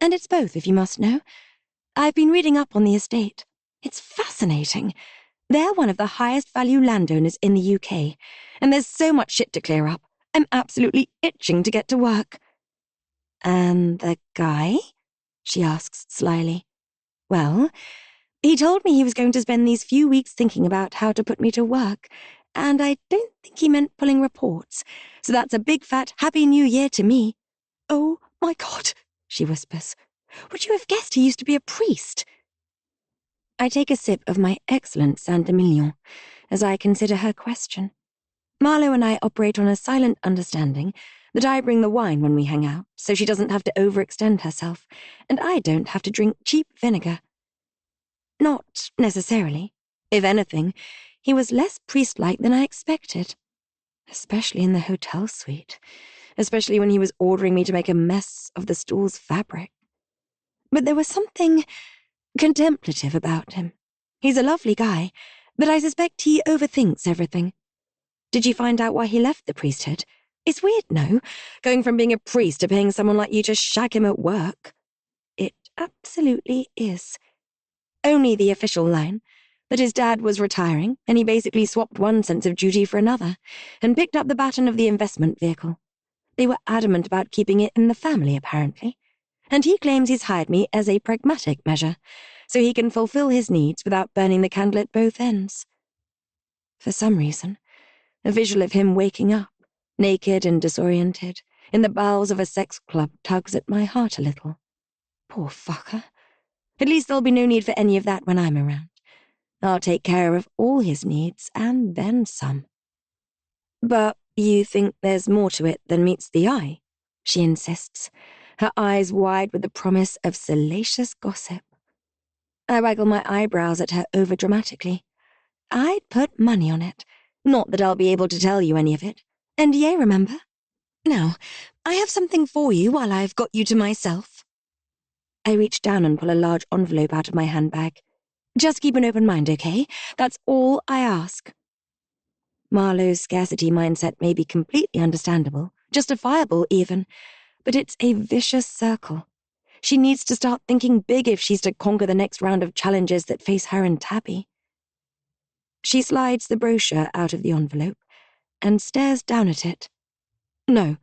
And it's both, if you must know. I've been reading up on the estate. It's fascinating. They're one of the highest value landowners in the UK, and there's so much shit to clear up. I'm absolutely itching to get to work. And the guy? She asks slyly. Well, he told me he was going to spend these few weeks thinking about how to put me to work, and I don't think he meant pulling reports, so that's a big fat Happy New Year to me. Oh my God, she whispers. Would you have guessed he used to be a priest? I take a sip of my excellent Saint-Emilion as I consider her question. Marlowe and I operate on a silent understanding that I bring the wine when we hang out, so she doesn't have to overextend herself, and I don't have to drink cheap vinegar. Not necessarily. If anything, he was less priest-like than I expected. Especially in the hotel suite. Especially when he was ordering me to make a mess of the stool's fabric. But there was something contemplative about him. He's a lovely guy, but I suspect he overthinks everything. Did you find out why he left the priesthood? It's weird, no? Going from being a priest to paying someone like you to shag him at work. It absolutely is. Only the official line, that his dad was retiring, and he basically swapped one sense of duty for another, and picked up the baton of the investment vehicle. They were adamant about keeping it in the family, apparently, and he claims he's hired me as a pragmatic measure, so he can fulfill his needs without burning the candle at both ends. For some reason, a visual of him waking up, naked and disoriented, in the bowels of a sex club tugs at my heart a little. Poor fucker. At least there'll be no need for any of that when I'm around. I'll take care of all his needs, and then some. But you think there's more to it than meets the eye? She insists, her eyes wide with the promise of salacious gossip. I waggle my eyebrows at her overdramatically. I'd put money on it. Not that I'll be able to tell you any of it. NDA, remember? Now, I have something for you while I've got you to myself. I reach down and pull a large envelope out of my handbag. Just keep an open mind, okay? That's all I ask. Marlowe's scarcity mindset may be completely understandable, justifiable even, but it's a vicious circle. She needs to start thinking big if she's to conquer the next round of challenges that face her and Tabby. She slides the brochure out of the envelope and stares down at it. No,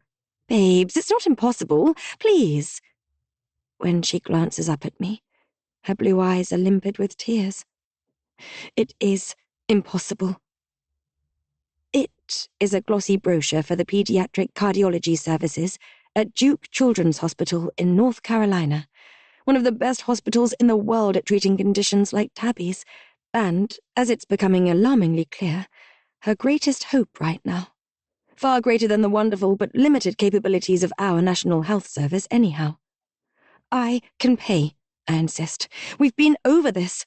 babes, it's not impossible. Please. When she glances up at me, her blue eyes are limpid with tears. It is impossible. It is a glossy brochure for the pediatric cardiology services at Duke Children's Hospital in North Carolina, one of the best hospitals in the world at treating conditions like Tabby's, and, as it's becoming alarmingly clear, her greatest hope right now. Far greater than the wonderful but limited capabilities of our National Health Service anyhow. I can pay, I insist. We've been over this.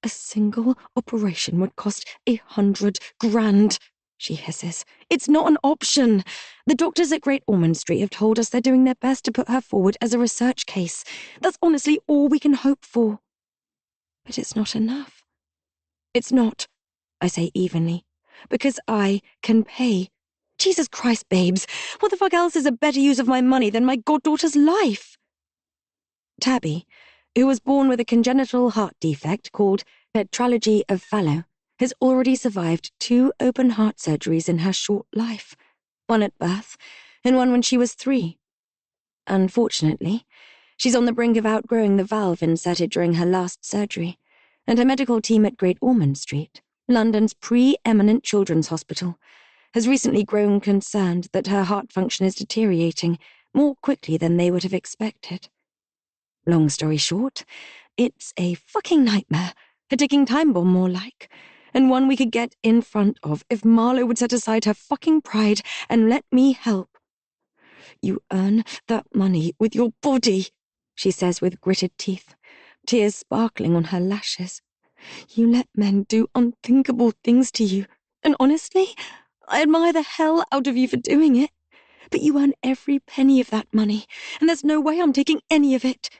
A single operation would cost $100 grand, she hisses. It's not an option. The doctors at Great Ormond Street have told us they're doing their best to put her forward as a research case. That's honestly all we can hope for. But it's not enough. It's not, I say evenly, because I can pay. Jesus Christ, babes, what the fuck else is a better use of my money than my goddaughter's life? Tabby, who was born with a congenital heart defect called tetralogy of Fallot, has already survived 2 open heart surgeries in her short life, one at birth and one when she was 3. Unfortunately, she's on the brink of outgrowing the valve inserted during her last surgery, and her medical team at Great Ormond Street, London's pre-eminent children's hospital, has recently grown concerned that her heart function is deteriorating more quickly than they would have expected. Long story short, it's a fucking nightmare, a ticking time bomb more like, and one we could get in front of if Marlowe would set aside her fucking pride and let me help. You earn that money with your body, she says with gritted teeth, tears sparkling on her lashes. You let men do unthinkable things to you, and honestly, I admire the hell out of you for doing it. But you earn every penny of that money, and there's no way I'm taking any of it.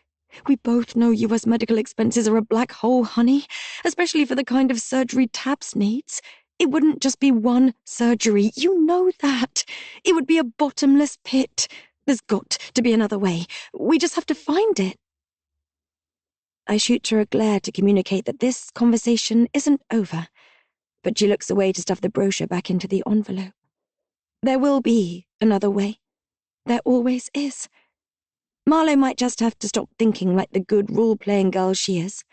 We both know US medical expenses are a black hole, honey, especially for the kind of surgery Tabs needs. It wouldn't just be one surgery, you know that. It would be a bottomless pit. There's got to be another way. We just have to find it. I shoot her a glare to communicate that this conversation isn't over, but she looks away to stuff the brochure back into the envelope. There will be another way. There always is. Marlowe might just have to stop thinking like the good role-playing girl she is,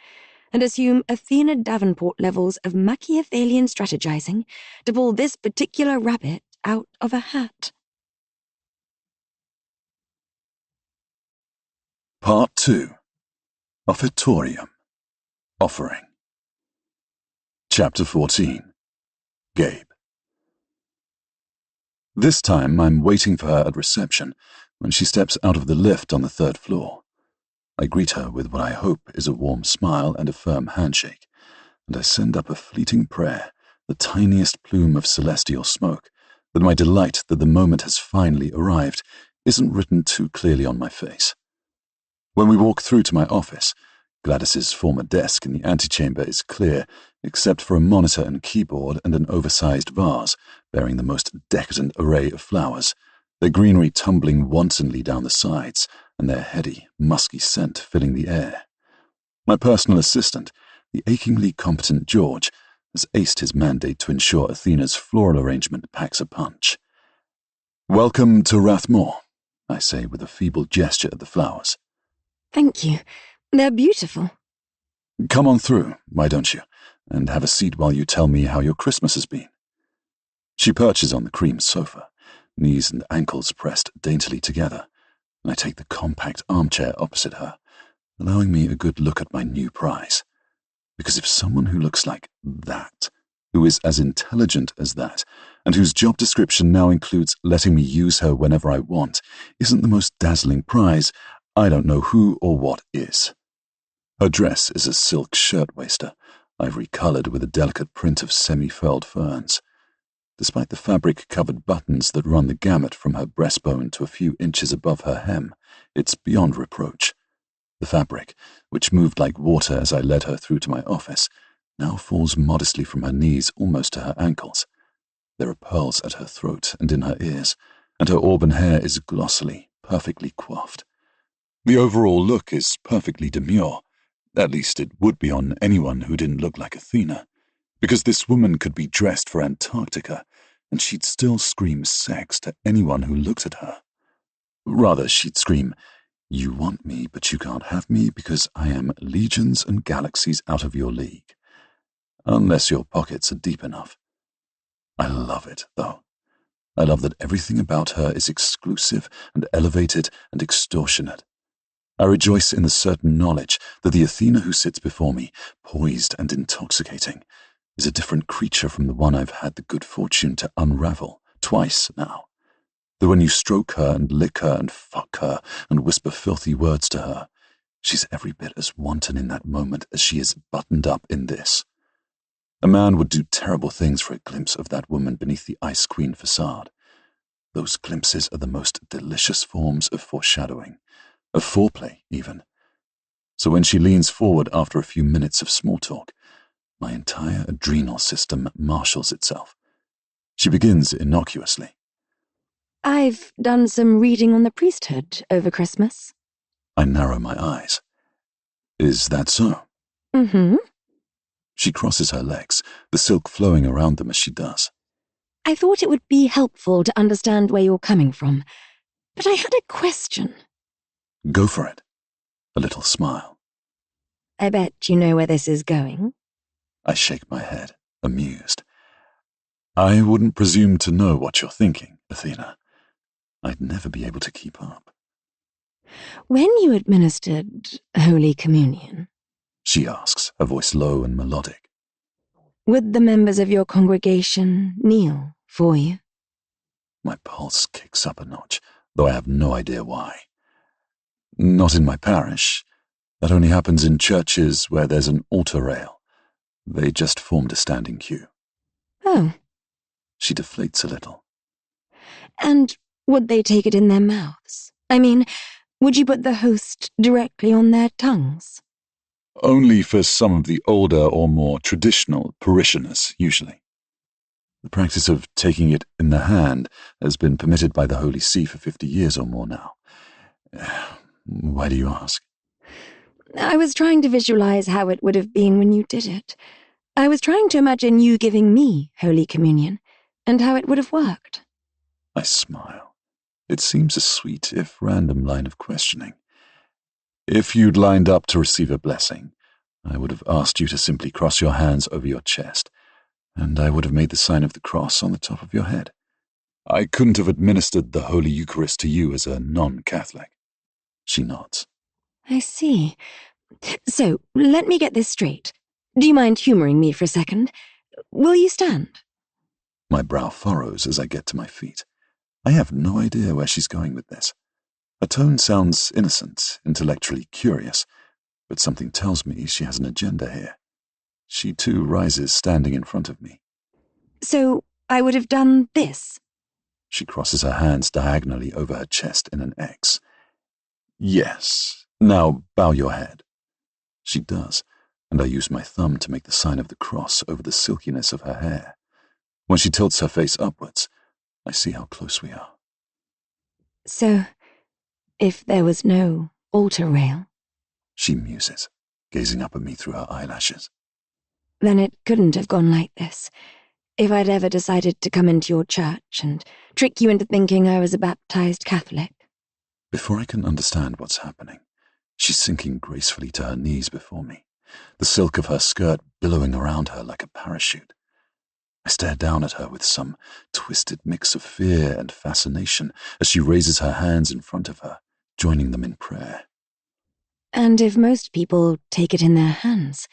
and assume Athena Davenport levels of Machiavellian strategizing to pull this particular rabbit out of a hat. Part 2. Offertorium. Offering. Chapter 14. Gabe. This time I'm waiting for her at reception when she steps out of the lift on the 3rd floor. I greet her with what I hope is a warm smile and a firm handshake, and I send up a fleeting prayer, the tiniest plume of celestial smoke, that my delight that the moment has finally arrived isn't written too clearly on my face. When we walk through to my office, Gladys's former desk in the antechamber is clear, except for a monitor and keyboard and an oversized vase bearing the most decadent array of flowers, their greenery tumbling wantonly down the sides, and their heady, musky scent filling the air. My personal assistant, the achingly competent George, has aced his mandate to ensure Athena's floral arrangement packs a punch. "Welcome to Rathmore," I say with a feeble gesture at the flowers. Thank you. They're beautiful. "Come on through, why don't you, and have a seat while you tell me how your Christmas has been." She perches on the cream sofa, knees and ankles pressed daintily together, and I take the compact armchair opposite her, allowing me a good look at my new prize. Because if someone who looks like that, who is as intelligent as that, and whose job description now includes letting me use her whenever I want, isn't the most dazzling prize, I don't know who or what is. Her dress is a silk shirtwaister, ivory-coloured with a delicate print of semi-furled ferns. Despite the fabric-covered buttons that run the gamut from her breastbone to a few inches above her hem, it's beyond reproach. The fabric, which moved like water as I led her through to my office, now falls modestly from her knees almost to her ankles. There are pearls at her throat and in her ears, and her auburn hair is glossily, perfectly coiffed. The overall look is perfectly demure. At least it would be on anyone who didn't look like Athena, because this woman could be dressed for Antarctica, and she'd still scream sex to anyone who looked at her. Rather, she'd scream, "You want me, but you can't have me because I am legions and galaxies out of your league." Unless your pockets are deep enough. I love it, though. I love that everything about her is exclusive and elevated and extortionate. I rejoice in the certain knowledge that the Athena who sits before me, poised and intoxicating, is a different creature from the one I've had the good fortune to unravel twice now. That when you stroke her and lick her and fuck her and whisper filthy words to her, she's every bit as wanton in that moment as she is buttoned up in this. A man would do terrible things for a glimpse of that woman beneath the Ice Queen facade. Those glimpses are the most delicious forms of foreshadowing, of foreplay even. So when she leans forward after a few minutes of small talk, my entire adrenal system marshals itself. She begins innocuously. I've done some reading on the priesthood over Christmas. I narrow my eyes. Is that so? Mm-hmm. She crosses her legs, the silk flowing around them as she does. I thought it would be helpful to understand where you're coming from, but I had a question. Go for it. A little smile. I bet you know where this is going. I shake my head, amused. I wouldn't presume to know what you're thinking, Athena. I'd never be able to keep up. When you administered Holy Communion, she asks, her voice low and melodic, would the members of your congregation kneel for you? My pulse kicks up a notch, though I have no idea why. Not in my parish. That only happens in churches where there's an altar rail. They just formed a standing queue. Oh. She deflates a little. And would they take it in their mouths? I mean, would you put the host directly on their tongues? Only for some of the older or more traditional parishioners, usually. The practice of taking it in the hand has been permitted by the Holy See for 50 years or more now. Why do you ask? I was trying to visualize how it would have been when you did it. I was trying to imagine you giving me Holy Communion, and how it would have worked. I smile. It seems a sweet, if random, line of questioning. If you'd lined up to receive a blessing, I would have asked you to simply cross your hands over your chest, and I would have made the sign of the cross on the top of your head. I couldn't have administered the Holy Eucharist to you as a non-Catholic. She nods. I see. So, let me get this straight. Do you mind humoring me for a second? Will you stand? My brow furrows as I get to my feet. I have no idea where she's going with this. Her tone sounds innocent, intellectually curious, but something tells me she has an agenda here. She too rises, standing in front of me. So, I would have done this. She crosses her hands diagonally over her chest in an X. Yes. Now bow your head. She does, and I use my thumb to make the sign of the cross over the silkiness of her hair. When she tilts her face upwards, I see how close we are. So, if there was no altar rail, she muses, gazing up at me through her eyelashes, then it couldn't have gone like this. If I'd ever decided to come into your church and trick you into thinking I was a baptized Catholic. Before I can understand what's happening, she's sinking gracefully to her knees before me, the silk of her skirt billowing around her like a parachute. I stare down at her with some twisted mix of fear and fascination as she raises her hands in front of her, joining them in prayer. And if most people take it in their hands,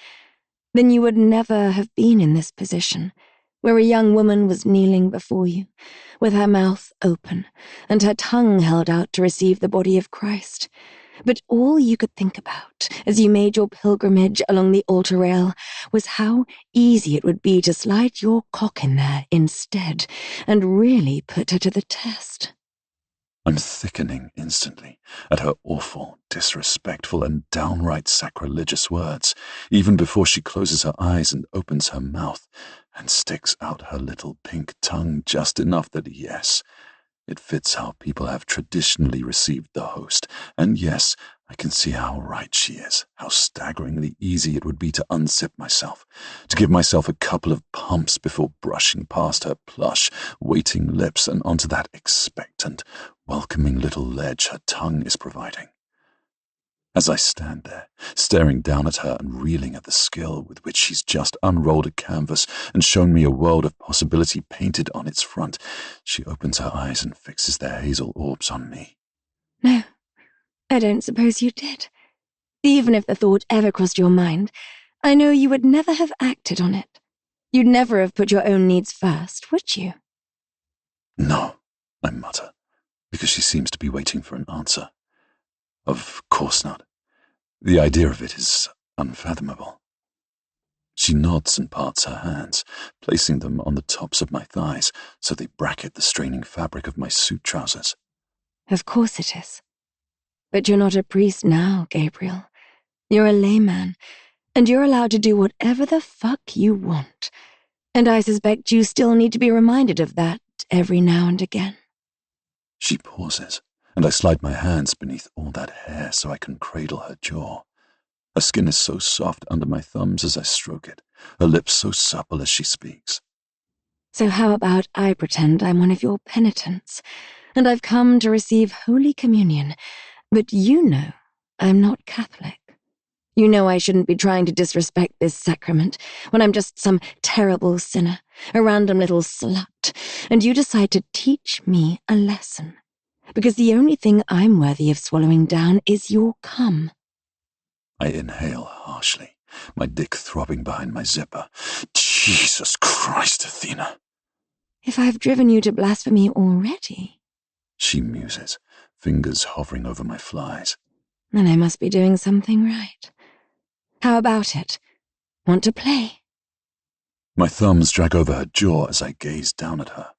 then you would never have been in this position, where a young woman was kneeling before you, with her mouth open and her tongue held out to receive the body of Christ. But all you could think about as you made your pilgrimage along the altar rail was how easy it would be to slide your cock in there instead and really put her to the test. I'm thickening instantly at her awful, disrespectful, and downright sacrilegious words, even before she closes her eyes and opens her mouth and sticks out her little pink tongue just enough that, yes, it fits how people have traditionally received the host, and yes, I can see how right she is, how staggeringly easy it would be to unzip myself, to give myself a couple of pumps before brushing past her plush, waiting lips and onto that expectant, welcoming little ledge her tongue is providing. As I stand there, staring down at her and reeling at the skill with which she's just unrolled a canvas and shown me a world of possibility painted on its front, she opens her eyes and fixes their hazel orbs on me. No, I don't suppose you did. Even if the thought ever crossed your mind, I know you would never have acted on it. You'd never have put your own needs first, would you? No, I mutter, because she seems to be waiting for an answer. Of course not. The idea of it is unfathomable. She nods and parts her hands, placing them on the tops of my thighs so they bracket the straining fabric of my suit trousers. Of course it is. But you're not a priest now, Gabriel. You're a layman, and you're allowed to do whatever the fuck you want. And I suspect you still need to be reminded of that every now and again. She pauses, and I slide my hands beneath all that hair so I can cradle her jaw. Her skin is so soft under my thumbs as I stroke it, her lips so supple as she speaks. So how about I pretend I'm one of your penitents, and I've come to receive Holy Communion, but you know I'm not Catholic. You know I shouldn't be trying to disrespect this sacrament when I'm just some terrible sinner, a random little slut, and you decide to teach me a lesson. Because the only thing I'm worthy of swallowing down is your cum. I inhale harshly, my dick throbbing behind my zipper. Jesus Christ, Athena! If I've driven you to blasphemy already, she muses, fingers hovering over my flies. Then I must be doing something right. How about it? Want to play? My thumbs drag over her jaw as I gaze down at her.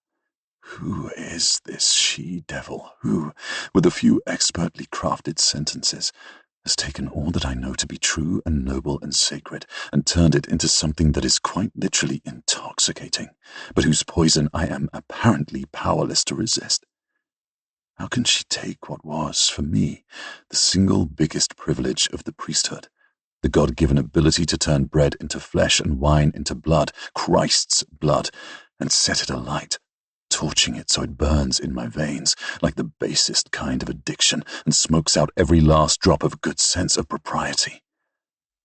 Who is this she-devil who, with a few expertly crafted sentences, has taken all that I know to be true and noble and sacred and turned it into something that is quite literally intoxicating, but whose poison I am apparently powerless to resist? How can she take what was, for me, the single biggest privilege of the priesthood? The God-given ability to turn bread into flesh and wine into blood, Christ's blood, and set it alight, torching it so it burns in my veins like the basest kind of addiction and smokes out every last drop of good sense of propriety.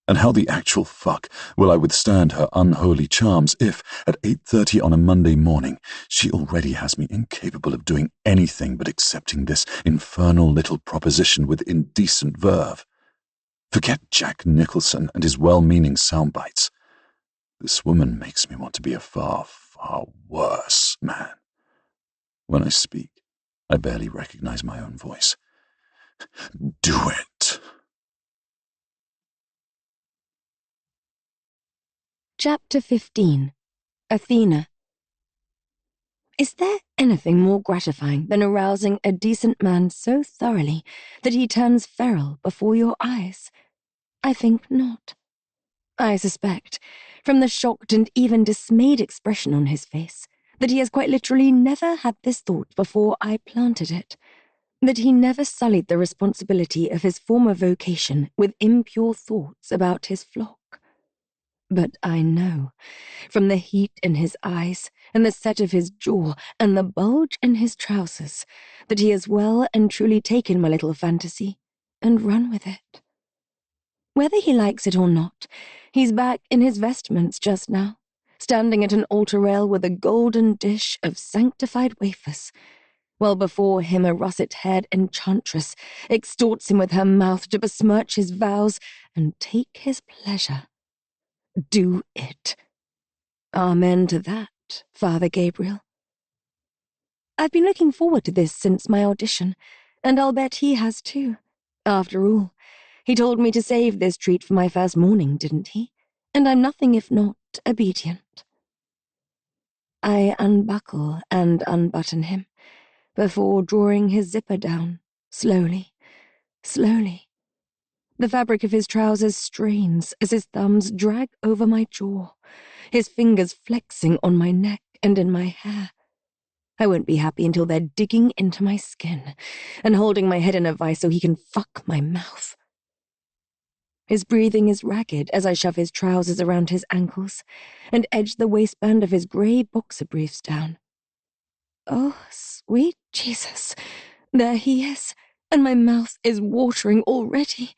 And how the actual fuck will I withstand her unholy charms if, at 8:30 on a Monday morning, she already has me incapable of doing anything but accepting this infernal little proposition with indecent verve? Forget Jack Nicholson and his well-meaning soundbites. This woman makes me want to be a far, far worse man. When I speak, I barely recognize my own voice. Do it. Chapter 15. Athena. Is there anything more gratifying than arousing a decent man so thoroughly that he turns feral before your eyes? I think not. I suspect, from the shocked and even dismayed expression on his face, that he has quite literally never had this thought before I planted it, that he never sullied the responsibility of his former vocation with impure thoughts about his flock. But I know, from the heat in his eyes, and the set of his jaw, and the bulge in his trousers, that he has well and truly taken my little fantasy and run with it. Whether he likes it or not, he's back in his vestments just now, standing at an altar rail with a golden dish of sanctified wafers, while before him a russet-haired enchantress extorts him with her mouth to besmirch his vows and take his pleasure. Do it. Amen to that, Father Gabriel. I've been looking forward to this since my audition, and I'll bet he has too. After all, he told me to save this treat for my first morning, didn't he? And I'm nothing if not obedient. I unbuckle and unbutton him, before drawing his zipper down, slowly, slowly. The fabric of his trousers strains as his thumbs drag over my jaw, his fingers flexing on my neck and in my hair. I won't be happy until they're digging into my skin and holding my head in a vice so he can fuck my mouth. His breathing is ragged as I shove his trousers around his ankles and edge the waistband of his grey boxer briefs down. Oh, sweet Jesus, there he is, and my mouth is watering already.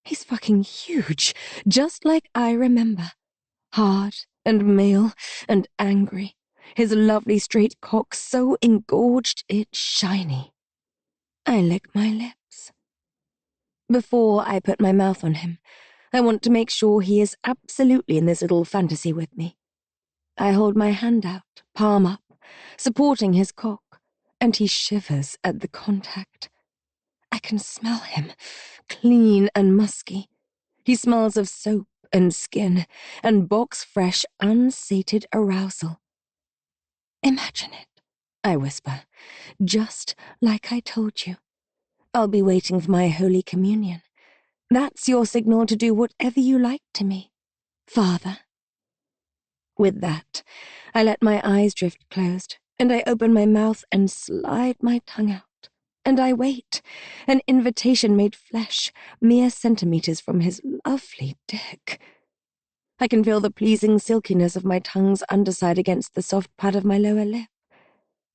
He's fucking huge, just like I remember. Hard and male and angry, his lovely straight cock so engorged it's shiny. I lick my lips. Before I put my mouth on him, I want to make sure he is absolutely in this little fantasy with me. I hold my hand out, palm up, supporting his cock, and he shivers at the contact. I can smell him, clean and musky. He smells of soap and skin and box-fresh, unsated arousal. Imagine it, I whisper, just like I told you. I'll be waiting for my Holy Communion. That's your signal to do whatever you like to me, Father. With that, I let my eyes drift closed, and I open my mouth and slide my tongue out. And I wait, an invitation made flesh, mere centimeters from his lovely dick. I can feel the pleasing silkiness of my tongue's underside against the soft pad of my lower lip.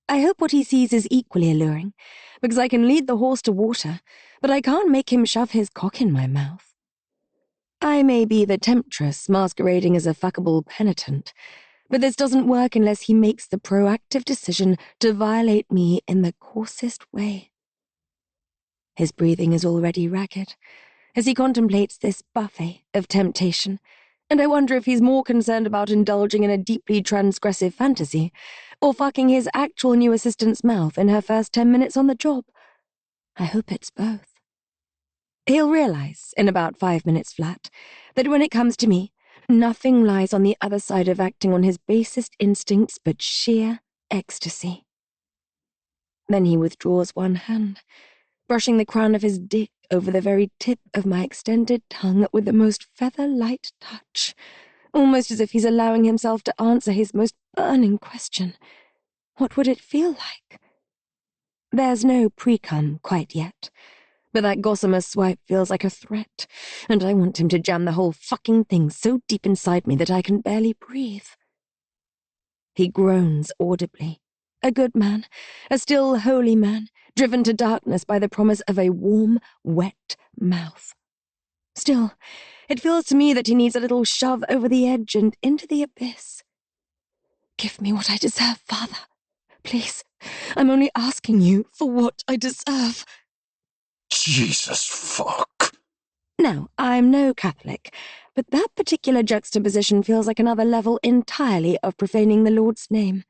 I hope what he sees is equally alluring, because I can lead the horse to water, but I can't make him shove his cock in my mouth. I may be the temptress masquerading as a fuckable penitent, but this doesn't work unless he makes the proactive decision to violate me in the coarsest way. His breathing is already ragged as he contemplates this buffet of temptation, and I wonder if he's more concerned about indulging in a deeply transgressive fantasy or fucking his actual new assistant's mouth in her first 10 minutes on the job. I hope it's both. He'll realize, in about 5 minutes flat, that when it comes to me, nothing lies on the other side of acting on his basest instincts but sheer ecstasy. Then he withdraws one hand, brushing the crown of his dick over the very tip of my extended tongue with the most feather-light touch, almost as if he's allowing himself to answer his most burning question. What would it feel like? There's no pre-cum quite yet, but that gossamer swipe feels like a threat, and I want him to jam the whole fucking thing so deep inside me that I can barely breathe. He groans audibly. A good man, a still holy man, driven to darkness by the promise of a warm, wet mouth. Still, it feels to me that he needs a little shove over the edge and into the abyss. Give me what I deserve, Father. Please, I'm only asking you for what I deserve. Jesus fuck. Now, I'm no Catholic, but that particular juxtaposition feels like another level entirely of profaning the Lord's name.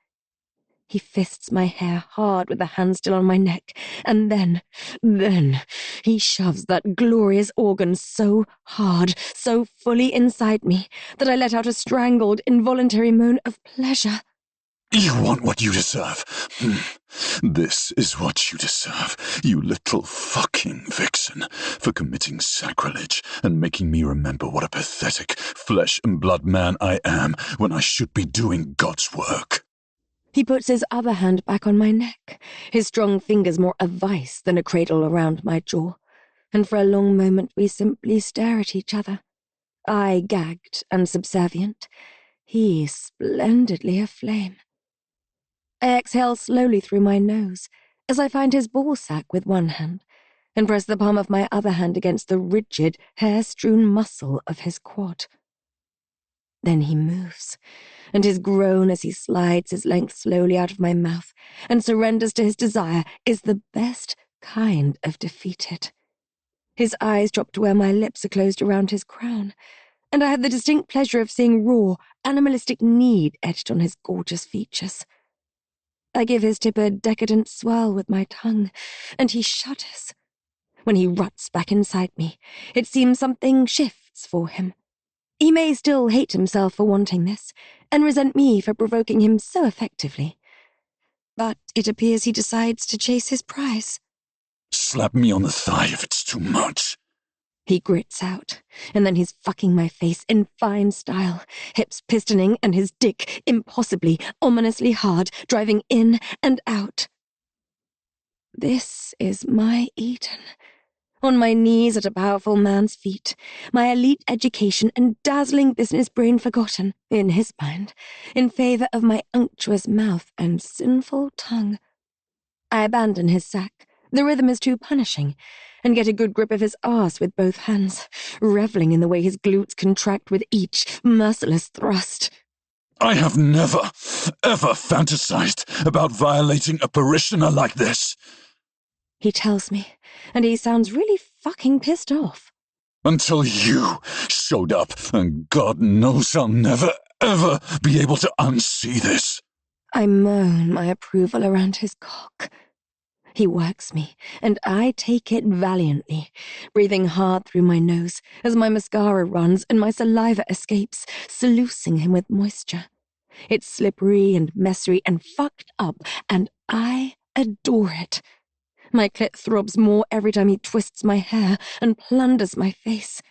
He fists my hair hard with the hand still on my neck, and then he shoves that glorious organ so hard, so fully inside me, that I let out a strangled, involuntary moan of pleasure. You want what you deserve. This is what you deserve, you little fucking vixen, for committing sacrilege and making me remember what a pathetic flesh and blood man I am when I should be doing God's work. He puts his other hand back on my neck, his strong fingers more a vice than a cradle around my jaw, and for a long moment we simply stare at each other. I gagged and subservient, he splendidly aflame. I exhale slowly through my nose as I find his ballsack with one hand and press the palm of my other hand against the rigid, hair-strewn muscle of his quad. Then he moves, and his groan as he slides his length slowly out of my mouth and surrenders to his desire is the best kind of defeated. His eyes drop to where my lips are closed around his crown, and I have the distinct pleasure of seeing raw, animalistic need etched on his gorgeous features. I give his tip a decadent swirl with my tongue, and he shudders. When he ruts back inside me, it seems something shifts for him. He may still hate himself for wanting this, and resent me for provoking him so effectively. But it appears he decides to chase his prize. Slap me on the thigh if it's too much. He grits out, and then he's fucking my face in fine style, hips pistoning and his dick impossibly, ominously hard, driving in and out. This is my Eden. On my knees at a powerful man's feet, my elite education and dazzling business brain forgotten, in his mind, in favor of my unctuous mouth and sinful tongue. I abandon his sack. The rhythm is too punishing, and get a good grip of his arse with both hands, reveling in the way his glutes contract with each merciless thrust. I have never, ever fantasized about violating a parishioner like this. He tells me, and he sounds really fucking pissed off. Until you showed up, and God knows I'll never, ever be able to unsee this. I moan my approval around his cock. He works me, and I take it valiantly, breathing hard through my nose as my mascara runs and my saliva escapes, sluicing him with moisture. It's slippery and messy and fucked up, and I adore it. My clit throbs more every time he twists my hair and plunders my face.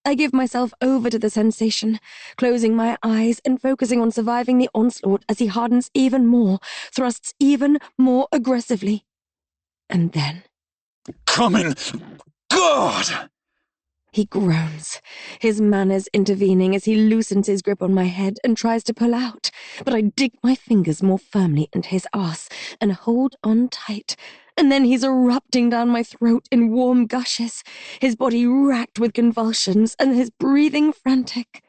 I give myself over to the sensation, closing my eyes and focusing on surviving the onslaught as he hardens even more, thrusts even more aggressively. And then... Coming! God! He groans, his manners intervening as he loosens his grip on my head and tries to pull out, but I dig my fingers more firmly into his arse and hold on tight, and then he's erupting down my throat in warm gushes, his body racked with convulsions and his breathing frantic.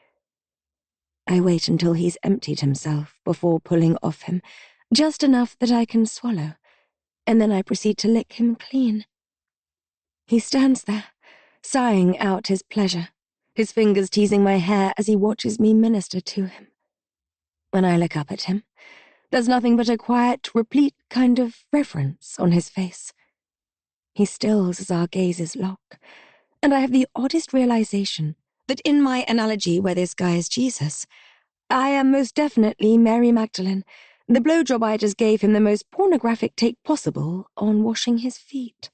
I wait until he's emptied himself before pulling off him, just enough that I can swallow, and then I proceed to lick him clean. He stands there, sighing out his pleasure, his fingers teasing my hair as he watches me minister to him. When I look up at him, there's nothing but a quiet, replete kind of reverence on his face. He stills as our gazes lock, and I have the oddest realization that in my analogy where this guy is Jesus, I am most definitely Mary Magdalene, the blowjob I just gave him the most pornographic take possible on washing his feet.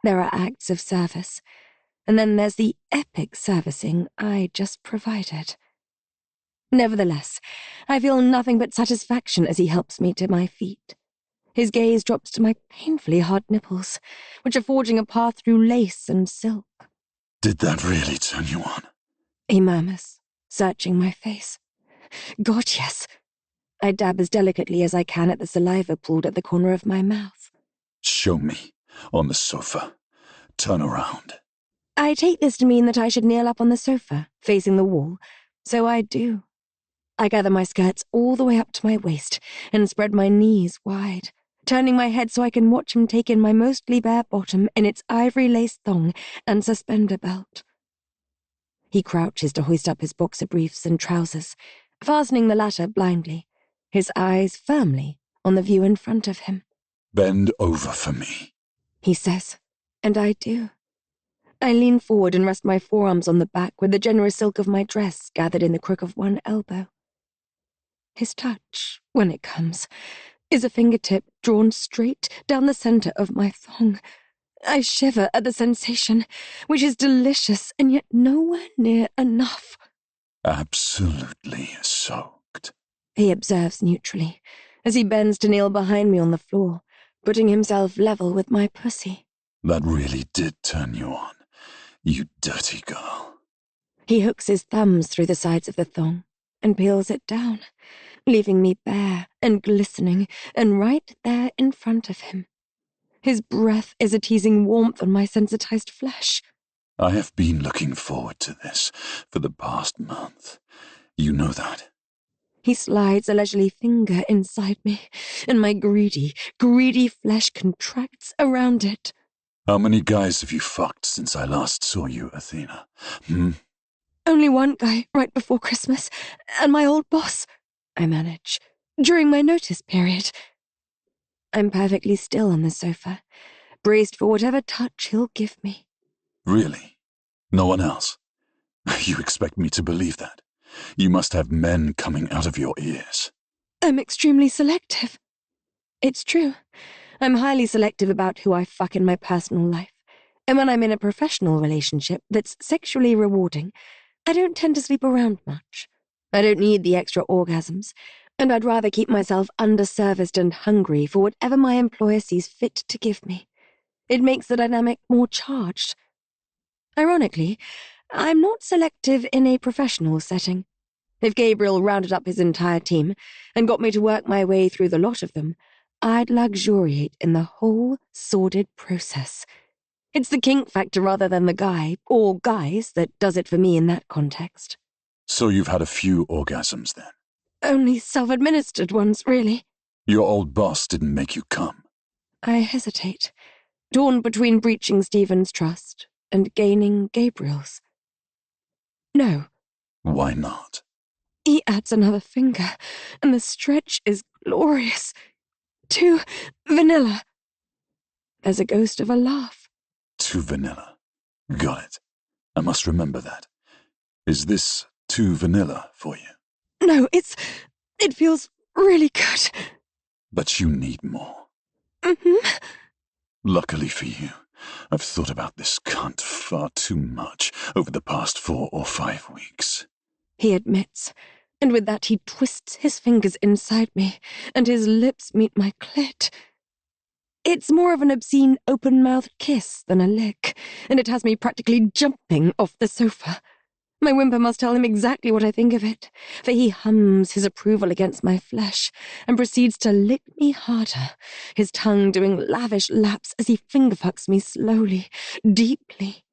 There are acts of service, and then there's the epic servicing I just provided. Nevertheless, I feel nothing but satisfaction as he helps me to my feet. His gaze drops to my painfully hard nipples, which are forging a path through lace and silk. Did that really turn you on? He murmurs, searching my face. God, yes. I dab as delicately as I can at the saliva pooled at the corner of my mouth. Show me. On the sofa. Turn around. I take this to mean that I should kneel up on the sofa, facing the wall, so I do. I gather my skirts all the way up to my waist and spread my knees wide, turning my head so I can watch him take in my mostly bare bottom in its ivory lace thong and suspender belt. He crouches to hoist up his boxer briefs and trousers, fastening the latter blindly, his eyes firmly on the view in front of him. Bend over for me, he says, and I do. I lean forward and rest my forearms on the back with the generous silk of my dress gathered in the crook of one elbow. His touch, when it comes, is a fingertip drawn straight down the center of my thong. I shiver at the sensation, which is delicious and yet nowhere near enough. Absolutely soaked, he observes neutrally, as he bends to kneel behind me on the floor, putting himself level with my pussy. That really did turn you on, you dirty girl. He hooks his thumbs through the sides of the thong and peels it down, leaving me bare and glistening and right there in front of him. His breath is a teasing warmth on my sensitized flesh. I have been looking forward to this for the past month. You know that. He slides a leisurely finger inside me, and my greedy, greedy flesh contracts around it. How many guys have you fucked since I last saw you, Athena? Only one guy right before Christmas, and my old boss, I manage, during my notice period. I'm perfectly still on the sofa, braced for whatever touch he'll give me. Really? No one else? You expect me to believe that? You must have men coming out of your ears. I'm extremely selective. It's true. I'm highly selective about who I fuck in my personal life. And when I'm in a professional relationship that's sexually rewarding, I don't tend to sleep around much. I don't need the extra orgasms, and I'd rather keep myself underserviced and hungry for whatever my employer sees fit to give me. It makes the dynamic more charged. Ironically, I'm not selective in a professional setting. If Gabriel rounded up his entire team and got me to work my way through the lot of them, I'd luxuriate in the whole sordid process. It's the kink factor rather than the guy, or guys, that does it for me in that context. So you've had a few orgasms then? Only self-administered ones, really. Your old boss didn't make you come? I hesitate, torn between breaching Stephen's trust and gaining Gabriel's. No. Why not? He adds another finger, and the stretch is glorious. Too vanilla. There's a ghost of a laugh. Too vanilla. Got it. I must remember that. Is this too vanilla for you? No, it feels really good. But you need more. Luckily for you, I've thought about this cunt far too much over the past 4 or 5 weeks. He admits, and with that he twists his fingers inside me, and his lips meet my clit. It's more of an obscene open-mouthed kiss than a lick, and it has me practically jumping off the sofa. My whimper must tell him exactly what I think of it, for he hums his approval against my flesh and proceeds to lick me harder, his tongue doing lavish laps as he finger-fucks me slowly, deeply.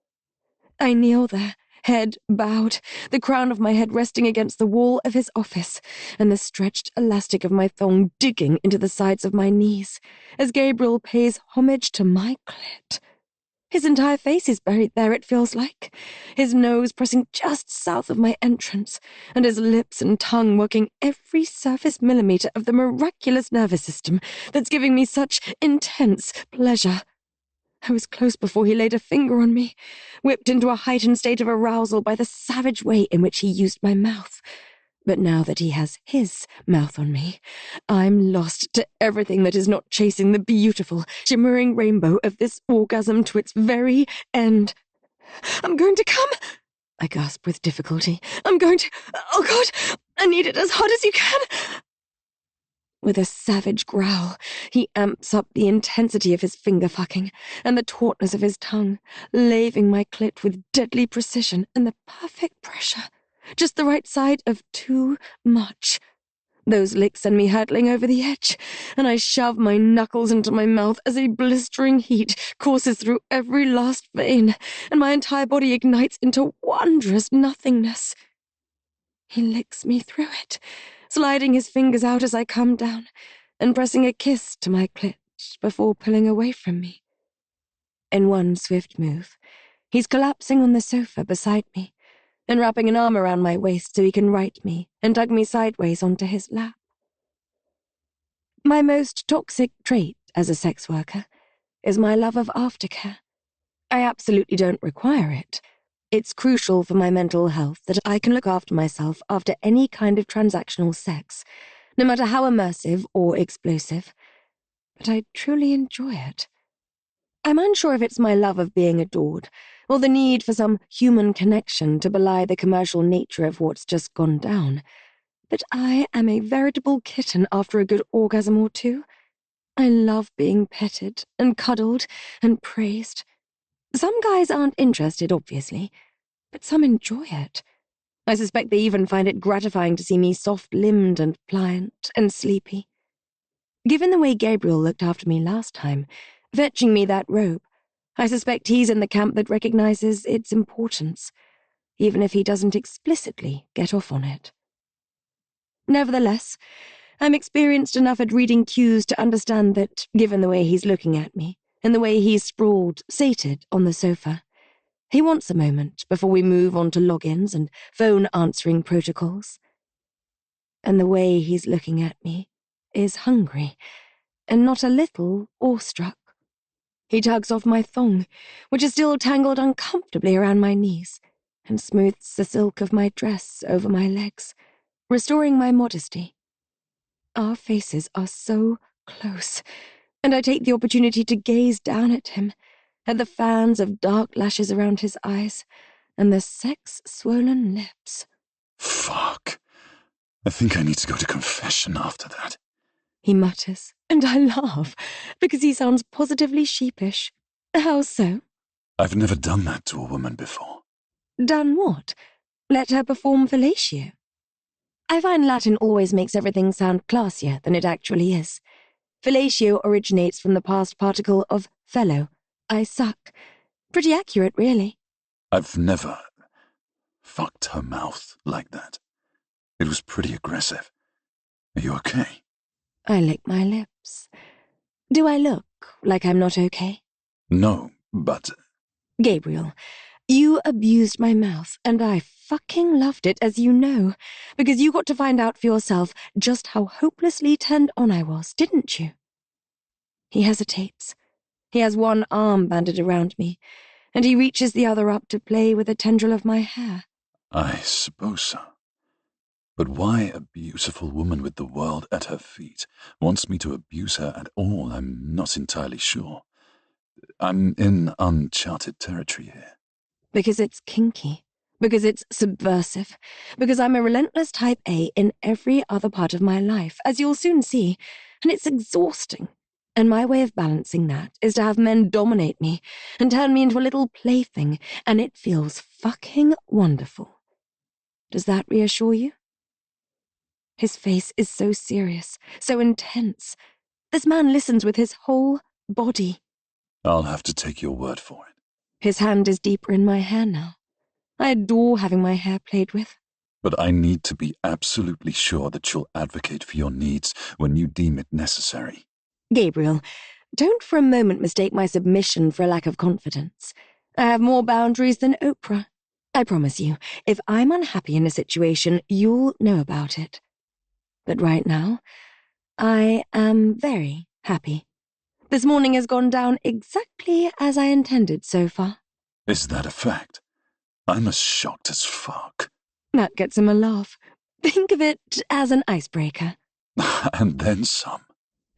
I kneel there, head bowed, the crown of my head resting against the wall of his office, and the stretched elastic of my thong digging into the sides of my knees, as Gabriel pays homage to my clit. His entire face is buried there, it feels like, his nose pressing just south of my entrance, and his lips and tongue working every surface millimeter of the miraculous nervous system that's giving me such intense pleasure. I was close before he laid a finger on me, whipped into a heightened state of arousal by the savage way in which he used my mouth. But now that he has his mouth on me, I'm lost to everything that is not chasing the beautiful, shimmering rainbow of this orgasm to its very end. I'm going to come, I gasp with difficulty. I'm going to... Oh, God, I need it as hard as you can. With a savage growl, he amps up the intensity of his finger-fucking and the tautness of his tongue, laving my clit with deadly precision and the perfect pressure, just the right side of too much. Those licks send me hurtling over the edge, and I shove my knuckles into my mouth as a blistering heat courses through every last vein, and my entire body ignites into wondrous nothingness. He licks me through it, sliding his fingers out as I come down, and pressing a kiss to my clit before pulling away from me. In one swift move, he's collapsing on the sofa beside me, and wrapping an arm around my waist so he can right me and tug me sideways onto his lap. My most toxic trait as a sex worker is my love of aftercare. I absolutely don't require it. It's crucial for my mental health that I can look after myself after any kind of transactional sex, no matter how immersive or explosive. But I truly enjoy it. I'm unsure if it's my love of being adored, or the need for some human connection to belie the commercial nature of what's just gone down, but I am a veritable kitten after a good orgasm or two. I love being petted and cuddled and praised. Some guys aren't interested, obviously, but some enjoy it. I suspect they even find it gratifying to see me soft-limbed and pliant and sleepy. Given the way Gabriel looked after me last time, fetching me that robe, I suspect he's in the camp that recognizes its importance, even if he doesn't explicitly get off on it. Nevertheless, I'm experienced enough at reading cues to understand that, given the way he's looking at me, and the way he's sprawled, sated, on the sofa, he wants a moment before we move on to logins and phone-answering protocols. And the way he's looking at me is hungry, and not a little awestruck. He tugs off my thong, which is still tangled uncomfortably around my knees, and smooths the silk of my dress over my legs, restoring my modesty. Our faces are so close, and I take the opportunity to gaze down at him, at the fans of dark lashes around his eyes, and the sex-swollen lips. Fuck. I think I need to go to confession after that. He mutters, and I laugh, because he sounds positively sheepish. How so? I've never done that to a woman before. Done what? Let her perform fellatio? I find Latin always makes everything sound classier than it actually is. Fellatio originates from the past particle of fellow. I suck. Pretty accurate, really. I've never fucked her mouth like that. It was pretty aggressive. Are you okay? I lick my lips. Do I look like I'm not okay? No, but... Gabriel, you abused my mouth, and I fucking loved it, as you know, because you got to find out for yourself just how hopelessly turned on I was, didn't you? He hesitates. He has one arm banded around me, and he reaches the other up to play with a tendril of my hair. I suppose so. But why a beautiful woman with the world at her feet wants me to abuse her at all, I'm not entirely sure. I'm in uncharted territory here. Because it's kinky. Because it's subversive. Because I'm a relentless type A in every other part of my life, as you'll soon see, and it's exhausting. And my way of balancing that is to have men dominate me and turn me into a little plaything, and it feels fucking wonderful. Does that reassure you? His face is so serious, so intense. This man listens with his whole body. I'll have to take your word for it. His hand is deeper in my hair now. I adore having my hair played with. But I need to be absolutely sure that you'll advocate for your needs when you deem it necessary. Gabriel, don't for a moment mistake my submission for a lack of confidence. I have more boundaries than Oprah. I promise you, if I'm unhappy in a situation, you'll know about it. But right now, I am very happy. This morning has gone down exactly as I intended so far. Is that a fact? I'm as shocked as fuck. That gets him a laugh. Think of it as an icebreaker. And then some.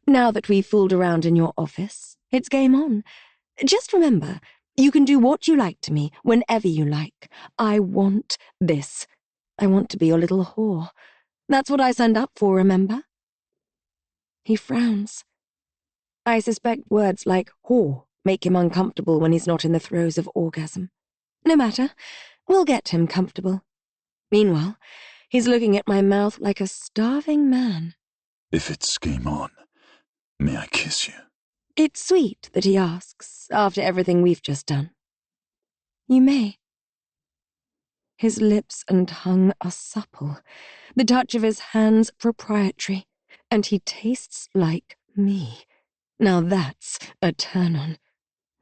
Now that we've fooled around in your office, it's game on. Just remember, you can do what you like to me whenever you like. I want this. I want to be your little whore. That's what I signed up for, remember? He frowns. I suspect words like whore make him uncomfortable when he's not in the throes of orgasm. No matter, we'll get him comfortable. Meanwhile, he's looking at my mouth like a starving man. If it's game on, may I kiss you? It's sweet that he asks, after everything we've just done. You may. His lips and tongue are supple, the touch of his hands proprietary, and he tastes like me. Now that's a turn-on.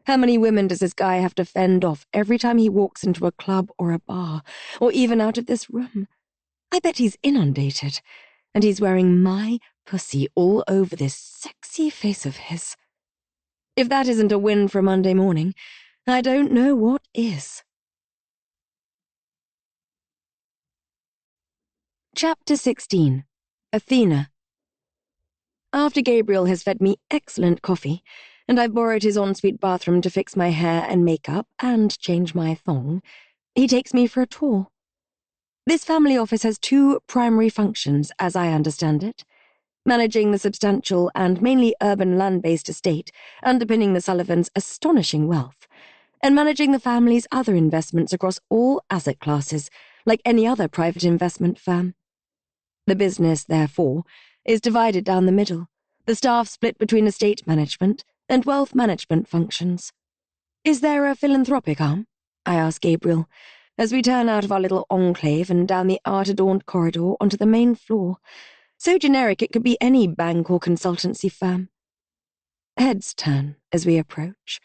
How many women does this guy have to fend off every time he walks into a club or a bar, or even out of this room? I bet he's inundated, and he's wearing my pussy all over this sexy face of his. If that isn't a win for Monday morning, I don't know what is. Chapter 16. Athena. After Gabriel has fed me excellent coffee, and I've borrowed his ensuite bathroom to fix my hair and makeup and change my thong, he takes me for a tour. This family office has two primary functions, as I understand it: managing the substantial and mainly urban land-based estate underpinning the Sullivans' astonishing wealth, and managing the family's other investments across all asset classes, like any other private investment firm. The business, therefore, is divided down the middle, the staff split between estate management and wealth management functions. Is there a philanthropic arm? I ask Gabriel, as we turn out of our little enclave and down the art-adorned corridor onto the main floor, so generic it could be any bank or consultancy firm. Heads turn as we approach.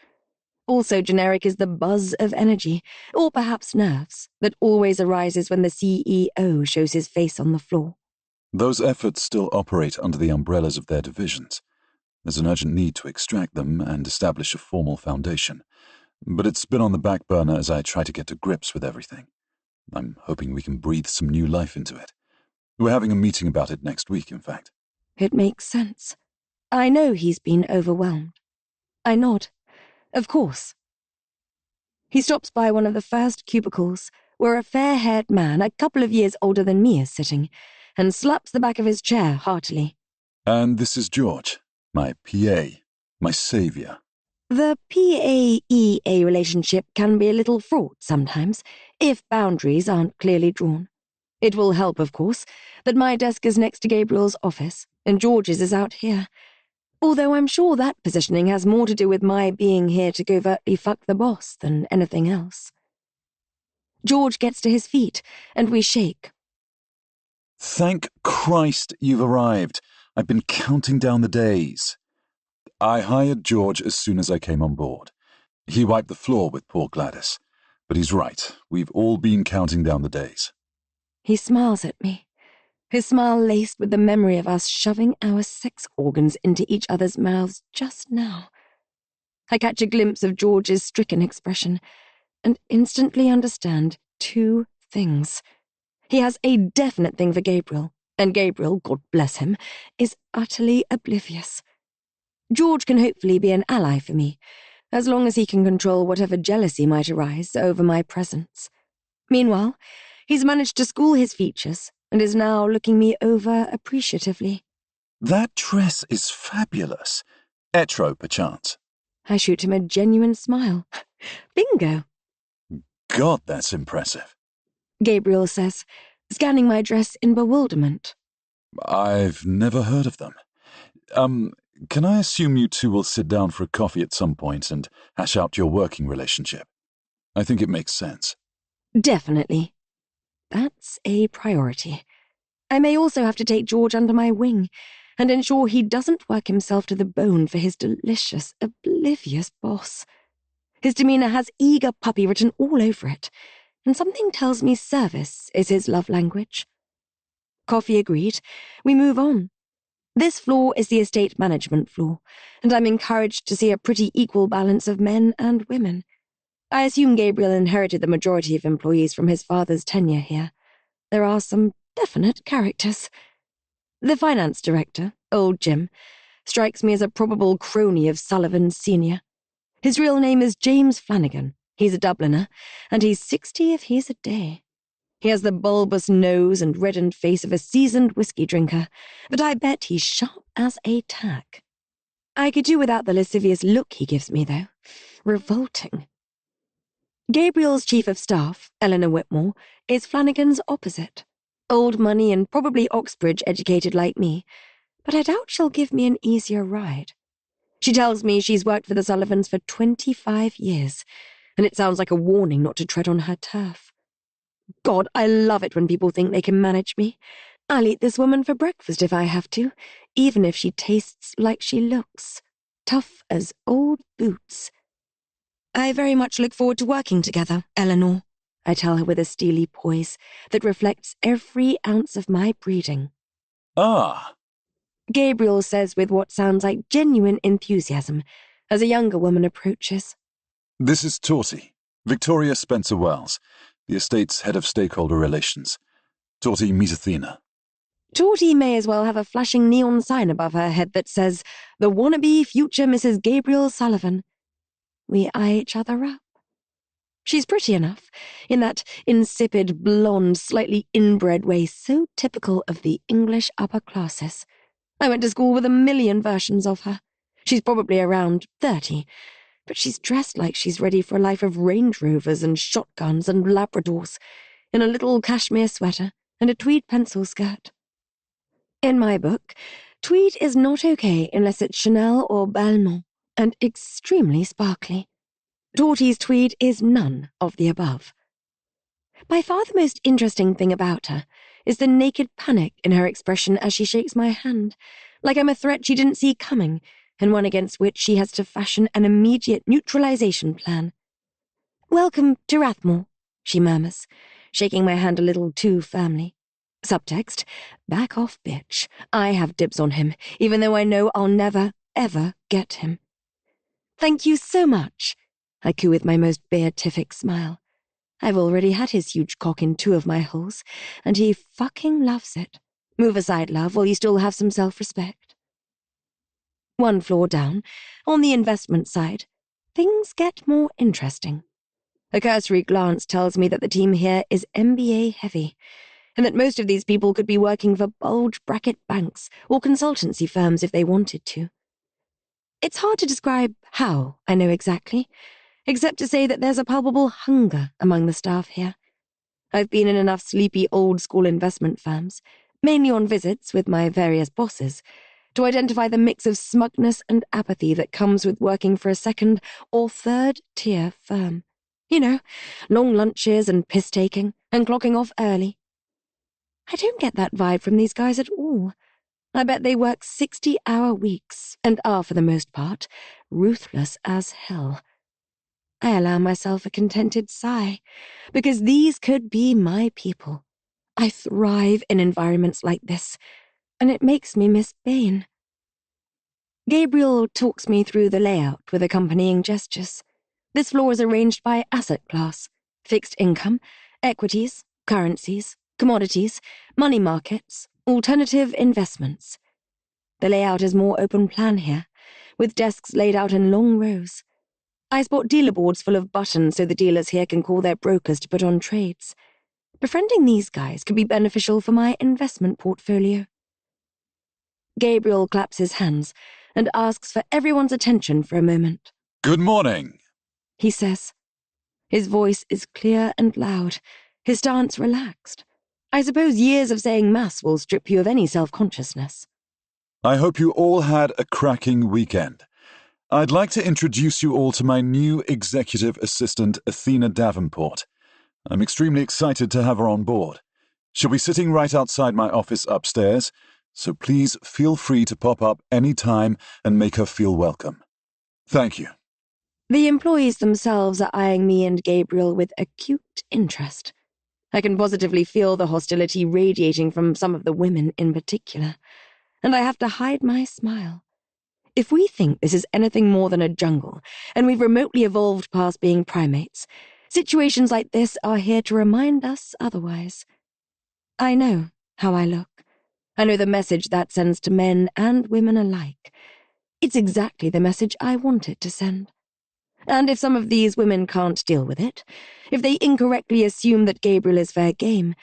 Also generic is the buzz of energy, or perhaps nerves, that always arises when the CEO shows his face on the floor. Those efforts still operate under the umbrellas of their divisions. There's an urgent need to extract them and establish a formal foundation, but it's been on the back burner as I try to get to grips with everything. I'm hoping we can breathe some new life into it. We're having a meeting about it next week, in fact. It makes sense. I know he's been overwhelmed. I nod. Of course. He stops by one of the first cubicles, where a fair-haired man a couple of years older than me is sitting, and slaps the back of his chair heartily. And this is George, my PA, my savior. The PA-EA relationship can be a little fraught sometimes, if boundaries aren't clearly drawn. It will help, of course, that my desk is next to Gabriel's office, and George's is out here. Although I'm sure that positioning has more to do with my being here to covertly fuck the boss than anything else. George gets to his feet, and we shake. Thank Christ you've arrived. I've been counting down the days. I hired George as soon as I came on board. He wiped the floor with poor Gladys. But he's right. We've all been counting down the days. He smiles at me, his smile laced with the memory of us shoving our sex organs into each other's mouths just now. I catch a glimpse of George's stricken expression and instantly understand two things. He has a definite thing for Gabriel, and Gabriel, God bless him, is utterly oblivious. George can hopefully be an ally for me, as long as he can control whatever jealousy might arise over my presence. Meanwhile, he's managed to school his features and is now looking me over appreciatively. That dress is fabulous. Etro, perchance. I shoot him a genuine smile. Bingo! God, that's impressive. Gabriel says, scanning my dress in bewilderment. I've never heard of them. Can I assume you two will sit down for a coffee at some point and hash out your working relationship? I think it makes sense. Definitely. That's a priority. I may also have to take George under my wing and ensure he doesn't work himself to the bone for his delicious, oblivious boss. His demeanor has eager puppy written all over it, and something tells me service is his love language. Coffee agreed, we move on. This floor is the estate management floor, and I'm encouraged to see a pretty equal balance of men and women. I assume Gabriel inherited the majority of employees from his father's tenure here. There are some definite characters. The finance director, old Jim, strikes me as a probable crony of Sullivan Sr. His real name is James Flanagan. He's a Dubliner, and he's 60 if he's a day. He has the bulbous nose and reddened face of a seasoned whiskey drinker, but I bet he's sharp as a tack. I could do without the lascivious look he gives me, though. Revolting. Gabriel's chief of staff, Eleanor Whitmore, is Flanagan's opposite. Old money and probably Oxbridge educated like me, but I doubt she'll give me an easier ride. She tells me she's worked for the Sullivans for 25 years, and it sounds like a warning not to tread on her turf. God, I love it when people think they can manage me. I'll eat this woman for breakfast if I have to, even if she tastes like she looks. Tough as old boots. I very much look forward to working together, Eleanor, I tell her with a steely poise that reflects every ounce of my breeding. Ah, Gabriel says with what sounds like genuine enthusiasm as a younger woman approaches. this is Torty, Victoria Spencer Wells, the estate's head of stakeholder relations. Torty, meet Athena. Torty may as well have a flashing neon sign above her head that says, "The wannabe future Mrs. Gabriel Sullivan." We eye each other up. She's pretty enough, in that insipid, blonde, slightly inbred way so typical of the English upper classes. I went to school with a million versions of her. She's probably around 30, but she's dressed like she's ready for a life of Range Rovers and shotguns and Labradors, in a little cashmere sweater and a tweed pencil skirt. In my book, tweed is not okay unless it's Chanel or Balmain, and extremely sparkly. Torty's tweed is none of the above. By far the most interesting thing about her is the naked panic in her expression as she shakes my hand, like I'm a threat she didn't see coming, and one against which she has to fashion an immediate neutralization plan. "Welcome to Rathmore," she murmurs, shaking my hand a little too firmly. Subtext, back off, bitch. I have dibs on him, even though I know I'll never, ever get him. "Thank you so much," I coo with my most beatific smile. I've already had his huge cock in 2 of my holes, and he fucking loves it. Move aside, love, while you still have some self-respect. 1 floor down, on the investment side, things get more interesting. A cursory glance tells me that the team here is MBA heavy, and that most of these people could be working for bulge bracket banks or consultancy firms if they wanted to. It's hard to describe how I know exactly, except to say that there's a palpable hunger among the staff here. I've been in enough sleepy old-school investment firms, mainly on visits with my various bosses, to identify the mix of smugness and apathy that comes with working for a 2nd or 3rd-tier firm. You know, long lunches and piss-taking, and clocking off early. I don't get that vibe from these guys at all. I bet they work 60-hour weeks, and are, for the most part, ruthless as hell. I allow myself a contented sigh, because these could be my people. I thrive in environments like this, and it makes me miss Bain. Gabriel talks me through the layout with accompanying gestures. This floor is arranged by asset class: fixed income, equities, currencies, commodities, money markets, alternative investments. The layout is more open plan here, with desks laid out in long rows. I spot dealer boards full of buttons so the dealers here can call their brokers to put on trades. Befriending these guys could be beneficial for my investment portfolio. Gabriel claps his hands and asks for everyone's attention for a moment. Good morning, He says. His voice is clear and loud, his stance relaxed. I suppose years of saying mass will strip you of any self-consciousness. I hope you all had a cracking weekend. I'd like to introduce you all to my new executive assistant, Athena Davenport. I'm extremely excited to have her on board. She'll be sitting right outside my office upstairs, so please feel free to pop up any time and make her feel welcome. Thank you. The employees themselves are eyeing me and Gabriel with acute interest. I can positively feel the hostility radiating from some of the women in particular, and I have to hide my smile. If we think this is anything more than a jungle, and we've remotely evolved past being primates, situations like this are here to remind us otherwise. I know how I look. I know the message that sends to men and women alike. It's exactly the message I want it to send. And if some of these women can't deal with it, if they incorrectly assume that Gabriel is fair game,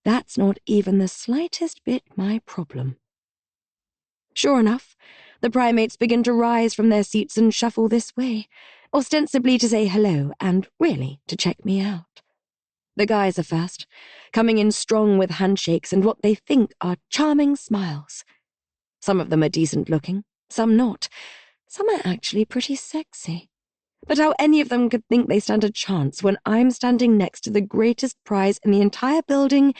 that's not even the slightest bit my problem. Sure enough, the primates begin to rise from their seats and shuffle this way, ostensibly to say hello and really to check me out. The guys are first, coming in strong with handshakes and what they think are charming smiles. Some of them are decent looking, some not. Some are actually pretty sexy. But how any of them could think they stand a chance when I'm standing next to the greatest prize in the entire building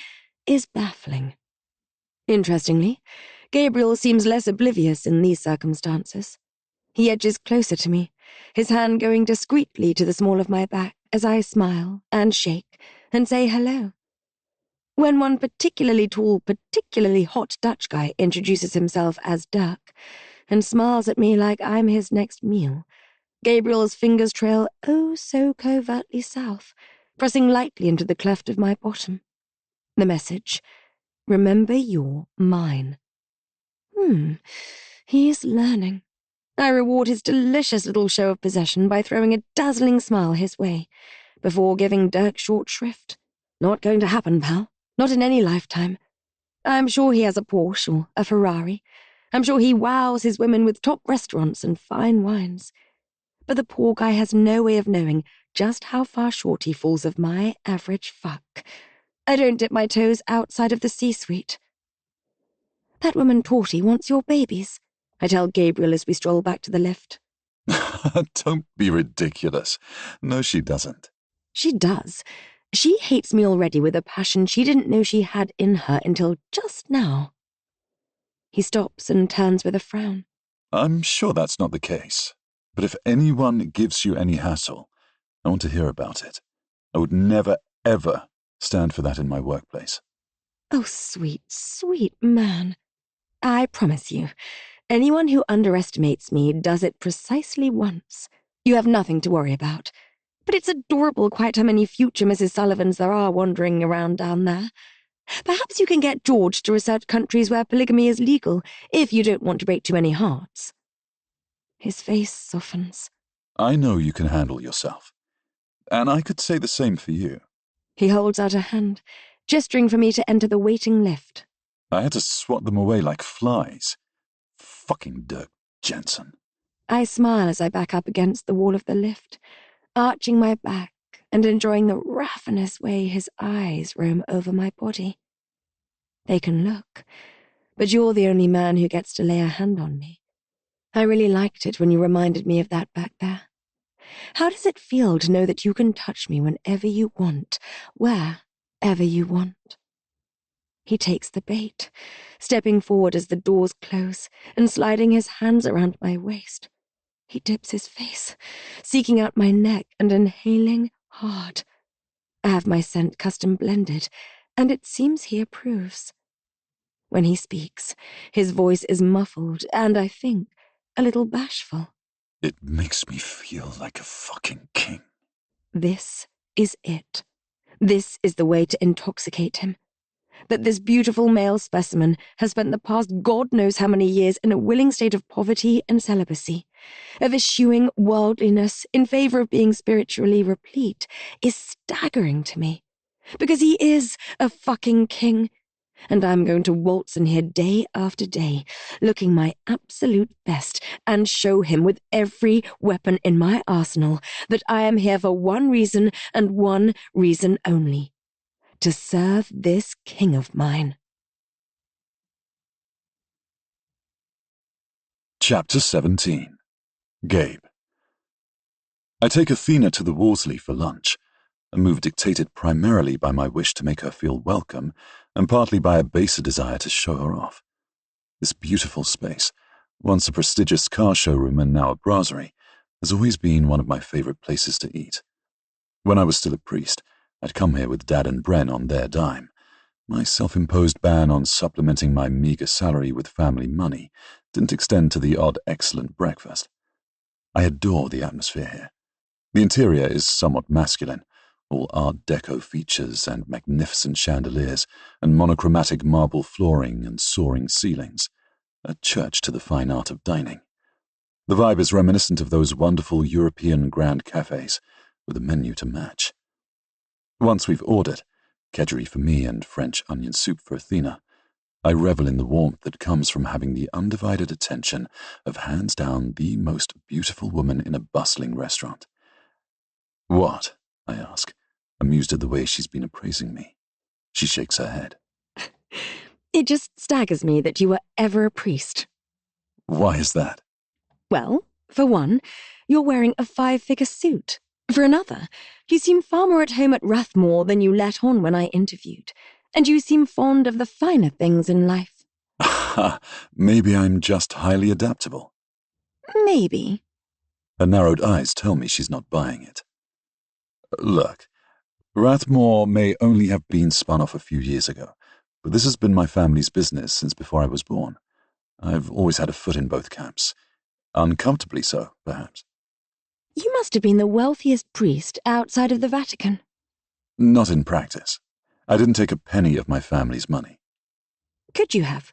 is baffling. Interestingly, Gabriel seems less oblivious in these circumstances. He edges closer to me, his hand going discreetly to the small of my back as I smile and shake and say hello. When one particularly tall, particularly hot Dutch guy introduces himself as Dirk and smiles at me like I'm his next meal, Gabriel's fingers trail oh so covertly south, pressing lightly into the cleft of my bottom. The message, remember you're mine. He's learning. I reward his delicious little show of possession by throwing a dazzling smile his way, before giving Dirk short shrift. Not going to happen, pal. Not in any lifetime. I'm sure he has a Porsche or a Ferrari. I'm sure he wows his women with top restaurants and fine wines. But the poor guy has no way of knowing just how far short he falls of my average fuck. I don't dip my toes outside of the C-suite. That woman Torty wants your babies, I tell Gabriel as we stroll back to the lift. Don't be ridiculous. No, she doesn't. She does. She hates me already with a passion she didn't know she had in her until just now. He stops and turns with a frown. I'm sure that's not the case. But if anyone gives you any hassle, I want to hear about it. I would never, ever stand for that in my workplace. Oh, sweet, sweet man. I promise you, anyone who underestimates me does it precisely once. You have nothing to worry about. But it's adorable quite how many future Mrs. Sullivans there are wandering around down there. Perhaps you can get George to research countries where polygamy is legal, if you don't want to break too many hearts. His face softens. I know you can handle yourself. And I could say the same for you. He holds out a hand, gesturing for me to enter the waiting lift. I had to swat them away like flies. Fucking Dirk Jensen. I smile as I back up against the wall of the lift, arching my back and enjoying the ravenous way his eyes roam over my body. They can look, but you're the only man who gets to lay a hand on me. I really liked it when you reminded me of that back there. How does it feel to know that you can touch me whenever you want, wherever you want? He takes the bait, stepping forward as the doors close and sliding his hands around my waist. He dips his face, seeking out my neck and inhaling hard. I have my scent custom blended, and it seems he approves. When he speaks, his voice is muffled and, I think, a little bashful. It makes me feel like a fucking king. This is it. This is the way to intoxicate him. That this beautiful male specimen has spent the past God knows how many years in a willing state of poverty and celibacy, of eschewing worldliness in favor of being spiritually replete, is staggering to me. Because he is a fucking king. And I'm going to waltz in here day after day, looking my absolute best, and show him with every weapon in my arsenal that I am here for one reason and one reason only: to serve this king of mine. Chapter 17. Gabe. I take Athena to the Worsley for lunch, a move dictated primarily by my wish to make her feel welcome and partly by a baser desire to show her off. This beautiful space, once a prestigious car showroom and now a brasserie, has always been one of my favorite places to eat. When I was still a priest, I'd come here with Dad and Bren on their dime. My self-imposed ban on supplementing my meager salary with family money didn't extend to the odd excellent breakfast. I adore the atmosphere here. The interior is somewhat masculine, all Art Deco features and magnificent chandeliers and monochromatic marble flooring and soaring ceilings, a church to the fine art of dining. The vibe is reminiscent of those wonderful European grand cafes, with a menu to match. Once we've ordered, kedgeree for me and French onion soup for Athena, I revel in the warmth that comes from having the undivided attention of hands down the most beautiful woman in a bustling restaurant. What? I ask, amused at the way she's been appraising me. She shakes her head. It just staggers me that you were ever a priest. Why is that? Well, for one, you're wearing a 5-figure suit. For another, you seem far more at home at Rathmore than you let on when I interviewed, and you seem fond of the finer things in life. Maybe I'm just highly adaptable. Maybe. Her narrowed eyes tell me she's not buying it. Look, Rathmore may only have been spun off a few years ago, but this has been my family's business since before I was born. I've always had a foot in both camps. Uncomfortably so, perhaps. You must have been the wealthiest priest outside of the Vatican. Not in practice. I didn't take a penny of my family's money. Could you have?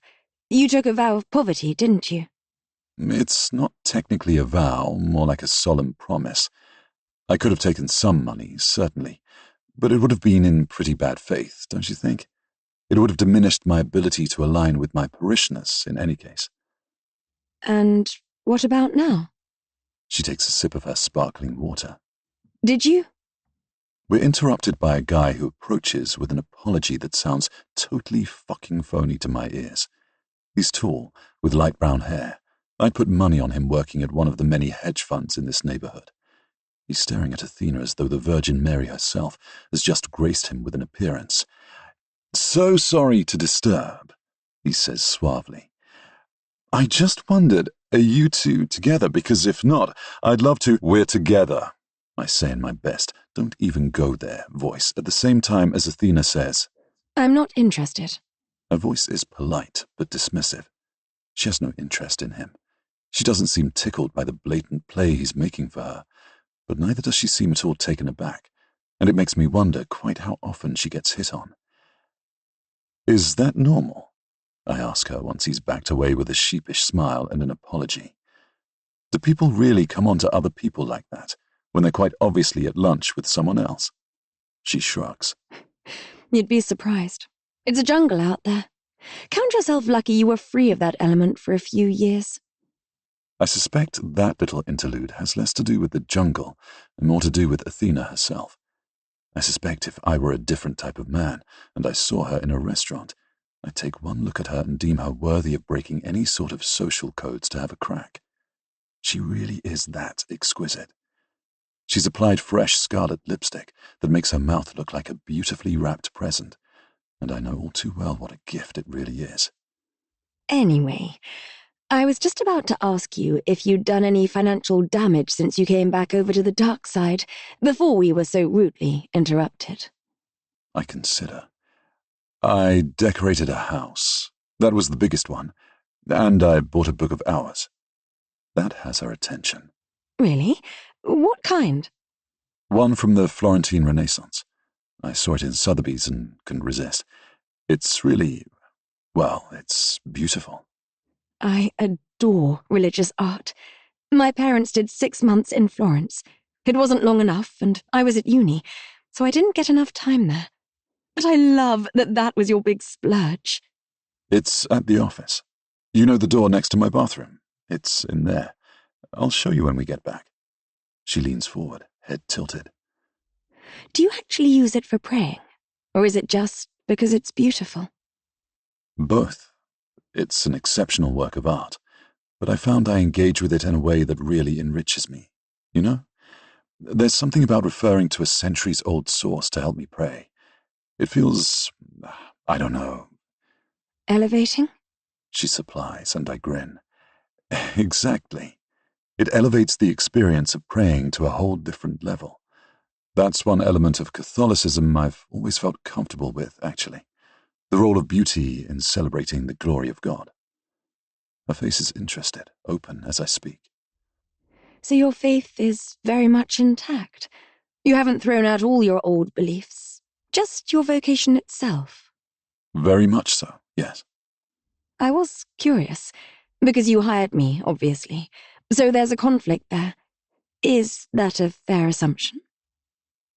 You took a vow of poverty, didn't you? It's not technically a vow, more like a solemn promise. I could have taken some money, certainly, but it would have been in pretty bad faith, don't you think? It would have diminished my ability to align with my parishioners in any case. And what about now? She takes a sip of her sparkling water. Did you? We're interrupted by a guy who approaches with an apology that sounds totally fucking phony to my ears. He's tall, with light brown hair. I'd put money on him working at one of the many hedge funds in this neighborhood. He's staring at Athena as though the Virgin Mary herself has just graced him with an appearance. "So sorry to disturb," he says suavely. "I just wondered, are you two together? Because if not, I'd love to—" "We're together," I say in my best, don't even go there voice, at the same time as Athena says, I'm not interested. Her voice is polite but dismissive. She has no interest in him. She doesn't seem tickled by the blatant play he's making for her, but neither does she seem at all taken aback, and it makes me wonder quite how often she gets hit on. "Is that normal?" I ask her once he's backed away with a sheepish smile and an apology. "Do people really come on to other people like that, when they're quite obviously at lunch with someone else?" She shrugs. You'd be surprised. It's a jungle out there. Count yourself lucky you were free of that element for a few years. I suspect that little interlude has less to do with the jungle and more to do with Athena herself. I suspect if I were a different type of man and I saw her in a restaurant, I'd take one look at her and deem her worthy of breaking any sort of social codes to have a crack. She really is that exquisite. She's applied fresh scarlet lipstick that makes her mouth look like a beautifully wrapped present, and I know all too well what a gift it really is. Anyway, I was just about to ask you if you'd done any financial damage since you came back over to the dark side, before we were so rudely interrupted. I consider. I decorated a house. That was the biggest one. And I bought a book of hours. That has her attention. Really? What kind? One from the Florentine Renaissance. I saw it in Sotheby's and couldn't resist. It's really, well, it's beautiful. I adore religious art. My parents did 6 months in Florence. It wasn't long enough, and I was at uni, so I didn't get enough time there. But I love that that was your big splurge. It's at the office. You know the door next to my bathroom? It's in there. I'll show you when we get back. She leans forward, head tilted. Do you actually use it for praying? Or is it just because it's beautiful? Both. It's an exceptional work of art, but I found I engage with it in a way that really enriches me. You know? There's something about referring to a centuries-old source to help me pray. It feels, I don't know. Elevating? She supplies, and I grin. Exactly. It elevates the experience of praying to a whole different level. That's one element of Catholicism I've always felt comfortable with, actually. The role of beauty in celebrating the glory of God. Her face is interested, open as I speak. So your faith is very much intact. You haven't thrown out all your old beliefs, just your vocation itself. Very much so, yes. I was curious, because you hired me, obviously. So there's a conflict there. Is that a fair assumption?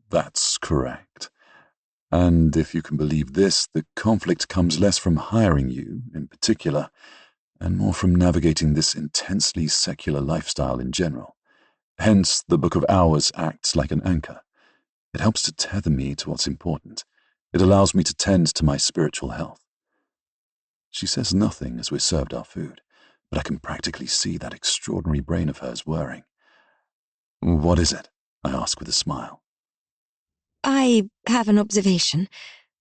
That's correct. And if you can believe this, the conflict comes less from hiring you, in particular, and more from navigating this intensely secular lifestyle in general. Hence, the Book of Hours acts like an anchor. It helps to tether me to what's important. It allows me to tend to my spiritual health. She says nothing as we're served our food, but I can practically see that extraordinary brain of hers whirring. What is it? I ask with a smile. I have an observation,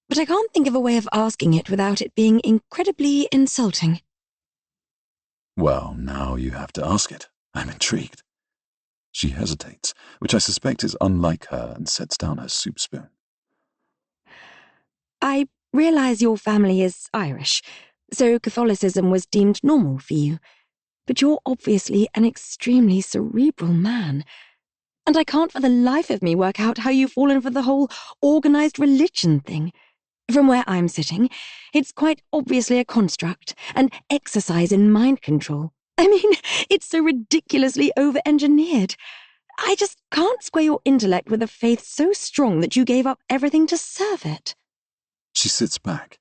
but I can't think of a way of asking it without it being incredibly insulting. Well, now you have to ask it. I'm intrigued. She hesitates, which I suspect is unlike her, and sets down her soup spoon. I realize your family is Irish, so Catholicism was deemed normal for you. But you're obviously an extremely cerebral man. And I can't for the life of me work out how you've fallen for the whole organized religion thing. From where I'm sitting, it's quite obviously a construct, an exercise in mind control. I mean, it's so ridiculously over-engineered. I just can't square your intellect with a faith so strong that you gave up everything to serve it. She sits back,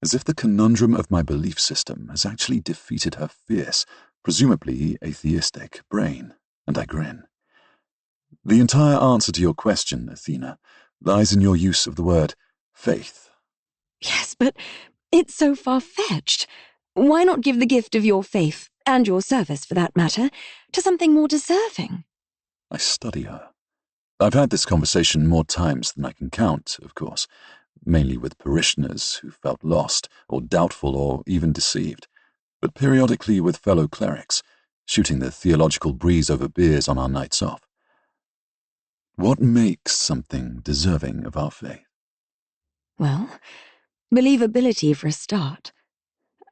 as if the conundrum of my belief system has actually defeated her fierce, presumably atheistic, brain, and I grin. The entire answer to your question, Athena, lies in your use of the word faith. Yes, but it's so far-fetched. Why not give the gift of your faith, and your service for that matter, to something more deserving? I study her. I've had this conversation more times than I can count, of course, mainly with parishioners who felt lost, or doubtful, or even deceived, but periodically with fellow clerics, shooting the theological breeze over beers on our nights off. What makes something deserving of our faith? Well, believability for a start.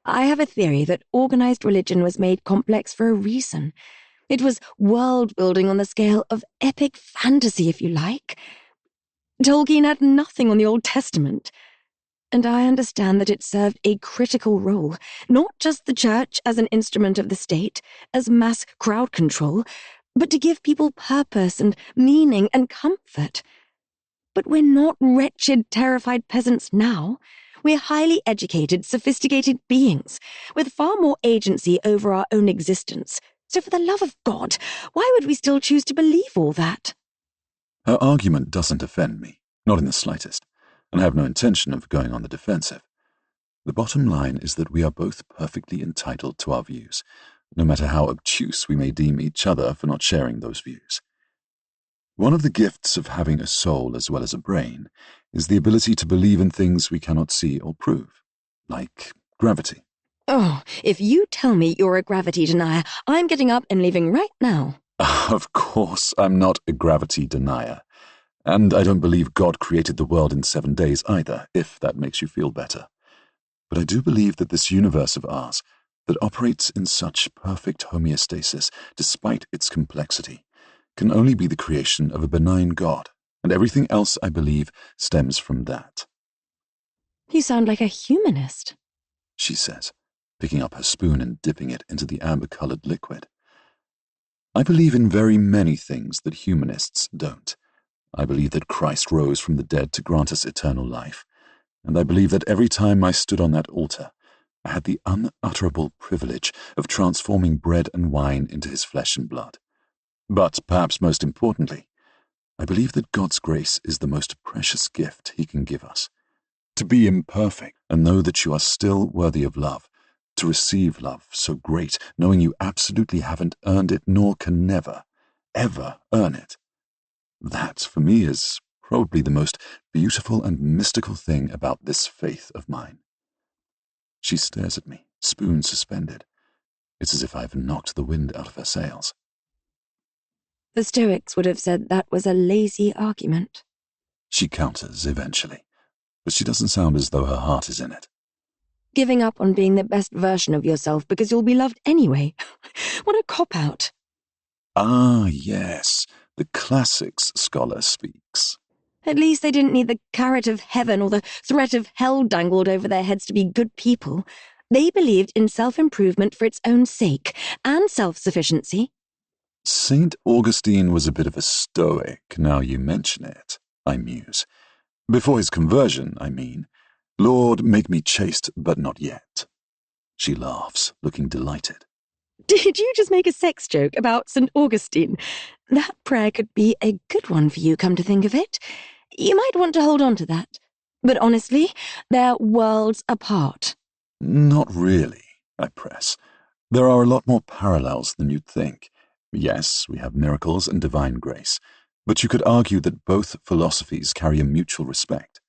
I have a theory that organized religion was made complex for a reason. It was world-building on the scale of epic fantasy, if you like. Tolkien had nothing on the Old Testament. And I understand that it served a critical role, not just the church as an instrument of the state, as mass crowd control, but to give people purpose and meaning and comfort. But we're not wretched, terrified peasants now. We're highly educated, sophisticated beings, with far more agency over our own existence. So for the love of God, why would we still choose to believe all that? Her argument doesn't offend me, not in the slightest, and I have no intention of going on the defensive. The bottom line is that we are both perfectly entitled to our views, no matter how obtuse we may deem each other for not sharing those views. One of the gifts of having a soul as well as a brain is the ability to believe in things we cannot see or prove, like gravity. Oh, if you tell me you're a gravity denier, I'm getting up and leaving right now. Of course, I'm not a gravity denier. And I don't believe God created the world in 7 days either, if that makes you feel better. But I do believe that this universe of ours, that operates in such perfect homeostasis despite its complexity, can only be the creation of a benign God, and everything else I believe stems from that. You sound like a humanist, She says, picking up her spoon and dipping it into the amber-colored liquid. I believe in very many things that humanists don't. I believe that Christ rose from the dead to grant us eternal life, and I believe that every time I stood on that altar, I had the unutterable privilege of transforming bread and wine into his flesh and blood. But perhaps most importantly, I believe that God's grace is the most precious gift he can give us. To be imperfect and know that you are still worthy of love, to receive love so great, knowing you absolutely haven't earned it nor can never, ever earn it. That, for me, is probably the most beautiful and mystical thing about this faith of mine. She stares at me, spoon suspended. It's as if I've knocked the wind out of her sails. The Stoics would have said that was a lazy argument. She counters eventually, but she doesn't sound as though her heart is in it. Giving up on being the best version of yourself because you'll be loved anyway. What a cop-out. Ah, yes, the classics scholar speaks. At least they didn't need the carrot of heaven or the threat of hell dangled over their heads to be good people. They believed in self-improvement for its own sake, and self-sufficiency. St. Augustine was a bit of a stoic, now you mention it, I muse. Before his conversion, I mean. Lord, make me chaste, but not yet. She laughs, looking delighted. Did you just make a sex joke about St. Augustine? That prayer could be a good one for you, come to think of it. You might want to hold on to that. But honestly, they're worlds apart. Not really, I press. There are a lot more parallels than you'd think. Yes, we have miracles and divine grace, but you could argue that both philosophies carry a mutual respect.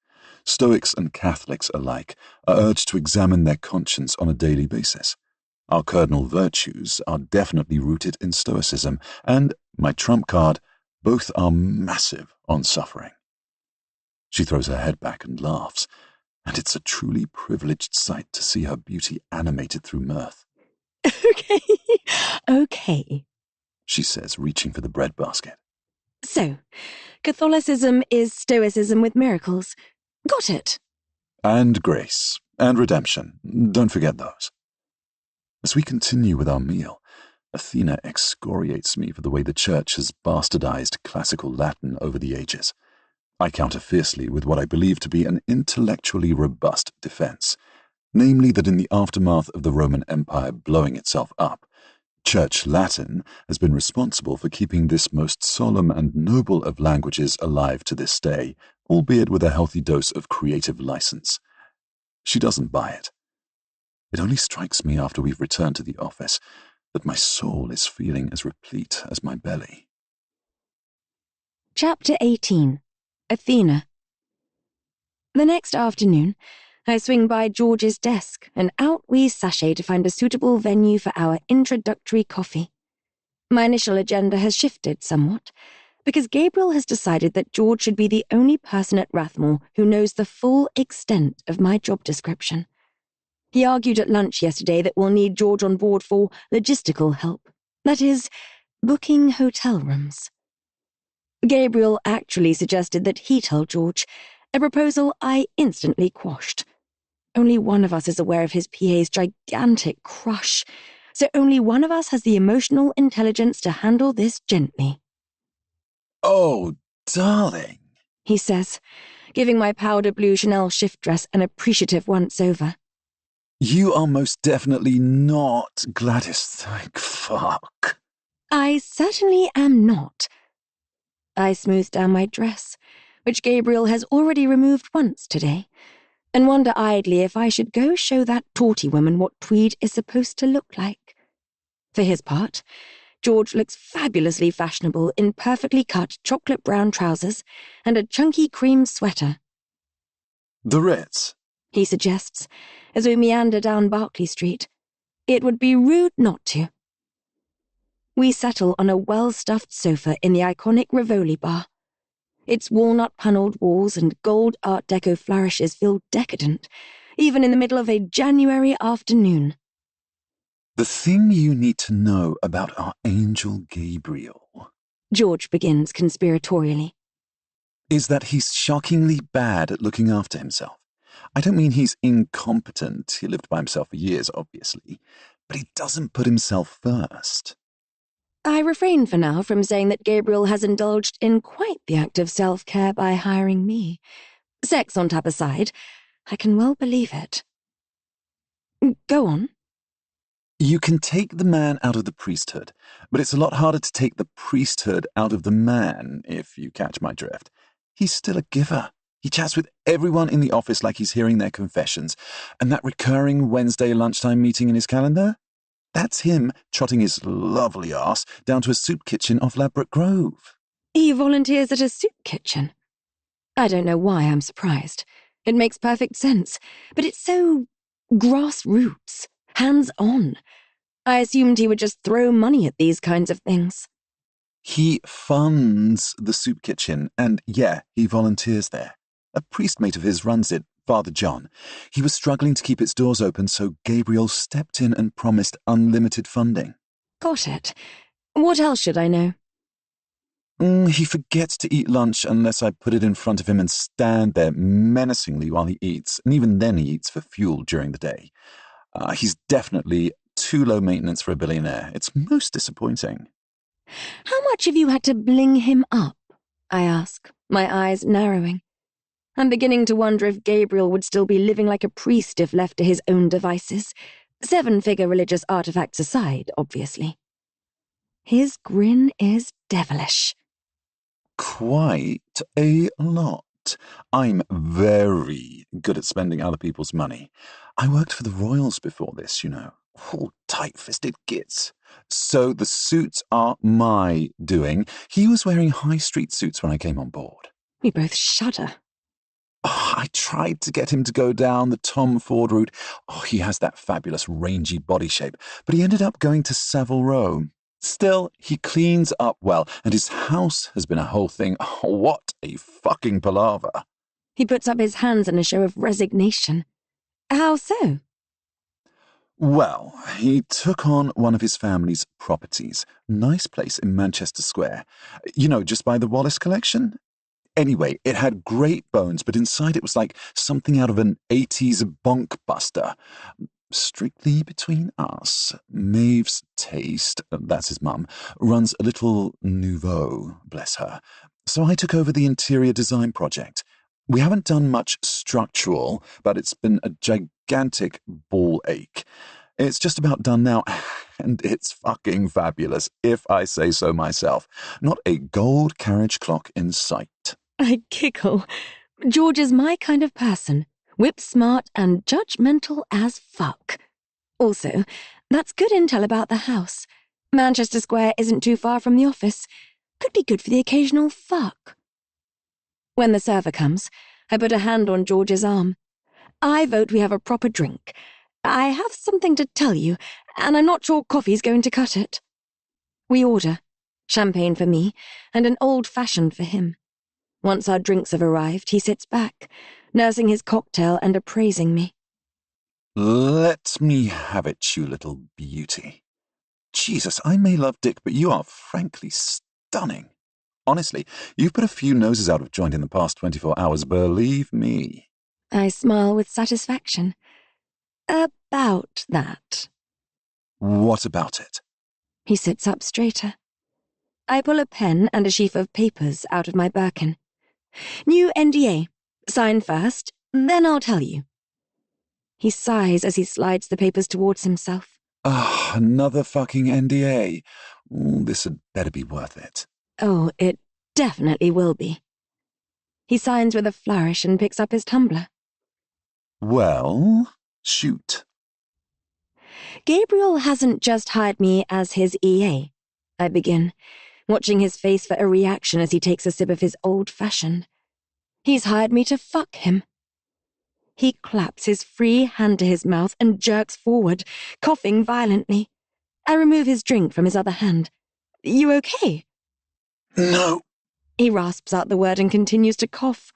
Stoics and Catholics alike are urged to examine their conscience on a daily basis. Our cardinal virtues are definitely rooted in Stoicism, and, my trump card, both are massive on suffering. She throws her head back and laughs, and it's a truly privileged sight to see her beauty animated through mirth. Okay, She says, reaching for the breadbasket. So, Catholicism is Stoicism with miracles. Got it. And grace, and redemption. Don't forget those. As we continue with our meal, Athena excoriates me for the way the Church has bastardized classical Latin over the ages. I counter fiercely with what I believe to be an intellectually robust defense, namely that in the aftermath of the Roman Empire blowing itself up, Church Latin has been responsible for keeping this most solemn and noble of languages alive to this day, albeit with a healthy dose of creative license. She doesn't buy it. It only strikes me after we've returned to the office that my soul is feeling as replete as my belly. Chapter 18. Athena. The next afternoon, I swing by George's desk, and out we sashay to find a suitable venue for our introductory coffee. My initial agenda has shifted somewhat, because Gabriel has decided that George should be the only person at Rathmore who knows the full extent of my job description. He argued at lunch yesterday that we'll need George on board for logistical help, that is, booking hotel rooms. Gabriel actually suggested that he tell George, a proposal I instantly quashed. Only one of us is aware of his PA's gigantic crush, so only one of us has the emotional intelligence to handle this gently. Oh, darling, he says, giving my powder blue Chanel shift dress an appreciative once-over. You are most definitely not Gladys, thank fuck. I certainly am not. I smooth down my dress, which Gabriel has already removed once today, and wonder idly if I should go show that torty woman what tweed is supposed to look like. For his part, George looks fabulously fashionable in perfectly cut chocolate brown trousers and a chunky cream sweater. The Ritz, he suggests, as we meander down Berkeley Street. It would be rude not to. We settle on a well-stuffed sofa in the iconic Rivoli bar. Its walnut-panelled walls and gold Art Deco flourishes feel decadent, even in the middle of a January afternoon. The thing you need to know about our angel Gabriel, George begins conspiratorially, is that he's shockingly bad at looking after himself. I don't mean he's incompetent. He lived by himself for years, obviously, but he doesn't put himself first. I refrain for now from saying that Gabriel has indulged in quite the act of self-care by hiring me. Sex on tap aside, I can well believe it. Go on. You can take the man out of the priesthood, but it's a lot harder to take the priesthood out of the man, if you catch my drift. He's still a giver. He chats with everyone in the office like he's hearing their confessions, and that recurring Wednesday lunchtime meeting in his calendar? That's him trotting his lovely ass down to a soup kitchen off Ladbroke Grove. He volunteers at a soup kitchen. I don't know why I'm surprised. It makes perfect sense, but it's so grassroots, hands-on. I assumed he would just throw money at these kinds of things. He funds the soup kitchen, and yeah, he volunteers there. A priest mate of his runs it, Father John. He was struggling to keep its doors open, so Gabriel stepped in and promised unlimited funding. Got it. What else should I know? He forgets to eat lunch unless I put it in front of him and stand there menacingly while he eats, and even then he eats for fuel during the day. He's definitely too low maintenance for a billionaire. It's most disappointing. How much have you had to bling him up? I ask, my eyes narrowing. I'm beginning to wonder if Gabriel would still be living like a priest if left to his own devices. 7-figure religious artifacts aside, obviously. His grin is devilish. Quite a lot. I'm very good at spending other people's money. I worked for the royals before this, you know. All tight-fisted gits. So the suits are my doing. He was wearing high street suits when I came on board. We both shudder. Oh, I tried to get him to go down the Tom Ford route. Oh, he has that fabulous rangy body shape, but he ended up going to Savile Row. Still, he cleans up well, and his house has been a whole thing. Oh, what a fucking palaver. He puts up his hands in a show of resignation. How so? Well, he took on one of his family's properties. Nice place in Manchester Square. You know, just by the Wallace collection. Anyway, it had great bones, but inside it was like something out of an 80s bonkbuster. Strictly between us, Maeve's taste, that's his mum, runs a little nouveau, bless her. So I took over the interior design project. We haven't done much structural, but it's been a gigantic ball ache. It's just about done now, and it's fucking fabulous, if I say so myself. Not a gold carriage clock in sight. I giggle. George is my kind of person. Whip-smart and judgmental as fuck. Also, that's good intel about the house. Manchester Square isn't too far from the office. Could be good for the occasional fuck. When the server comes, I put a hand on George's arm. I vote we have a proper drink. I have something to tell you, and I'm not sure coffee's going to cut it. We order. Champagne for me, and an old-fashioned for him. Once our drinks have arrived, he sits back, nursing his cocktail and appraising me. Let me have it, you little beauty. Jesus, I may love Dick, but you are frankly stunning. Honestly, you've put a few noses out of joint in the past 24 hours, believe me. I smile with satisfaction. About that. What about it? He sits up straighter. I pull a pen and a sheaf of papers out of my Birkin. New NDA. Sign first, then I'll tell you. He sighs as he slides the papers towards himself. Another fucking NDA. This had better be worth it. Oh, it definitely will be. He signs with a flourish and picks up his tumbler. Well, shoot. Gabriel hasn't just hired me as his EA. I begin, watching his face for a reaction as he takes a sip of his old-fashioned. He's hired me to fuck him. He claps his free hand to his mouth and jerks forward, coughing violently. I remove his drink from his other hand. You okay? No. He rasps out the word and continues to cough.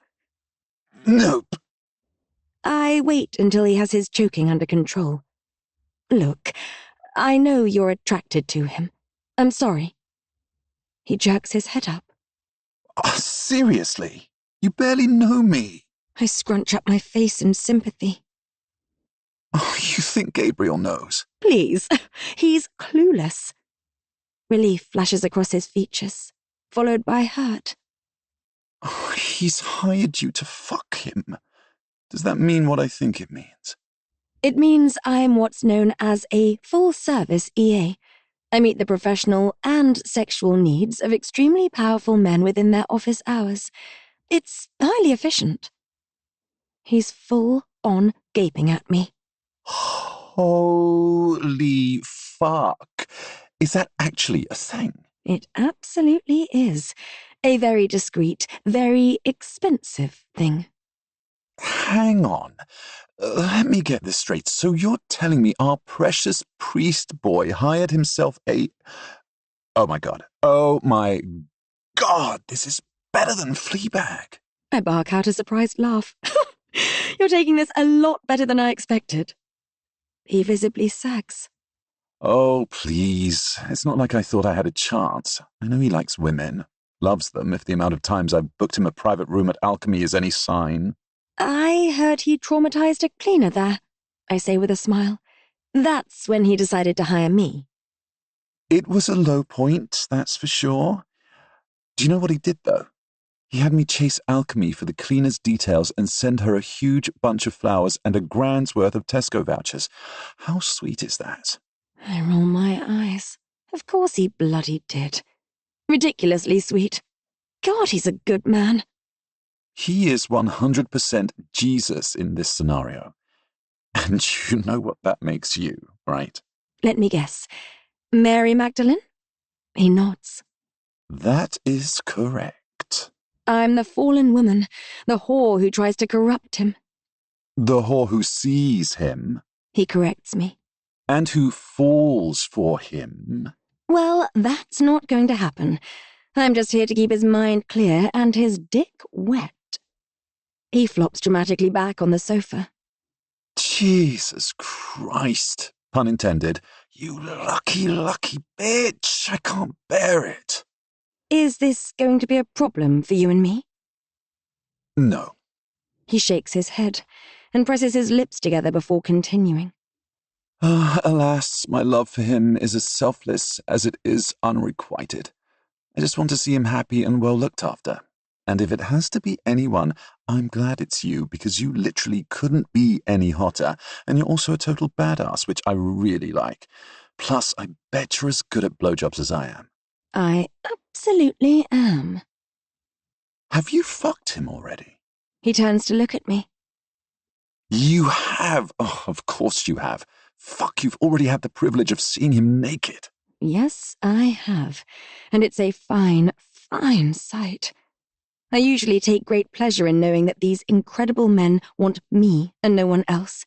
Nope. I wait until he has his choking under control. Look, I know you're attracted to him. I'm sorry. He jerks his head up. Seriously? You barely know me. I scrunch up my face in sympathy. Oh, you think Gabriel knows? Please, he's clueless. Relief flashes across his features, followed by hurt. Oh, he's hired you to fuck him. Does that mean what I think it means? It means I'm what's known as a full-service EA. I meet the professional and sexual needs of extremely powerful men within their office hours. It's highly efficient. He's full-on gaping at me. Holy fuck. Is that actually a thing? It absolutely is. A very discreet, very expensive thing. Hang on. Let me get this straight. So you're telling me our precious priest boy hired himself a... Oh my god. Oh my god. This is better than Fleabag. I bark out a surprised laugh. You're taking this a lot better than I expected. He visibly sags. Oh, please. It's not like I thought I had a chance. I know he likes women. Loves them if the amount of times I've booked him a private room at Alchemy is any sign. I heard he traumatized a cleaner there, I say with a smile. That's when he decided to hire me. It was a low point, that's for sure. Do you know what he did, though? He had me chase Alchemy for the cleaner's details and send her a huge bunch of flowers and a grand's worth of Tesco vouchers. How sweet is that? I roll my eyes. Of course he bloody did. Ridiculously sweet. God, he's a good man. He is 100% Jesus in this scenario. And you know what that makes you, right? Let me guess. Mary Magdalene? He nods. That is correct. I'm the fallen woman, the whore who tries to corrupt him. The whore who sees him. He corrects me. And who falls for him. Well, that's not going to happen. I'm just here to keep his mind clear and his dick wet. He flops dramatically back on the sofa. Jesus Christ, pun intended. You lucky, lucky bitch. I can't bear it. Is this going to be a problem for you and me? No. He shakes his head and presses his lips together before continuing. Alas, my love for him is as selfless as it is unrequited. I just want to see him happy and well looked after. And if it has to be anyone, I'm glad it's you, because you literally couldn't be any hotter, and you're also a total badass, which I really like. Plus, I bet you're as good at blowjobs as I am. I absolutely am. Have you fucked him already? He turns to look at me. You have. Oh, of course you have. Fuck, you've already had the privilege of seeing him naked. Yes, I have. And it's a fine, fine sight. I usually take great pleasure in knowing that these incredible men want me and no one else.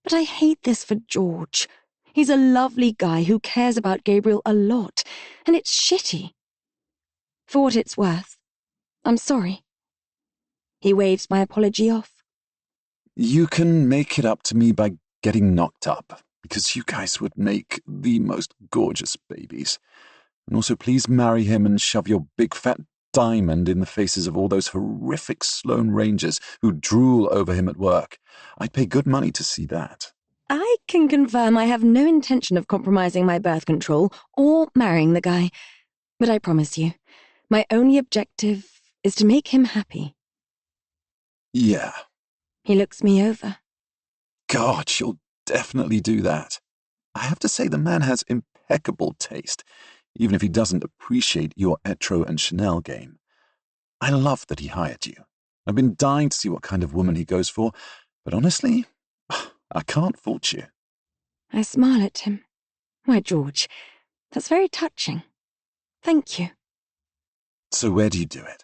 But I hate this for George. He's a lovely guy who cares about Gabriel a lot, and it's shitty. For what it's worth, I'm sorry. He waves my apology off. You can make it up to me by getting knocked up, because you guys would make the most gorgeous babies. And also please marry him and shove your big fat diamond in the faces of all those horrific Sloane Rangers who drool over him at work. I'd pay good money to see that. I can confirm I have no intention of compromising my birth control or marrying the guy. But I promise you, my only objective is to make him happy. Yeah. He looks me over. God, you'll definitely do that. I have to say the man has impeccable taste, even if he doesn't appreciate your Etro and Chanel game. I love that he hired you. I've been dying to see what kind of woman he goes for, but honestly, I can't fault you. I smile at him. Why, George, that's very touching. Thank you. So where do you do it?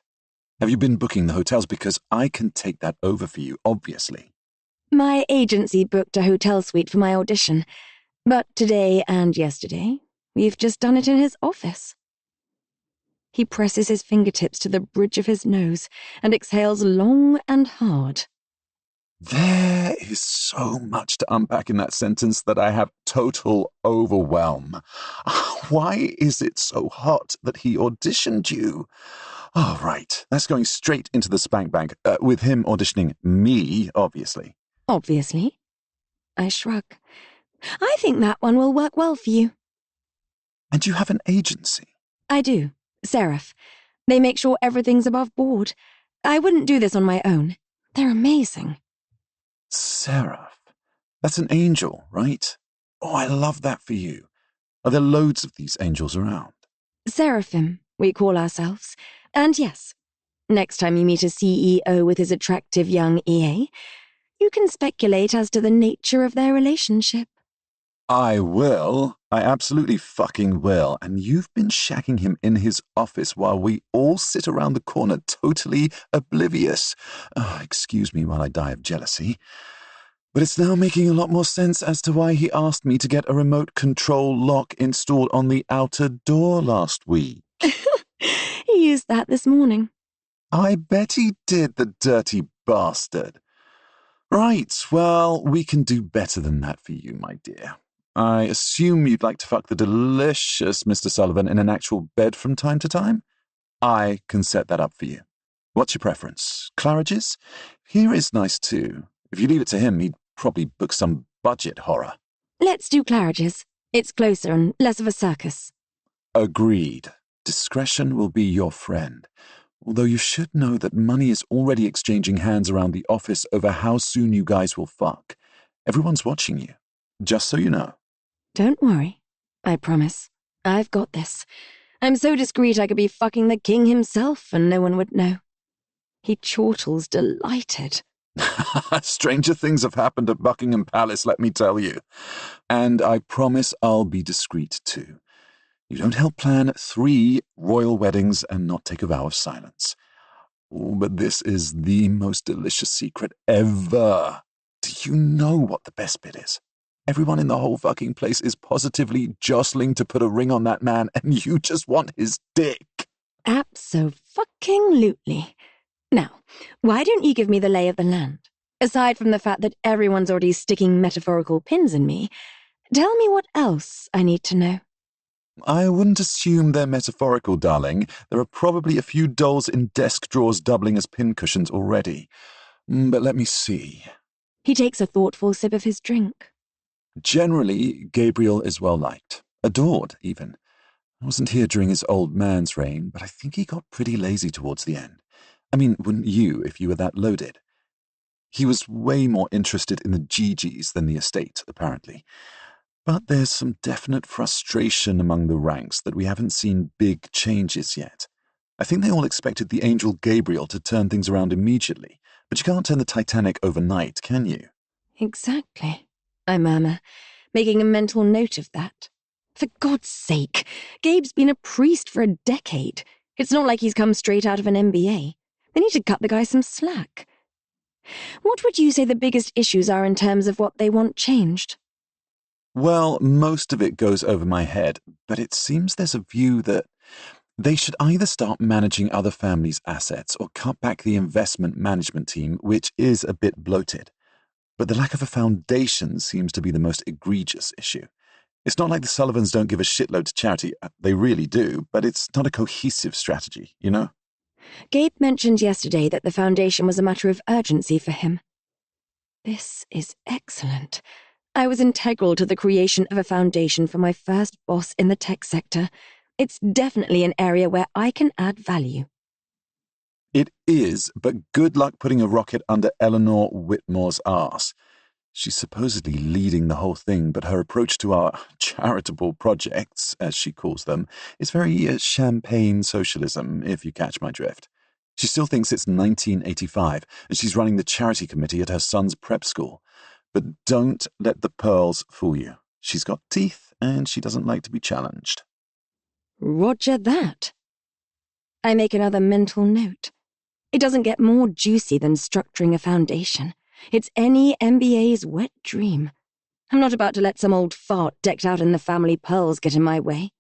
Have you been booking the hotels? Because I can take that over for you, obviously. My agency booked a hotel suite for my audition, but today and yesterday, we've just done it in his office. He presses his fingertips to the bridge of his nose and exhales long and hard. There is so much to unpack in that sentence that I have total overwhelm. Why is it so hot that he auditioned you? Oh, right. That's going straight into the spank bank, with him auditioning me, obviously. Obviously. I shrug. I think that one will work well for you. And you have an agency? I do. Seraph. They make sure everything's above board. I wouldn't do this on my own. They're amazing. Seraph. That's an angel, right? Oh, I love that for you. Are there loads of these angels around? Seraphim, we call ourselves. And yes, next time you meet a CEO with his attractive young EA, you can speculate as to the nature of their relationship. I will. I absolutely fucking will. And you've been shacking him in his office while we all sit around the corner totally oblivious. Oh, excuse me while I die of jealousy. But it's now making a lot more sense as to why he asked me to get a remote control lock installed on the outer door last week. He used that this morning. I bet he did, the dirty bastard. Right, well, we can do better than that for you, my dear. I assume you'd like to fuck the delicious Mr. Sullivan in an actual bed from time to time? I can set that up for you. What's your preference? Claridge's? Here is nice too. If you leave it to him, he'd probably book some budget horror. Let's do Claridge's. It's closer and less of a circus. Agreed. Discretion will be your friend. Although you should know that money is already exchanging hands around the office over how soon you guys will fuck. Everyone's watching you. Just so you know. Don't worry. I promise. I've got this. I'm so discreet I could be fucking the king himself and no one would know. He chortles delighted. Stranger things have happened at Buckingham Palace, let me tell you. And I promise I'll be discreet too. You don't help plan 3 royal weddings and not take a vow of silence. Oh, but this is the most delicious secret ever. Do you know what the best bit is? Everyone in the whole fucking place is positively jostling to put a ring on that man, and you just want his dick. Abso-fucking-lutely. Now, why don't you give me the lay of the land? Aside from the fact that everyone's already sticking metaphorical pins in me, tell me what else I need to know. I wouldn't assume they're metaphorical, darling. There are probably a few dolls in desk drawers doubling as pincushions already. But let me see. He takes a thoughtful sip of his drink. Generally, Gabriel is well liked. Adored, even. I wasn't here during his old man's reign, but I think he got pretty lazy towards the end. I mean, wouldn't you if you were that loaded? He was way more interested in the GGs than the estate, apparently. But there's some definite frustration among the ranks that we haven't seen big changes yet. I think they all expected the angel Gabriel to turn things around immediately, but you can't turn the Titanic overnight, can you? Exactly, I murmur, making a mental note of that. For God's sake, Gabe's been a priest for a decade. It's not like he's come straight out of an MBA. They need to cut the guy some slack. What would you say the biggest issues are in terms of what they want changed? Well, most of it goes over my head, but it seems there's a view that they should either start managing other families' assets or cut back the investment management team, which is a bit bloated. But the lack of a foundation seems to be the most egregious issue. It's not like the Sullivans don't give a shitload to charity. They really do, but it's not a cohesive strategy, you know? Gabe mentioned yesterday that the foundation was a matter of urgency for him. This is excellent. I was integral to the creation of a foundation for my first boss in the tech sector. It's definitely an area where I can add value. It is, but good luck putting a rocket under Eleanor Whitmore's arse. She's supposedly leading the whole thing, but her approach to our charitable projects, as she calls them, is very champagne socialism, if you catch my drift. She still thinks it's 1985, and she's running the charity committee at her son's prep school. But don't let the pearls fool you. She's got teeth, and she doesn't like to be challenged. Roger that. I make another mental note. It doesn't get more juicy than structuring a foundation. It's any MBA's wet dream. I'm not about to let some old fart decked out in the family pearls get in my way.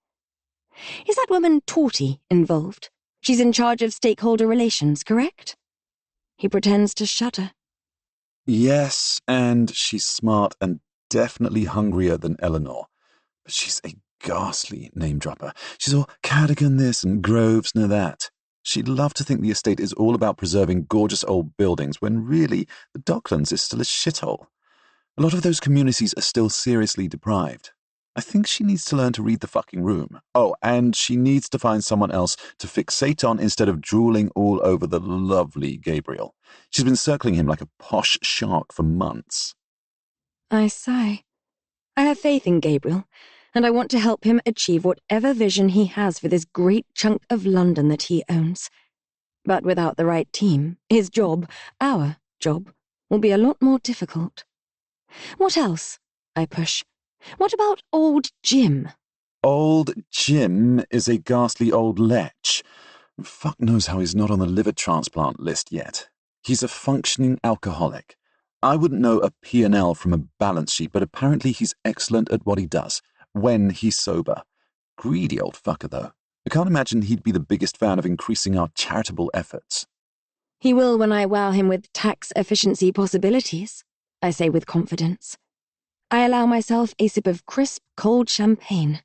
Is that woman Torty involved? She's in charge of stakeholder relations, correct? He pretends to shudder. Yes, and she's smart and definitely hungrier than Eleanor. But she's a ghastly name-dropper. She's all Cadogan this and Grosvenor that. She'd love to think the estate is all about preserving gorgeous old buildings when really the Docklands is still a shithole. A lot of those communities are still seriously deprived. I think she needs to learn to read the fucking room. Oh, and she needs to find someone else to fixate on instead of drooling all over the lovely Gabriel. She's been circling him like a posh shark for months. I sigh. I have faith in Gabriel, and I want to help him achieve whatever vision he has for this great chunk of London that he owns. But without the right team, his job, our job, will be a lot more difficult. What else? I push. What about old Jim? Old Jim is a ghastly old lech. Fuck knows how he's not on the liver transplant list yet. He's a functioning alcoholic. I wouldn't know a P&L from a balance sheet, but apparently he's excellent at what he does, when he's sober. Greedy old fucker, though. I can't imagine he'd be the biggest fan of increasing our charitable efforts. He will when I wow him with tax efficiency possibilities, I say with confidence. I allow myself a sip of crisp, cold champagne.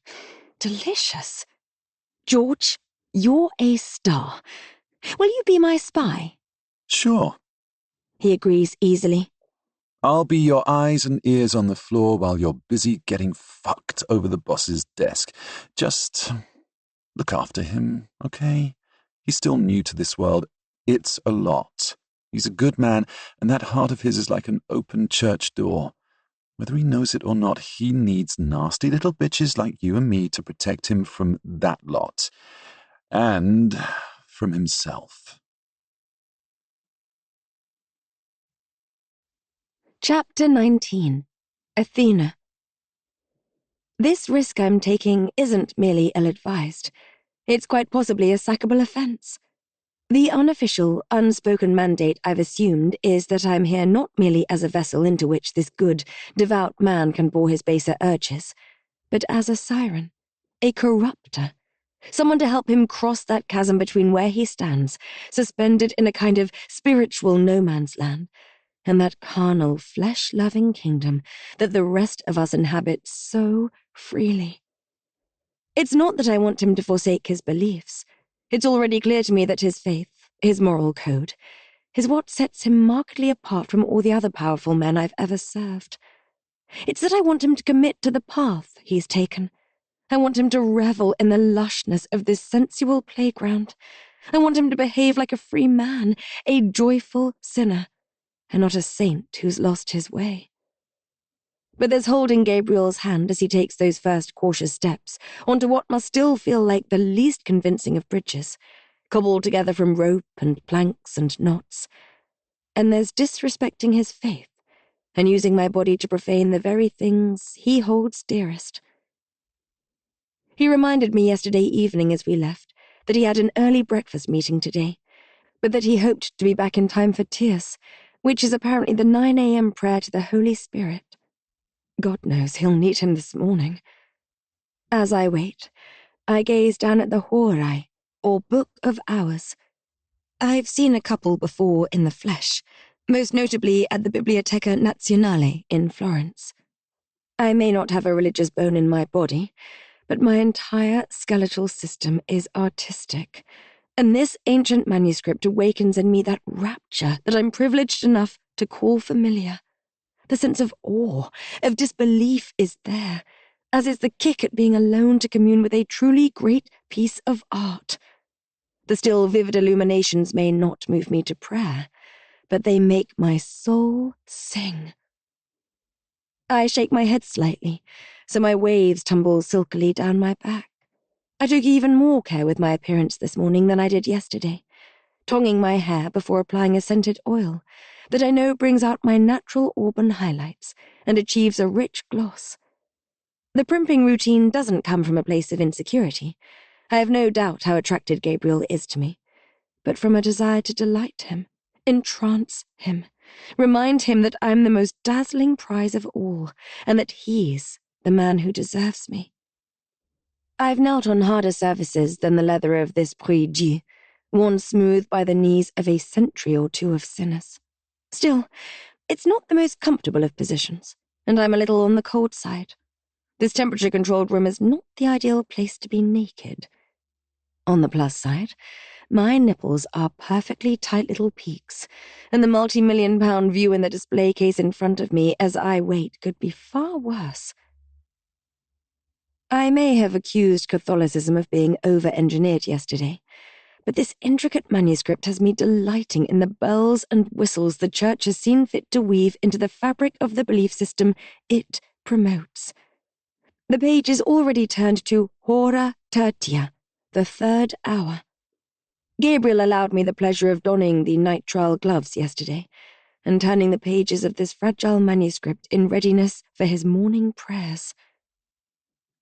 Delicious. George, you're a star. Will you be my spy? Sure. He agrees easily. I'll be your eyes and ears on the floor while you're busy getting fucked over the boss's desk. Just Look after him, okay? He's still new to this world. It's a lot. He's a good man, and that heart of his is like an open church door. Whether he knows it or not, he needs nasty little bitches like you and me to protect him from that lot. And from himself. Chapter 19. Athena. This risk I'm taking isn't merely ill-advised. It's quite possibly a sackable offence. The unofficial, unspoken mandate I've assumed is that I'm here not merely as a vessel into which this good, devout man can pour his baser urges, but as a siren, a corrupter, someone to help him cross that chasm between where he stands, suspended in a kind of spiritual no-man's land, and that carnal, flesh-loving kingdom that the rest of us inhabit so freely. It's not that I want him to forsake his beliefs. It's already clear to me that his faith, his moral code, is what sets him markedly apart from all the other powerful men I've ever served. It's that I want him to commit to the path he's taken. I want him to revel in the lushness of this sensual playground. I want him to behave like a free man, a joyful sinner, and not a saint who's lost his way. But there's holding Gabriel's hand as he takes those first cautious steps onto what must still feel like the least convincing of bridges, cobbled together from rope and planks and knots. And there's disrespecting his faith and using my body to profane the very things he holds dearest. He reminded me yesterday evening as we left that he had an early breakfast meeting today, but that he hoped to be back in time for Tierce, which is apparently the 9 a.m. prayer to the Holy Spirit. God knows he'll need him this morning. As I wait, I gaze down at the Horai, or Book of Hours. I've seen a couple before in the flesh, most notably at the Biblioteca Nazionale in Florence. I may not have a religious bone in my body, but my entire skeletal system is artistic, and this ancient manuscript awakens in me that rapture that I'm privileged enough to call familiar. The sense of awe, of disbelief is there, as is the kick at being alone to commune with a truly great piece of art. The still vivid illuminations may not move me to prayer, but they make my soul sing. I shake my head slightly, so my waves tumble silkily down my back. I took even more care with my appearance this morning than I did yesterday, tonging my hair before applying a scented oil that I know brings out my natural auburn highlights and achieves a rich gloss. The primping routine doesn't come from a place of insecurity. I have no doubt how attracted Gabriel is to me, but from a desire to delight him, entrance him, remind him that I'm the most dazzling prize of all, and that he's the man who deserves me. I've knelt on harder surfaces than the leather of this prie-dieu, worn smooth by the knees of a century or two of sinners. Still, it's not the most comfortable of positions, and I'm a little on the cold side. This temperature-controlled room is not the ideal place to be naked. On the plus side, my nipples are perfectly tight little peaks, and the multi-million-pound view in the display case in front of me as I wait could be far worse. I may have accused Catholicism of being over-engineered yesterday, but this intricate manuscript has me delighting in the bells and whistles the Church has seen fit to weave into the fabric of the belief system it promotes. The page is already turned to Hora Tertia, the third hour. Gabriel allowed me the pleasure of donning the nitrile gloves yesterday, and turning the pages of this fragile manuscript in readiness for his morning prayers.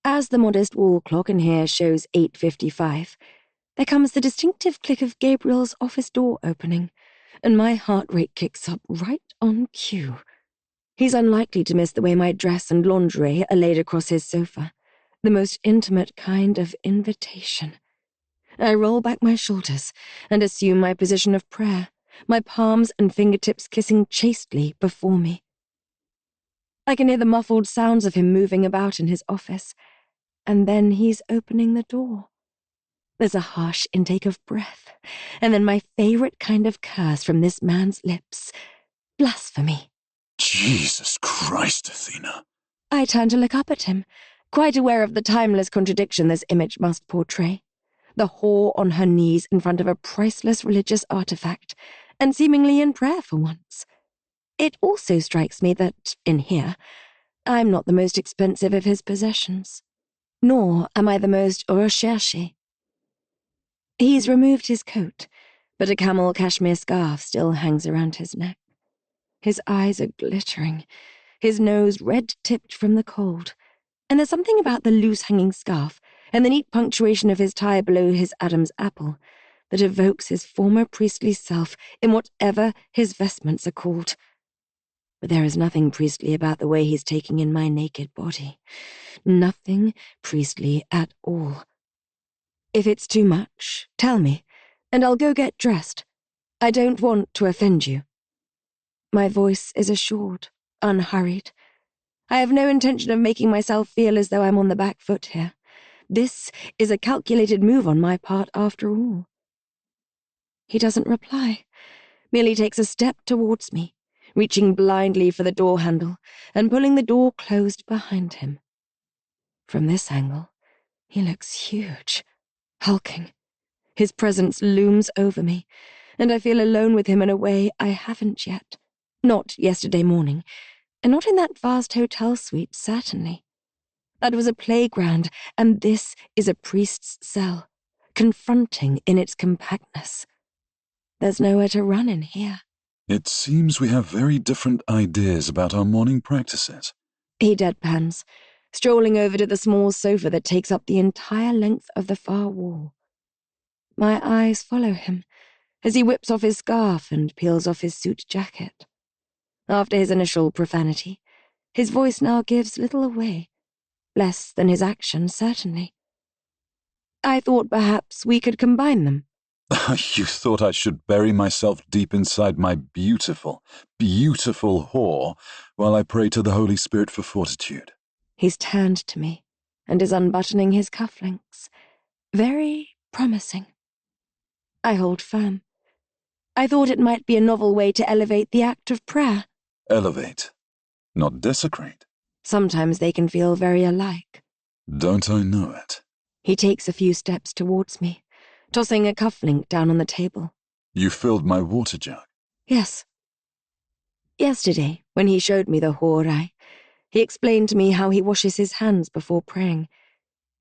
As the modest wall clock in here shows 8:55, there comes the distinctive click of Gabriel's office door opening, and my heart rate kicks up right on cue. He's unlikely to miss the way my dress and lingerie are laid across his sofa, the most intimate kind of invitation. I roll back my shoulders and assume my position of prayer, my palms and fingertips kissing chastely before me. I can hear the muffled sounds of him moving about in his office, and then he's opening the door. There's a harsh intake of breath, and then my favorite kind of curse from this man's lips. Blasphemy. Jesus Christ, Athena. I turn to look up at him, quite aware of the timeless contradiction this image must portray. the whore on her knees in front of a priceless religious artifact, and seemingly in prayer for once. It also strikes me that, in here, I'm not the most expensive of his possessions, nor am I the most recherché. He's removed his coat, but a camel cashmere scarf still hangs around his neck. His eyes are glittering, his nose red-tipped from the cold, and there's something about the loose-hanging scarf and the neat punctuation of his tie below his Adam's apple that evokes his former priestly self in whatever his vestments are called. But there is nothing priestly about the way he's taking in my naked body. Nothing priestly at all. If it's too much, tell me, and I'll go get dressed. I don't want to offend you. My voice is assured, unhurried. I have no intention of making myself feel as though I'm on the back foot here. This is a calculated move on my part after all. He doesn't reply, merely takes a step towards me, reaching blindly for the door handle and pulling the door closed behind him. From this angle, he looks huge, hulking. His presence looms over me, and I feel alone with him in a way I haven't yet. Not yesterday morning, and not in that vast hotel suite, certainly. That was a playground, and this is a priest's cell, confronting in its compactness. There's nowhere to run in here. It seems we have very different ideas about our morning practices. He deadpans, strolling over to the small sofa that takes up the entire length of the far wall. My eyes follow him as he whips off his scarf and peels off his suit jacket. After his initial profanity, his voice now gives little away, less than his actions, certainly. I thought perhaps we could combine them. You thought I should bury myself deep inside my beautiful, beautiful whore while I pray to the Holy Spirit for fortitude. He's turned to me and is unbuttoning his cufflinks. Very promising. I hold firm. I thought it might be a novel way to elevate the act of prayer. Elevate, not desecrate. Sometimes they can feel very alike. Don't I know it? He takes a few steps towards me, tossing a cufflink down on the table. You filled my water jug. Yes. Yesterday, when he showed me the horai, he explained to me how he washes his hands before praying,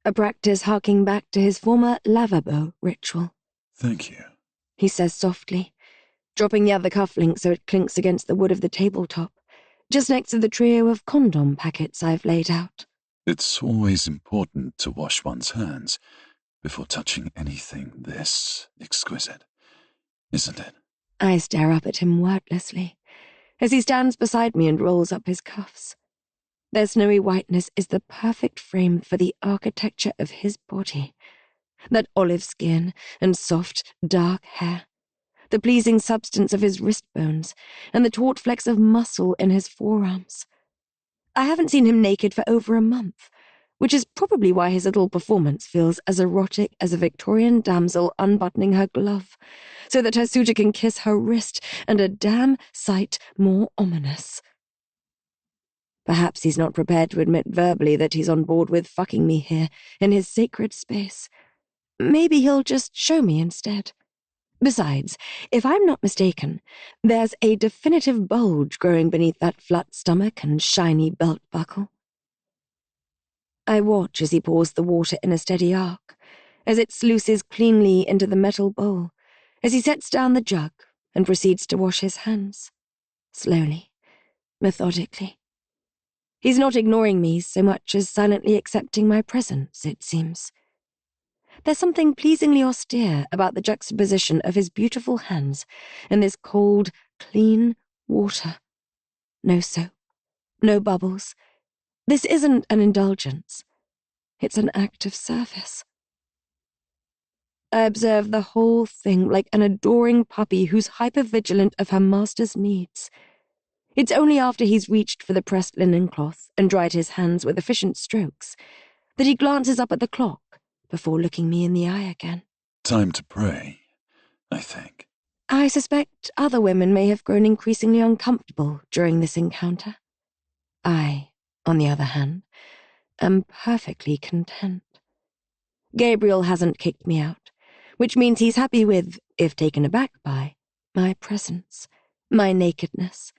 a practice harking back to his former lavabo ritual. Thank you, he says softly, dropping the other cufflink so it clinks against the wood of the tabletop, just next to the trio of condom packets I've laid out. It's always important to wash one's hands before touching anything this exquisite, isn't it? I stare up at him wordlessly, as he stands beside me and rolls up his cuffs. Their snowy whiteness is the perfect frame for the architecture of his body. That olive skin and soft, dark hair, the pleasing substance of his wrist bones, and the taut flecks of muscle in his forearms. I haven't seen him naked for over a month, which is probably why his little performance feels as erotic as a Victorian damsel unbuttoning her glove, so that her suitor can kiss her wrist, and a damn sight more ominous. Perhaps he's not prepared to admit verbally that he's on board with fucking me here, in his sacred space. Maybe he'll just show me instead. Besides, if I'm not mistaken, there's a definitive bulge growing beneath that flat stomach and shiny belt buckle. I watch as he pours the water in a steady arc, as it sluices cleanly into the metal bowl, as he sets down the jug and proceeds to wash his hands. Slowly, methodically. He's not ignoring me so much as silently accepting my presence, it seems. There's something pleasingly austere about the juxtaposition of his beautiful hands and this cold, clean water. No soap, no bubbles. This isn't an indulgence. It's an act of service. I observe the whole thing like an adoring puppy who's hypervigilant of her master's needs. It's only after he's reached for the pressed linen cloth and dried his hands with efficient strokes that he glances up at the clock before looking me in the eye again. Time to pray, I think. I suspect other women may have grown increasingly uncomfortable during this encounter. I, on the other hand, am perfectly content. Gabriel hasn't kicked me out, which means he's happy with, if taken aback by, my presence, my nakedness.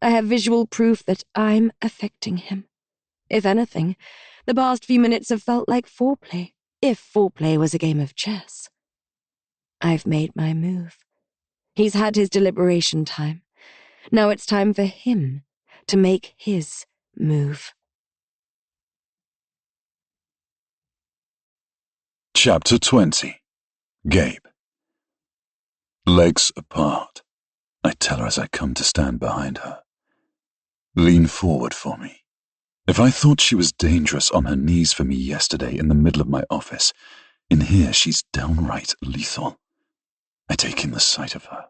I have visual proof that I'm affecting him. If anything, the past few minutes have felt like foreplay, if foreplay was a game of chess. I've made my move. He's had his deliberation time. Now it's time for him to make his move. Chapter 20. Gabe. Legs apart, I tell her as I come to stand behind her. Lean forward for me. If I thought she was dangerous on her knees for me yesterday in the middle of my office, in here she's downright lethal. I take in the sight of her,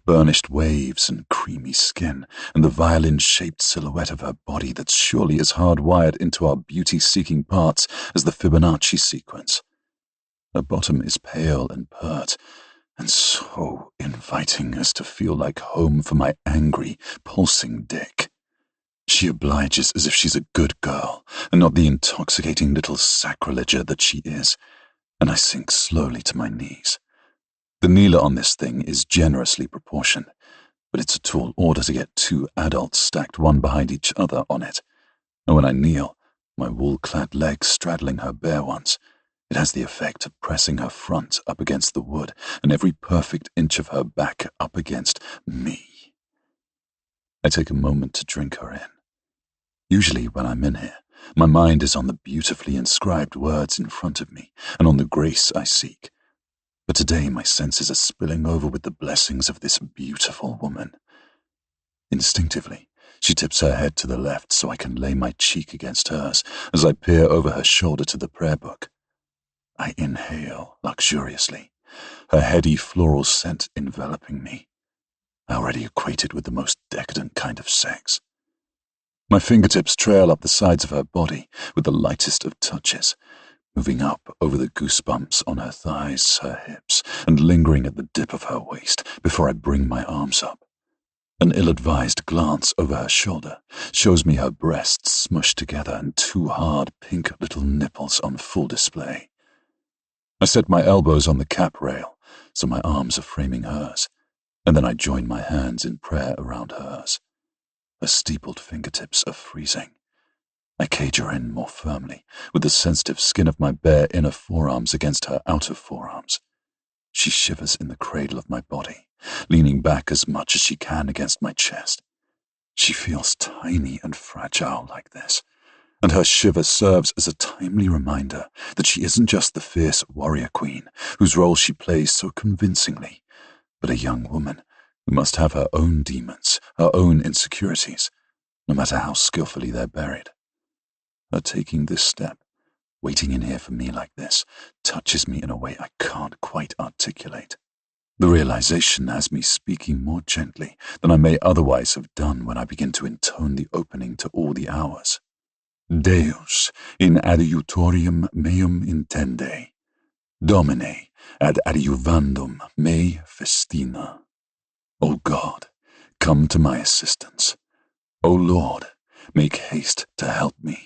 burnished waves and creamy skin, and the violin-shaped silhouette of her body that's surely as hardwired into our beauty-seeking parts as the Fibonacci sequence. Her bottom is pale and pert, and so inviting as to feel like home for my angry, pulsing dick. She obliges as if she's a good girl, and not the intoxicating little sacrileger that she is, and I sink slowly to my knees. The kneeler on this thing is generously proportioned, but it's a tall order to get two adults stacked one behind each other on it, and when I kneel, my wool-clad legs straddling her bare ones, it has the effect of pressing her front up against the wood and every perfect inch of her back up against me. I take a moment to drink her in. Usually when I'm in here, my mind is on the beautifully inscribed words in front of me and on the grace I seek. But today my senses are spilling over with the blessings of this beautiful woman. Instinctively, she tips her head to the left so I can lay my cheek against hers as I peer over her shoulder to the prayer book. I inhale luxuriously, her heady floral scent enveloping me. I already equate it with the most decadent kind of sex. My fingertips trail up the sides of her body with the lightest of touches, moving up over the goosebumps on her thighs, her hips, and lingering at the dip of her waist before I bring my arms up. An ill-advised glance over her shoulder shows me her breasts smushed together and two hard pink little nipples on full display. I set my elbows on the cap rail, so my arms are framing hers, and then I join my hands in prayer around hers. Her steepled fingertips are freezing. I cage her in more firmly, with the sensitive skin of my bare inner forearms against her outer forearms. She shivers in the cradle of my body, leaning back as much as she can against my chest. She feels tiny and fragile like this, and her shiver serves as a timely reminder that she isn't just the fierce warrior queen whose role she plays so convincingly, but a young woman who must have her own demons, her own insecurities, no matter how skillfully they're buried. Her taking this step, waiting in here for me like this, touches me in a way I can't quite articulate. The realization has me speaking more gently than I may otherwise have done when I begin to intone the opening to all the hours. Deus in adiutorium meum intende, Domine ad adiuvandum me festina. O God, come to my assistance. O Lord, make haste to help me.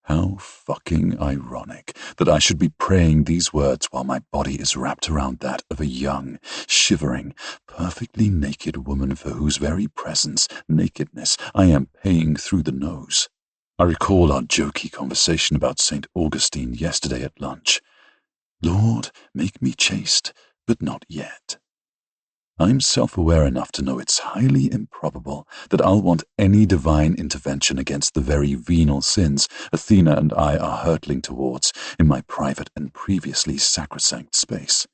How fucking ironic that I should be praying these words while my body is wrapped around that of a young, shivering, perfectly naked woman for whose very presence, nakedness, I am paying through the nose. I recall our jokey conversation about St. Augustine yesterday at lunch. Lord, make me chaste, but not yet. I'm self-aware enough to know it's highly improbable that I'll want any divine intervention against the very venal sins Athena and I are hurtling towards in my private and previously sacrosanct space.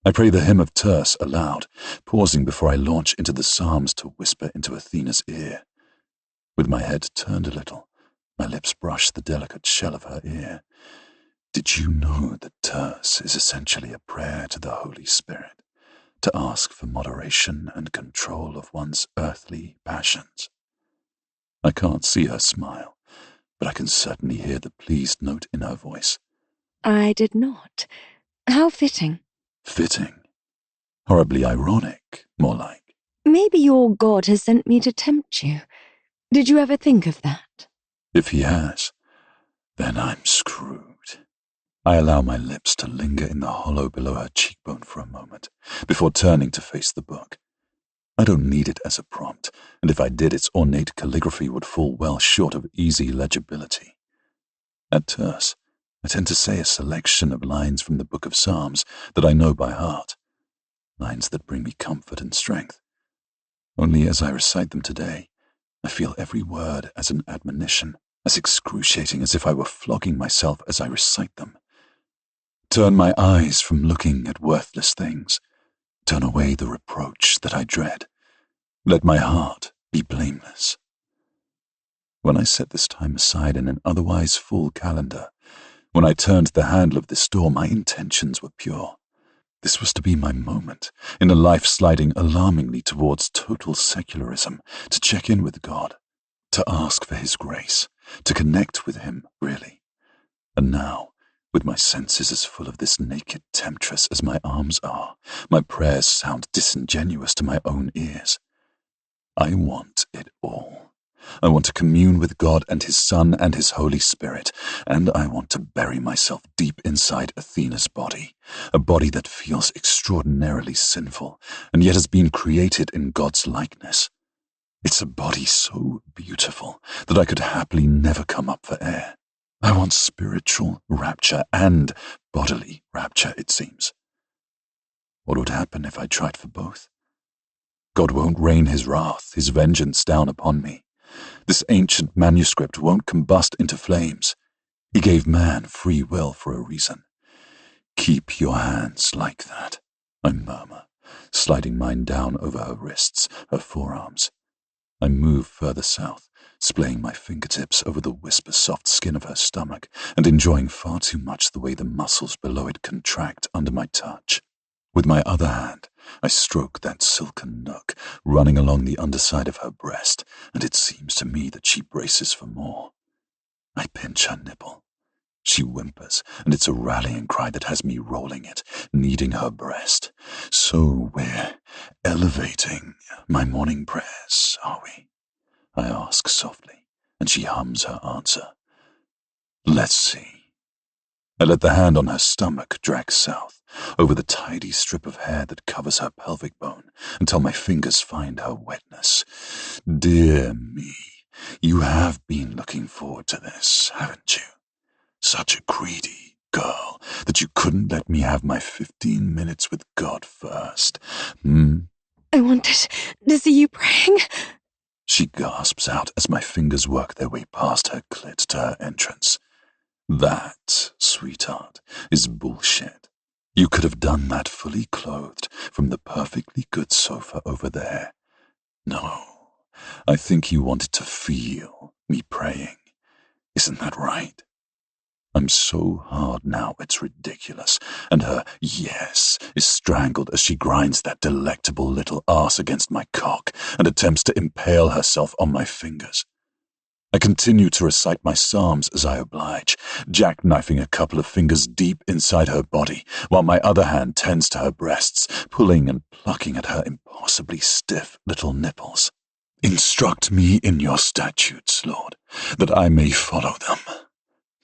I pray the hymn of Terce aloud, pausing before I launch into the Psalms to whisper into Athena's ear. With my head turned a little, my lips brush the delicate shell of her ear. Did you know that Terce is essentially a prayer to the Holy Spirit, to ask for moderation and control of one's earthly passions? I can't see her smile, but I can certainly hear the pleased note in her voice. I did not. How fitting. Fitting. Horribly ironic, more like. Maybe your God has sent me to tempt you. Did you ever think of that? If he has, then I'm screwed. I allow my lips to linger in the hollow below her cheekbone for a moment, before turning to face the book. I don't need it as a prompt, and if I did, its ornate calligraphy would fall well short of easy legibility. At terse, I tend to say a selection of lines from the Book of Psalms that I know by heart, lines that bring me comfort and strength. Only as I recite them today, I feel every word as an admonition, as excruciating as if I were flogging myself as I recite them. Turn my eyes from looking at worthless things. Turn away the reproach that I dread. Let my heart be blameless. When I set this time aside in an otherwise full calendar, when I turned the handle of this door, my intentions were pure. This was to be my moment, in a life sliding alarmingly towards total secularism, to check in with God, to ask for His grace, to connect with Him, really. And now, with my senses as full of this naked temptress as my arms are, my prayers sound disingenuous to my own ears. I want it all. I want to commune with God and His Son and His Holy Spirit, and I want to bury myself deep inside Athena's body, a body that feels extraordinarily sinful, and yet has been created in God's likeness. It's a body so beautiful that I could happily never come up for air. I want spiritual rapture and bodily rapture, it seems. What would happen if I tried for both? God won't rain His wrath, His vengeance down upon me. This ancient manuscript won't combust into flames. He gave man free will for a reason. Keep your hands like that, I murmur, sliding mine down over her wrists, her forearms. I move further south, splaying my fingertips over the whisper-soft skin of her stomach and enjoying far too much the way the muscles below it contract under my touch. With my other hand, I stroke that silken nook running along the underside of her breast, and it seems to me that she braces for more. I pinch her nipple. She whimpers, and it's a rallying cry that has me rolling it, kneading her breast. So we're elevating my morning prayers, are we? I ask softly, and she hums her answer. Let's see. I let the hand on her stomach drag south, over the tidy strip of hair that covers her pelvic bone, until my fingers find her wetness. Dear me, you have been looking forward to this, haven't you? Such a greedy girl that you couldn't let me have my 15 minutes with God first. I wanted to see you praying. She gasps out as my fingers work their way past her clit to her entrance. That, sweetheart, is bullshit. You could have done that fully clothed from the perfectly good sofa over there. No, I think you wanted to feel me praying. Isn't that right? I'm so hard now it's ridiculous, and her yes is strangled as she grinds that delectable little arse against my cock and attempts to impale herself on my fingers. I continue to recite my psalms as I oblige, jackknifing a couple of fingers deep inside her body, while my other hand tends to her breasts, pulling and plucking at her impossibly stiff little nipples. Instruct me in your statutes, Lord, that I may follow them.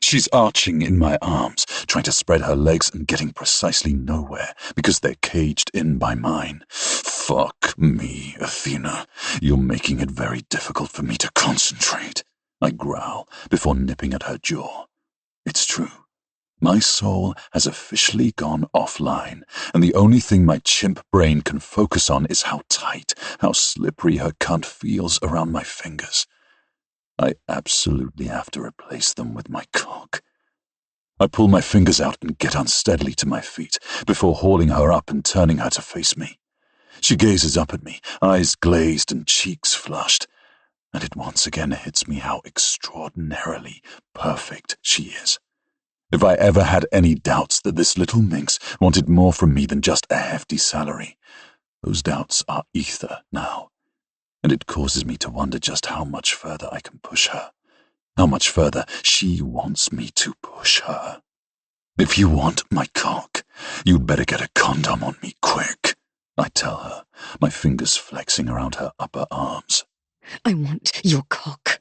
She's arching in my arms, trying to spread her legs and getting precisely nowhere because they're caged in by mine. Fuck me, Athena. You're making it very difficult for me to concentrate, I growl before nipping at her jaw. It's true. My soul has officially gone offline, and the only thing my chimp brain can focus on is how tight, how slippery her cunt feels around my fingers. I absolutely have to replace them with my cock. I pull my fingers out and get unsteadily to my feet before hauling her up and turning her to face me. She gazes up at me, eyes glazed and cheeks flushed, and it once again hits me how extraordinarily perfect she is. If I ever had any doubts that this little minx wanted more from me than just a hefty salary, those doubts are ether now, and it causes me to wonder just how much further I can push her, how much further she wants me to push her. If you want my cock, you'd better get a condom on me quick, I tell her, my fingers flexing around her upper arms. I want your cock,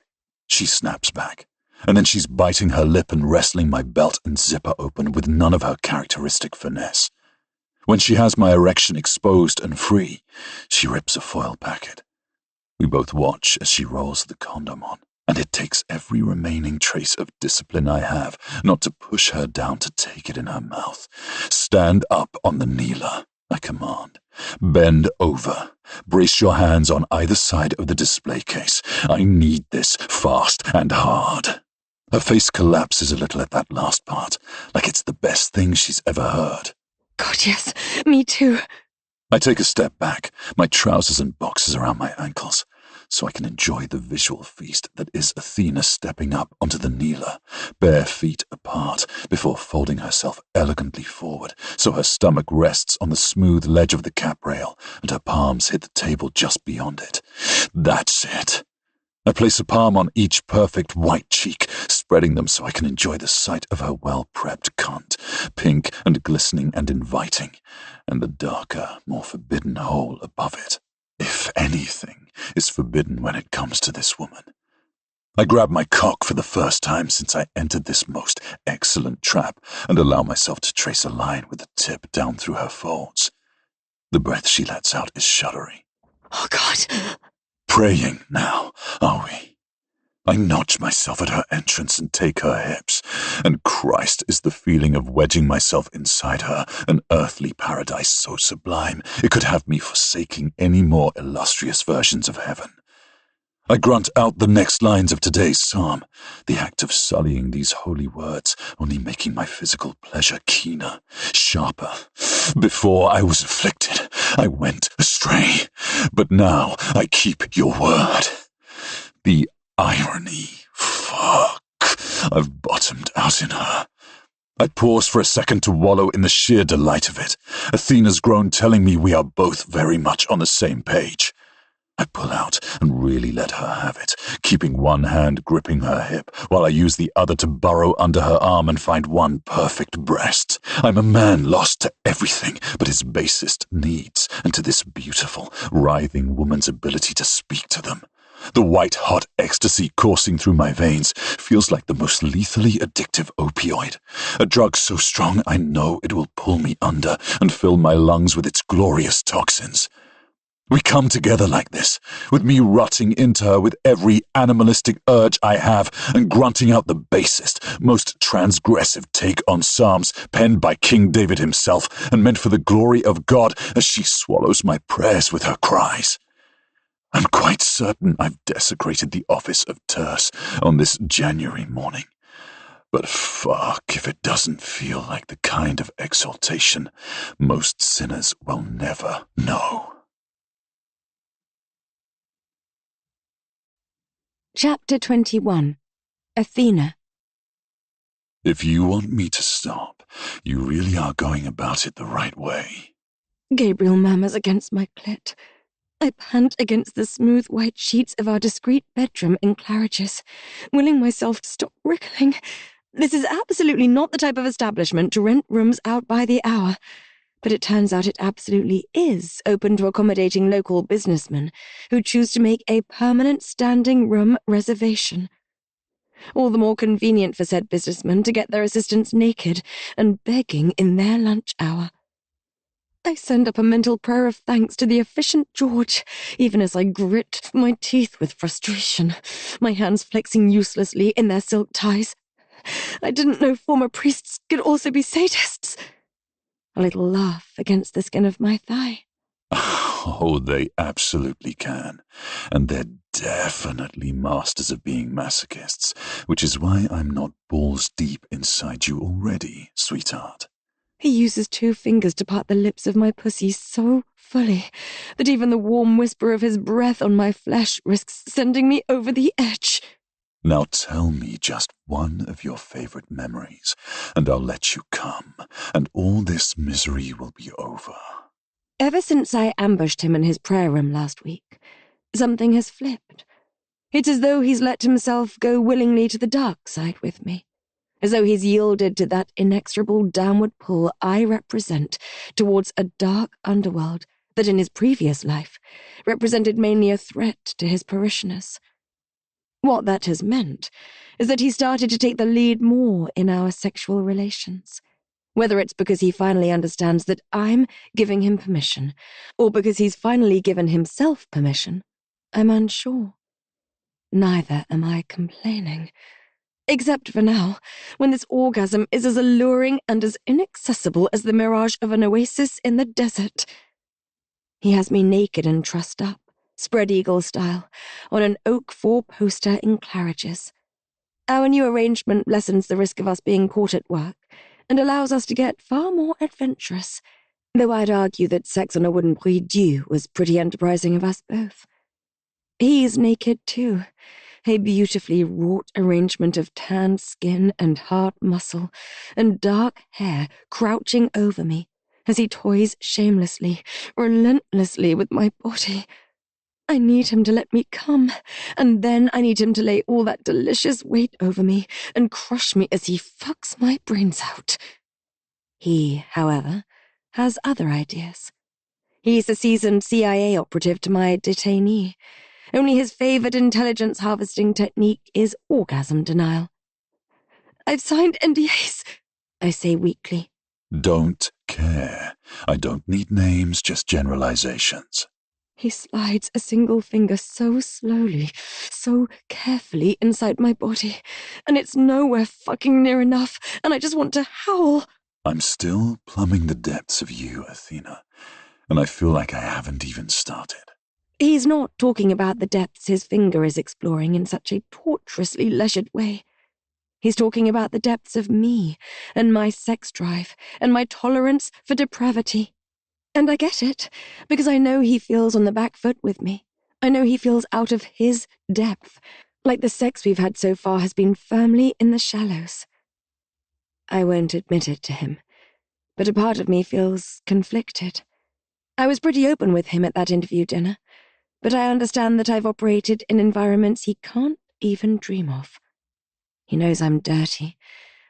She snaps back. And then she's biting her lip and wrestling my belt and zipper open with none of her characteristic finesse. When she has my erection exposed and free, she rips a foil packet. We both watch as she rolls the condom on, and it takes every remaining trace of discipline I have not to push her down to take it in her mouth. Stand up on the kneeler, I command. Bend over. Brace your hands on either side of the display case. I need this fast and hard. Her face collapses a little at that last part, like it's the best thing she's ever heard. God, yes, me too. I take a step back, my trousers and boxers around my ankles, so I can enjoy the visual feast that is Athena stepping up onto the kneeler, bare feet apart, before folding herself elegantly forward so her stomach rests on the smooth ledge of the cap rail and her palms hit the table just beyond it. That's it. I place a palm on each perfect white cheek, spreading them so I can enjoy the sight of her well-prepped cunt, pink and glistening and inviting, and the darker, more forbidden hole above it. If anything is forbidden when it comes to this woman. I grab my cock for the first time since I entered this most excellent trap and allow myself to trace a line with the tip down through her folds. The breath she lets out is shuddery. Oh, God. Praying now, are we? I notch myself at her entrance and take her hips, and Christ is the feeling of wedging myself inside her, an earthly paradise so sublime it could have me forsaking any more illustrious versions of heaven. I grunt out the next lines of today's psalm, the act of sullying these holy words only making my physical pleasure keener, sharper. Before I was afflicted, I went astray, but now I keep your word. The irony. Fuck. I've bottomed out in her. I pause for a second to wallow in the sheer delight of it. Athena's groan telling me we are both very much on the same page. I pull out and really let her have it, keeping one hand gripping her hip while I use the other to burrow under her arm and find one perfect breast. I'm a man lost to everything but his basest needs and to this beautiful, writhing woman's ability to speak to them. The white-hot ecstasy coursing through my veins feels like the most lethally addictive opioid, a drug so strong I know it will pull me under and fill my lungs with its glorious toxins. We come together like this, with me rutting into her with every animalistic urge I have and grunting out the basest, most transgressive take on psalms penned by King David himself and meant for the glory of God as she swallows my prayers with her cries. I'm quite certain I've desecrated the office of terse on this January morning, but fuck if it doesn't feel like the kind of exaltation most sinners will never know. Chapter 21. Athena. If you want me to stop, you really are going about it the right way. Gabriel murmurs against my clit. I pant against the smooth white sheets of our discreet bedroom in Claridge's, willing myself to stop wriggling. This is absolutely not the type of establishment to rent rooms out by the hour. But it turns out it absolutely is open to accommodating local businessmen who choose to make a permanent standing room reservation. All the more convenient for said businessmen to get their assistants naked and begging in their lunch hour. I send up a mental prayer of thanks to the efficient George, even as I grit my teeth with frustration, my hands flexing uselessly in their silk ties. I didn't know former priests could also be sadists. A little laugh against the skin of my thigh. Oh, they absolutely can. And they're definitely masters of being masochists, which is why I'm not balls deep inside you already, sweetheart. He uses 2 fingers to part the lips of my pussy so fully that even the warm whisper of his breath on my flesh risks sending me over the edge. Now tell me just one of your favorite memories, and I'll let you come, and all this misery will be over. Ever since I ambushed him in his prayer room last week, something has flipped. It's as though he's let himself go willingly to the dark side with me, as though he's yielded to that inexorable downward pull I represent towards a dark underworld that in his previous life represented mainly a threat to his parishioners. What that has meant is that he started to take the lead more in our sexual relations. Whether it's because he finally understands that I'm giving him permission, or because he's finally given himself permission, I'm unsure. Neither am I complaining. Except for now, when this orgasm is as alluring and as inaccessible as the mirage of an oasis in the desert. He has me naked and trussed up, spread eagle style, on an oak four-poster in Claridge's. Our new arrangement lessens the risk of us being caught at work and allows us to get far more adventurous, though I'd argue that sex on a wooden prie-dieu was pretty enterprising of us both. He's naked too, a beautifully wrought arrangement of tanned skin and hard muscle and dark hair crouching over me as he toys shamelessly, relentlessly with my body. I need him to let me come, and then I need him to lay all that delicious weight over me and crush me as he fucks my brains out. He, however, has other ideas. He's a seasoned CIA operative to my detainee. Only his favored intelligence harvesting technique is orgasm denial. I've signed NDAs, I say weakly. Don't care. I don't need names, just generalizations. He slides a single finger so slowly, so carefully inside my body, and it's nowhere fucking near enough, and I just want to howl. I'm still plumbing the depths of you, Athena, and I feel like I haven't even started. He's not talking about the depths his finger is exploring in such a torturously leisured way. He's talking about the depths of me, and my sex drive, and my tolerance for depravity. And I get it, because I know he feels on the back foot with me. I know he feels out of his depth, like the sex we've had so far has been firmly in the shallows. I won't admit it to him, but a part of me feels conflicted. I was pretty open with him at that interview dinner, but I understand that I've operated in environments he can't even dream of. He knows I'm dirty,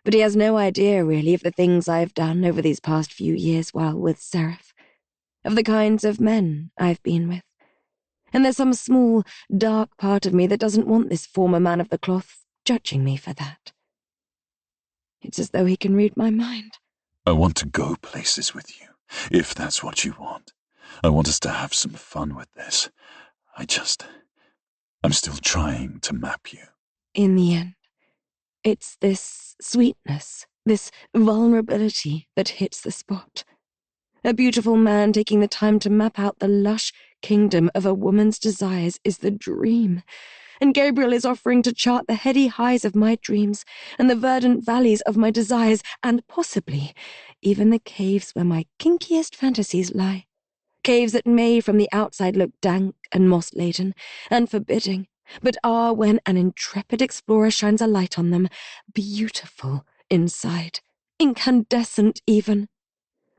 but he has no idea, really, of the things I've done over these past few years while with Seraph, of the kinds of men I've been with. And there's some small, dark part of me that doesn't want this former man of the cloth judging me for that. It's as though he can read my mind. I want to go places with you, if that's what you want. I want us to have some fun with this. I'm still trying to map you. In the end, it's this sweetness, this vulnerability that hits the spot. A beautiful man taking the time to map out the lush kingdom of a woman's desires is the dream, and Gabriel is offering to chart the heady highs of my dreams and the verdant valleys of my desires, and possibly even the caves where my kinkiest fantasies lie. Caves that may from the outside look dank and moss-laden and forbidding, but are, when an intrepid explorer shines a light on them, beautiful inside, incandescent even.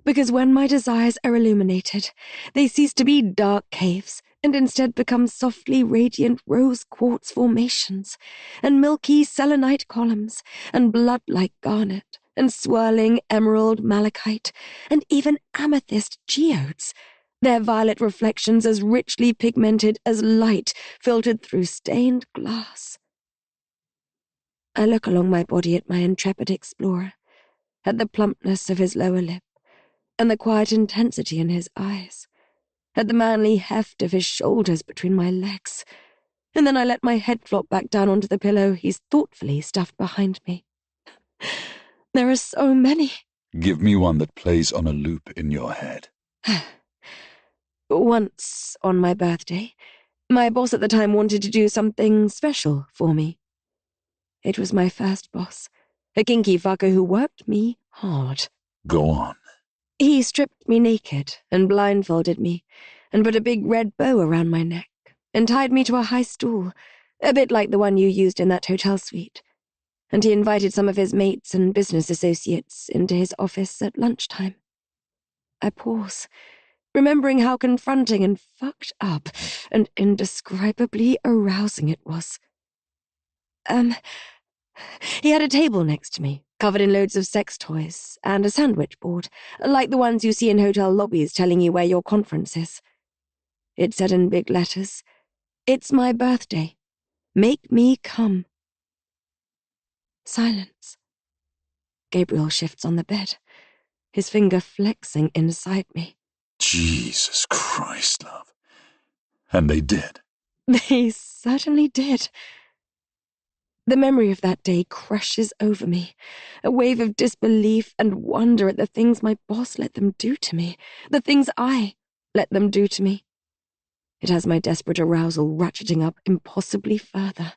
Because when my desires are illuminated, they cease to be dark caves and instead become softly radiant rose quartz formations, and milky selenite columns, and blood-like garnet, and swirling emerald malachite, and even amethyst geodes, their violet reflections as richly pigmented as light filtered through stained glass. I look along my body at my intrepid explorer, at the plumpness of his lower lip, and the quiet intensity in his eyes, at the manly heft of his shoulders between my legs, and then I let my head flop back down onto the pillow he's thoughtfully stuffed behind me. There are so many. Give me one that plays on a loop in your head. Once, on my birthday, my boss at the time wanted to do something special for me. It was my first boss, a kinky fucker who worked me hard. Go on. He stripped me naked and blindfolded me and put a big red bow around my neck and tied me to a high stool, a bit like the one you used in that hotel suite. And he invited some of his mates and business associates into his office at lunchtime. I pause, remembering how confronting and fucked up and indescribably arousing it was. He had a table next to me, covered in loads of sex toys, and a sandwich board, like the ones you see in hotel lobbies telling you where your conference is. It said in big letters, "It's my birthday. Make me come. Silence. Gabriel shifts on the bed, his finger flexing inside me. Jesus Christ, love. And they did. They certainly did. The memory of that day crashes over me, a wave of disbelief and wonder at the things my boss let them do to me, the things I let them do to me. It has my desperate arousal ratcheting up impossibly further.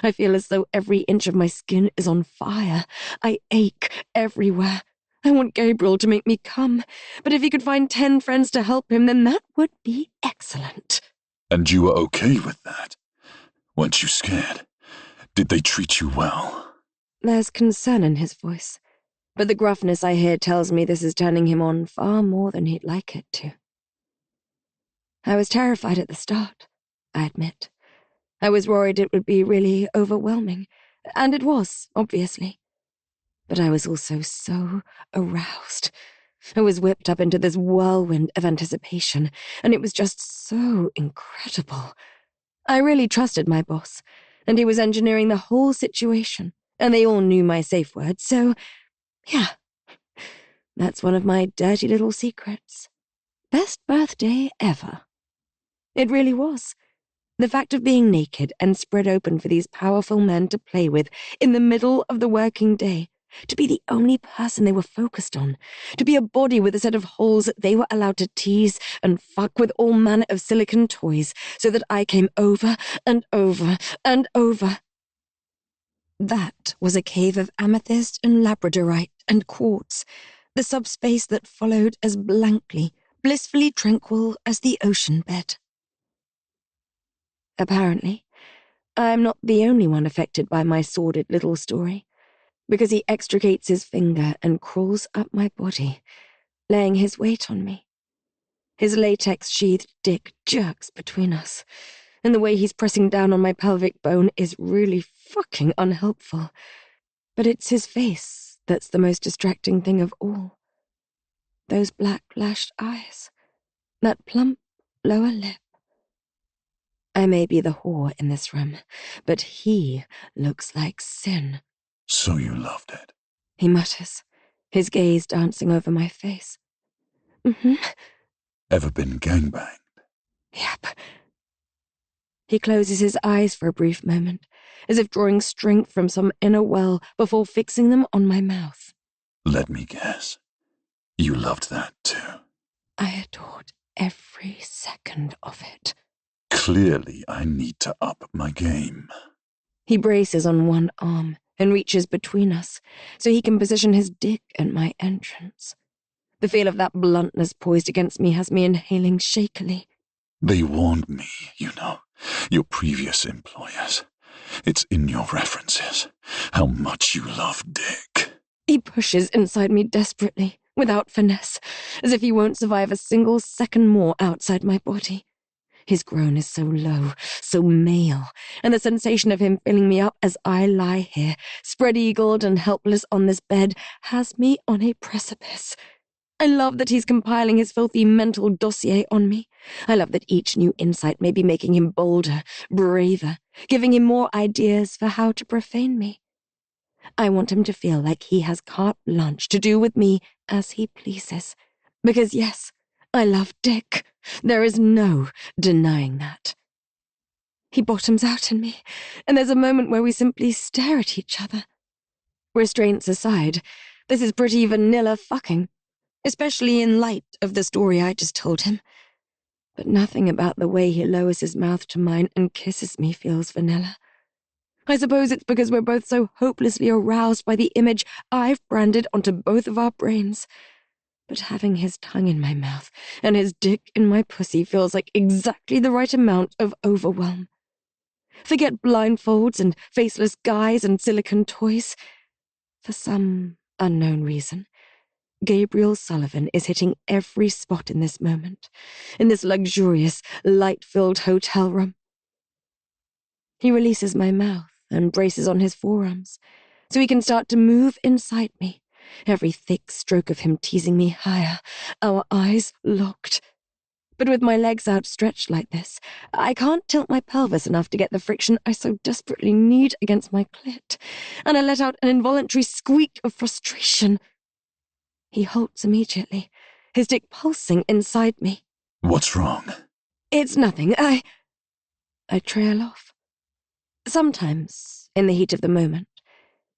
I feel as though every inch of my skin is on fire. I ache everywhere. I want Gabriel to make me come, but if he could find 10 friends to help him, then that would be excellent. And you were okay with that? Weren't you scared? Did they treat you well? There's concern in his voice, but the gruffness I hear tells me this is turning him on far more than he'd like it to. I was terrified at the start, I admit. I was worried it would be really overwhelming, and it was, obviously. But I was also so aroused. I was whipped up into this whirlwind of anticipation, and it was just so incredible. I really trusted my boss, and he was engineering the whole situation, and they all knew my safe word, so, yeah. That's one of my dirty little secrets. Best birthday ever. It really was. The fact of being naked and spread open for these powerful men to play with in the middle of the working day, to be the only person they were focused on, to be a body with a set of holes that they were allowed to tease and fuck with all manner of silicon toys, so that I came over and over and over. That was a cave of amethyst and labradorite and quartz, the subspace that followed as blankly, blissfully tranquil as the ocean bed. Apparently, I'm not the only one affected by my sordid little story, because he extricates his finger and crawls up my body, laying his weight on me. His latex-sheathed dick jerks between us, and the way he's pressing down on my pelvic bone is really fucking unhelpful. But it's his face that's the most distracting thing of all. Those black-lashed eyes, that plump lower lip. I may be the whore in this room, but he looks like sin. So you loved it? He mutters, his gaze dancing over my face. Mm-hmm. Ever been gangbanged? Yep. He closes his eyes for a brief moment, as if drawing strength from some inner well before fixing them on my mouth. Let me guess. You loved that too. I adored every second of it. Clearly, I need to up my game. He braces on one arm and reaches between us, so he can position his dick at my entrance. The feel of that bluntness poised against me has me inhaling shakily. They warned me, you know, your previous employers. It's in your references, how much you love dick. He pushes inside me desperately, without finesse, as if he won't survive a single second more outside my body. His groan is so low, so male, and the sensation of him filling me up as I lie here, spread-eagled and helpless on this bed, has me on a precipice. I love that he's compiling his filthy mental dossier on me. I love that each new insight may be making him bolder, braver, giving him more ideas for how to profane me. I want him to feel like he has carte blanche to do with me as he pleases. Because yes, I love dick. There is no denying that. He bottoms out in me, and there's a moment where we simply stare at each other. Restraints aside, this is pretty vanilla fucking, especially in light of the story I just told him. But nothing about the way he lowers his mouth to mine and kisses me feels vanilla. I suppose it's because we're both so hopelessly aroused by the image I've branded onto both of our brains. But having his tongue in my mouth and his dick in my pussy feels like exactly the right amount of overwhelm. Forget blindfolds and faceless guys and silicon toys. For some unknown reason, Gabriel Sullivan is hitting every spot in this moment, in this luxurious, light-filled hotel room. He releases my mouth and braces on his forearms, so he can start to move inside me, every thick stroke of him teasing me higher, our eyes locked. But with my legs outstretched like this, I can't tilt my pelvis enough to get the friction I so desperately need against my clit, and I let out an involuntary squeak of frustration. He halts immediately, his dick pulsing inside me. What's wrong? It's nothing. I trail off. Sometimes, in the heat of the moment,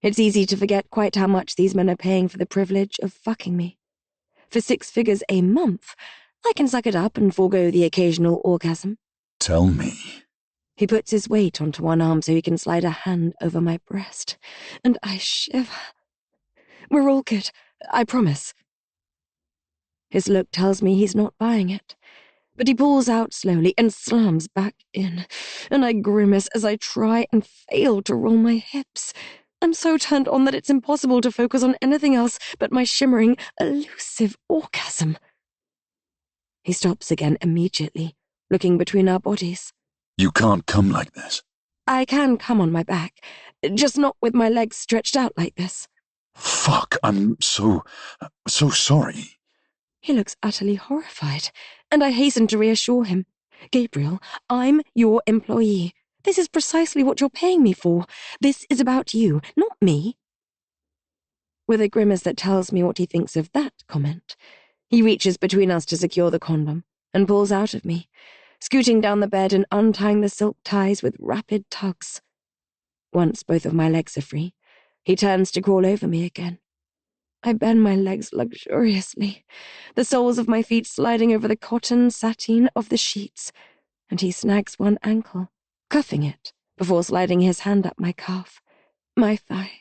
it's easy to forget quite how much these men are paying for the privilege of fucking me. For 6 figures a month, I can suck it up and forego the occasional orgasm. Tell me. He puts his weight onto one arm so he can slide a hand over my breast, and I shiver. We're all good, I promise. His look tells me he's not buying it, but he pulls out slowly and slams back in, and I grimace as I try and fail to roll my hips. I'm so turned on that it's impossible to focus on anything else but my shimmering, elusive orgasm. He stops again immediately, looking between our bodies. You can't come like this. I can come on my back, just not with my legs stretched out like this. Fuck, I'm so sorry. He looks utterly horrified, and I hasten to reassure him. Gabriel, I'm your employee. This is precisely what you're paying me for. This is about you, not me. With a grimace that tells me what he thinks of that comment, he reaches between us to secure the condom and pulls out of me, scooting down the bed and untying the silk ties with rapid tugs. Once both of my legs are free, he turns to crawl over me again. I bend my legs luxuriously, the soles of my feet sliding over the cotton sateen of the sheets, and he snags one ankle, cuffing it, before sliding his hand up my calf, my thigh.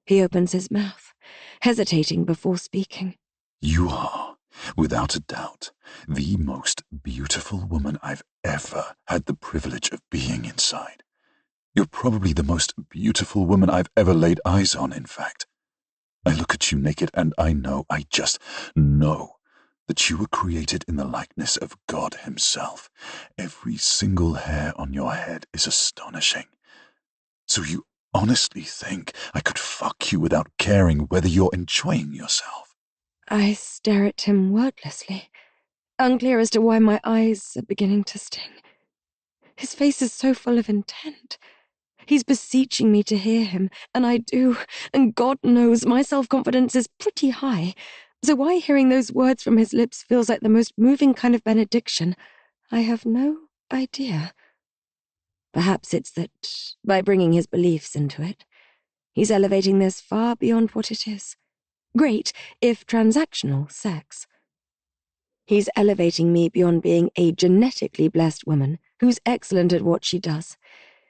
He opens his mouth, hesitating before speaking. You are, without a doubt, the most beautiful woman I've ever had the privilege of being inside. You're probably the most beautiful woman I've ever laid eyes on, in fact. I look at you naked and I just know that you were created in the likeness of God himself. Every single hair on your head is astonishing. So you honestly think I could fuck you without caring whether you're enjoying yourself? I stare at him wordlessly, unclear as to why my eyes are beginning to sting. His face is so full of intent. He's beseeching me to hear him, and I do, and God knows my self-confidence is pretty high, so why hearing those words from his lips feels like the most moving kind of benediction, I have no idea. Perhaps it's that, by bringing his beliefs into it, he's elevating this far beyond what it is. Great, if transactional, sex. He's elevating me beyond being a genetically blessed woman who's excellent at what she does,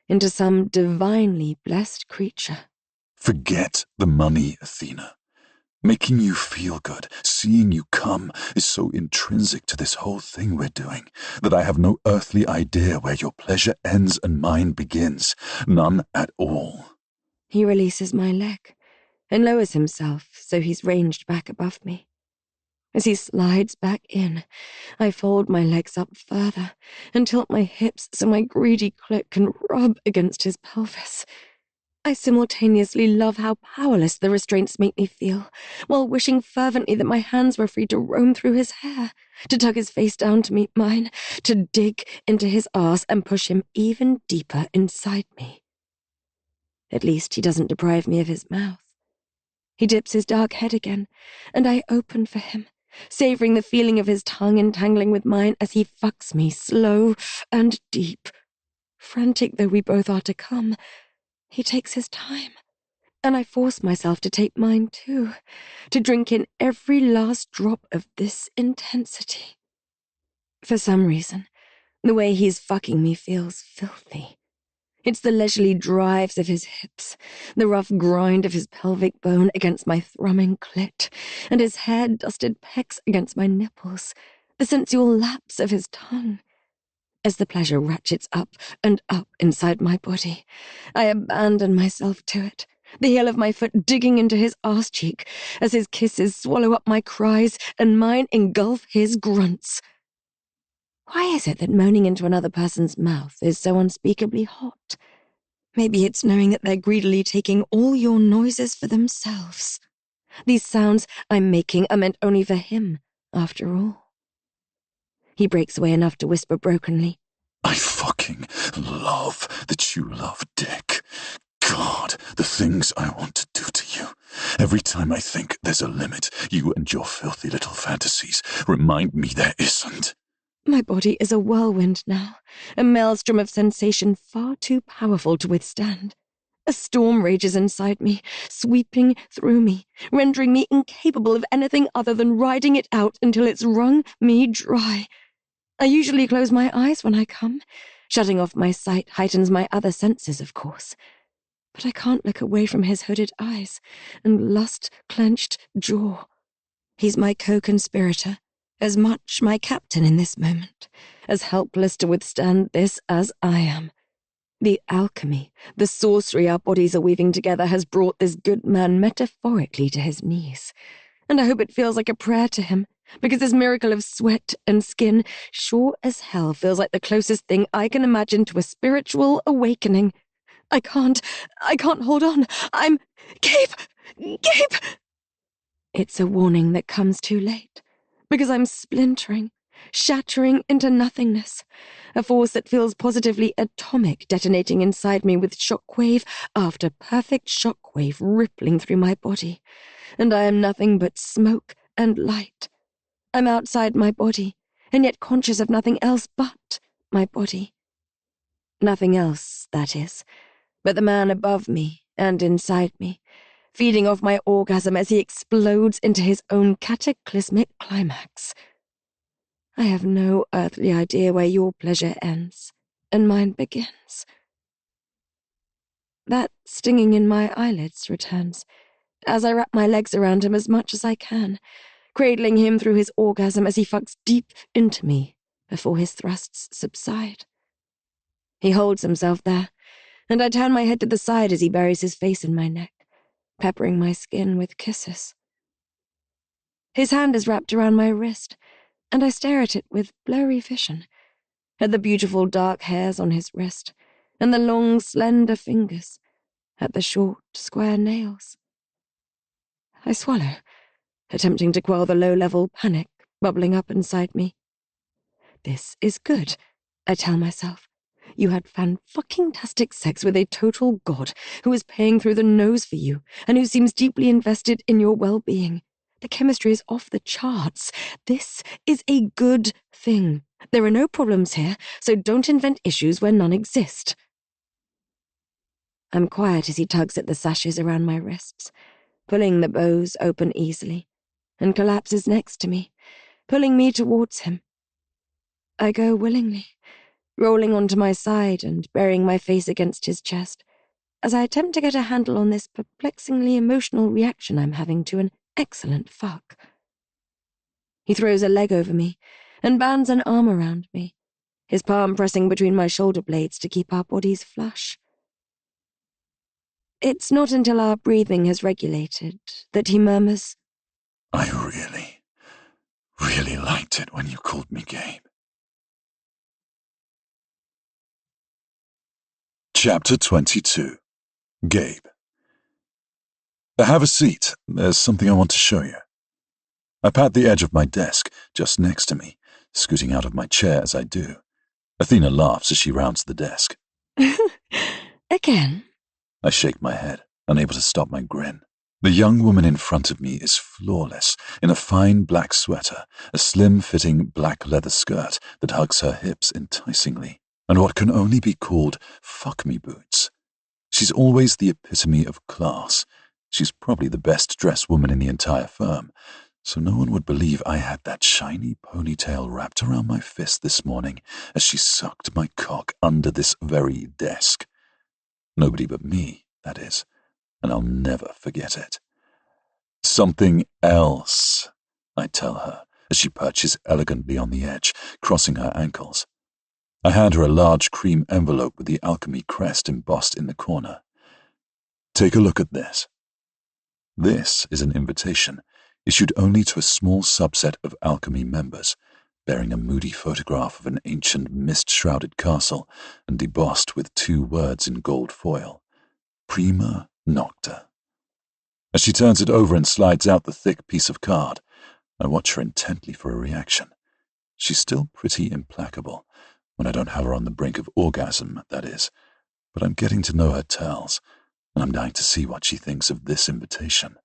into some divinely blessed creature. Forget the money, Athena. Making you feel good, seeing you come, is so intrinsic to this whole thing we're doing that I have no earthly idea where your pleasure ends and mine begins. None at all. He releases my leg and lowers himself so he's ranged back above me. As he slides back in, I fold my legs up further and tilt my hips so my greedy clit can rub against his pelvis. I simultaneously love how powerless the restraints make me feel, while wishing fervently that my hands were free to roam through his hair, to tug his face down to meet mine, to dig into his arse and push him even deeper inside me. At least he doesn't deprive me of his mouth. He dips his dark head again, and I open for him, savoring the feeling of his tongue entangling with mine as he fucks me slow and deep. Frantic though we both are to come, he takes his time, and I force myself to take mine too, to drink in every last drop of this intensity. For some reason, the way he's fucking me feels filthy. It's the leisurely drives of his hips, the rough grind of his pelvic bone against my thrumming clit, and his hair-dusted pecs against my nipples, the sensual lapse of his tongue. As the pleasure ratchets up and up inside my body, I abandon myself to it, the heel of my foot digging into his arse cheek as his kisses swallow up my cries and mine engulf his grunts. Why is it that moaning into another person's mouth is so unspeakably hot? Maybe it's knowing that they're greedily taking all your noises for themselves. These sounds I'm making are meant only for him, after all. He breaks away enough to whisper brokenly. I fucking love that you love dick. God, the things I want to do to you. Every time I think there's a limit, you and your filthy little fantasies remind me there isn't. My body is a whirlwind now, a maelstrom of sensation far too powerful to withstand. A storm rages inside me, sweeping through me, rendering me incapable of anything other than riding it out until it's wrung me dry. I usually close my eyes when I come. Shutting off my sight heightens my other senses, of course. But I can't look away from his hooded eyes and lust-clenched jaw. He's my co-conspirator, as much my captain in this moment, as helpless to withstand this as I am. The alchemy, the sorcery our bodies are weaving together has brought this good man metaphorically to his knees. And I hope it feels like a prayer to him, because this miracle of sweat and skin sure as hell feels like the closest thing I can imagine to a spiritual awakening. I can't hold on. Gabe! It's a warning that comes too late, because I'm splintering, shattering into nothingness, a force that feels positively atomic detonating inside me with shockwave after perfect shockwave rippling through my body, and I am nothing but smoke and light. I'm outside my body, and yet conscious of nothing else but my body. Nothing else, that is, but the man above me and inside me, feeding off my orgasm as he explodes into his own cataclysmic climax. I have no earthly idea where your pleasure ends and mine begins. That stinging in my eyelids returns as I wrap my legs around him as much as I can, cradling him through his orgasm as he fucks deep into me before his thrusts subside. He holds himself there, and I turn my head to the side as he buries his face in my neck, peppering my skin with kisses. His hand is wrapped around my wrist, and I stare at it with blurry vision, at the beautiful dark hairs on his wrist, and the long, slender fingers, at the short, square nails. I swallow, attempting to quell the low-level panic bubbling up inside me. This is good, I tell myself. You had fan-fucking-tastic sex with a total god who is paying through the nose for you and who seems deeply invested in your well-being. The chemistry is off the charts. This is a good thing. There are no problems here, so don't invent issues where none exist. I'm quiet as he tugs at the sashes around my wrists, pulling the bows open easily, and collapses next to me, pulling me towards him. I go willingly, rolling onto my side and burying my face against his chest, as I attempt to get a handle on this perplexingly emotional reaction I'm having to an excellent fuck. He throws a leg over me and bands an arm around me, his palm pressing between my shoulder blades to keep our bodies flush. It's not until our breathing has regulated that he murmurs, I really liked it when you called me Gabe. Chapter 22. Gabe. Have a seat. There's something I want to show you. I pat the edge of my desk, just next to me, scooting out of my chair as I do. Athena laughs as she rounds the desk. Again? I shake my head, unable to stop my grin. The young woman in front of me is flawless, in a fine black sweater, a slim-fitting black leather skirt that hugs her hips enticingly, and what can only be called fuck-me boots. She's always the epitome of class. She's probably the best-dressed woman in the entire firm, so no one would believe I had that shiny ponytail wrapped around my fist this morning as she sucked my cock under this very desk. Nobody but me, that is, and I'll never forget it. Something else, I tell her, as she perches elegantly on the edge, crossing her ankles. I hand her a large cream envelope with the alchemy crest embossed in the corner. Take a look at this. This is an invitation, issued only to a small subset of alchemy members, bearing a moody photograph of an ancient mist-shrouded castle and embossed with 2 words in gold foil, Prima Nocta. As she turns it over and slides out the thick piece of card, I watch her intently for a reaction. She's still pretty implacable, when I don't have her on the brink of orgasm, that is, but I'm getting to know her tells, and I'm dying to see what she thinks of this invitation.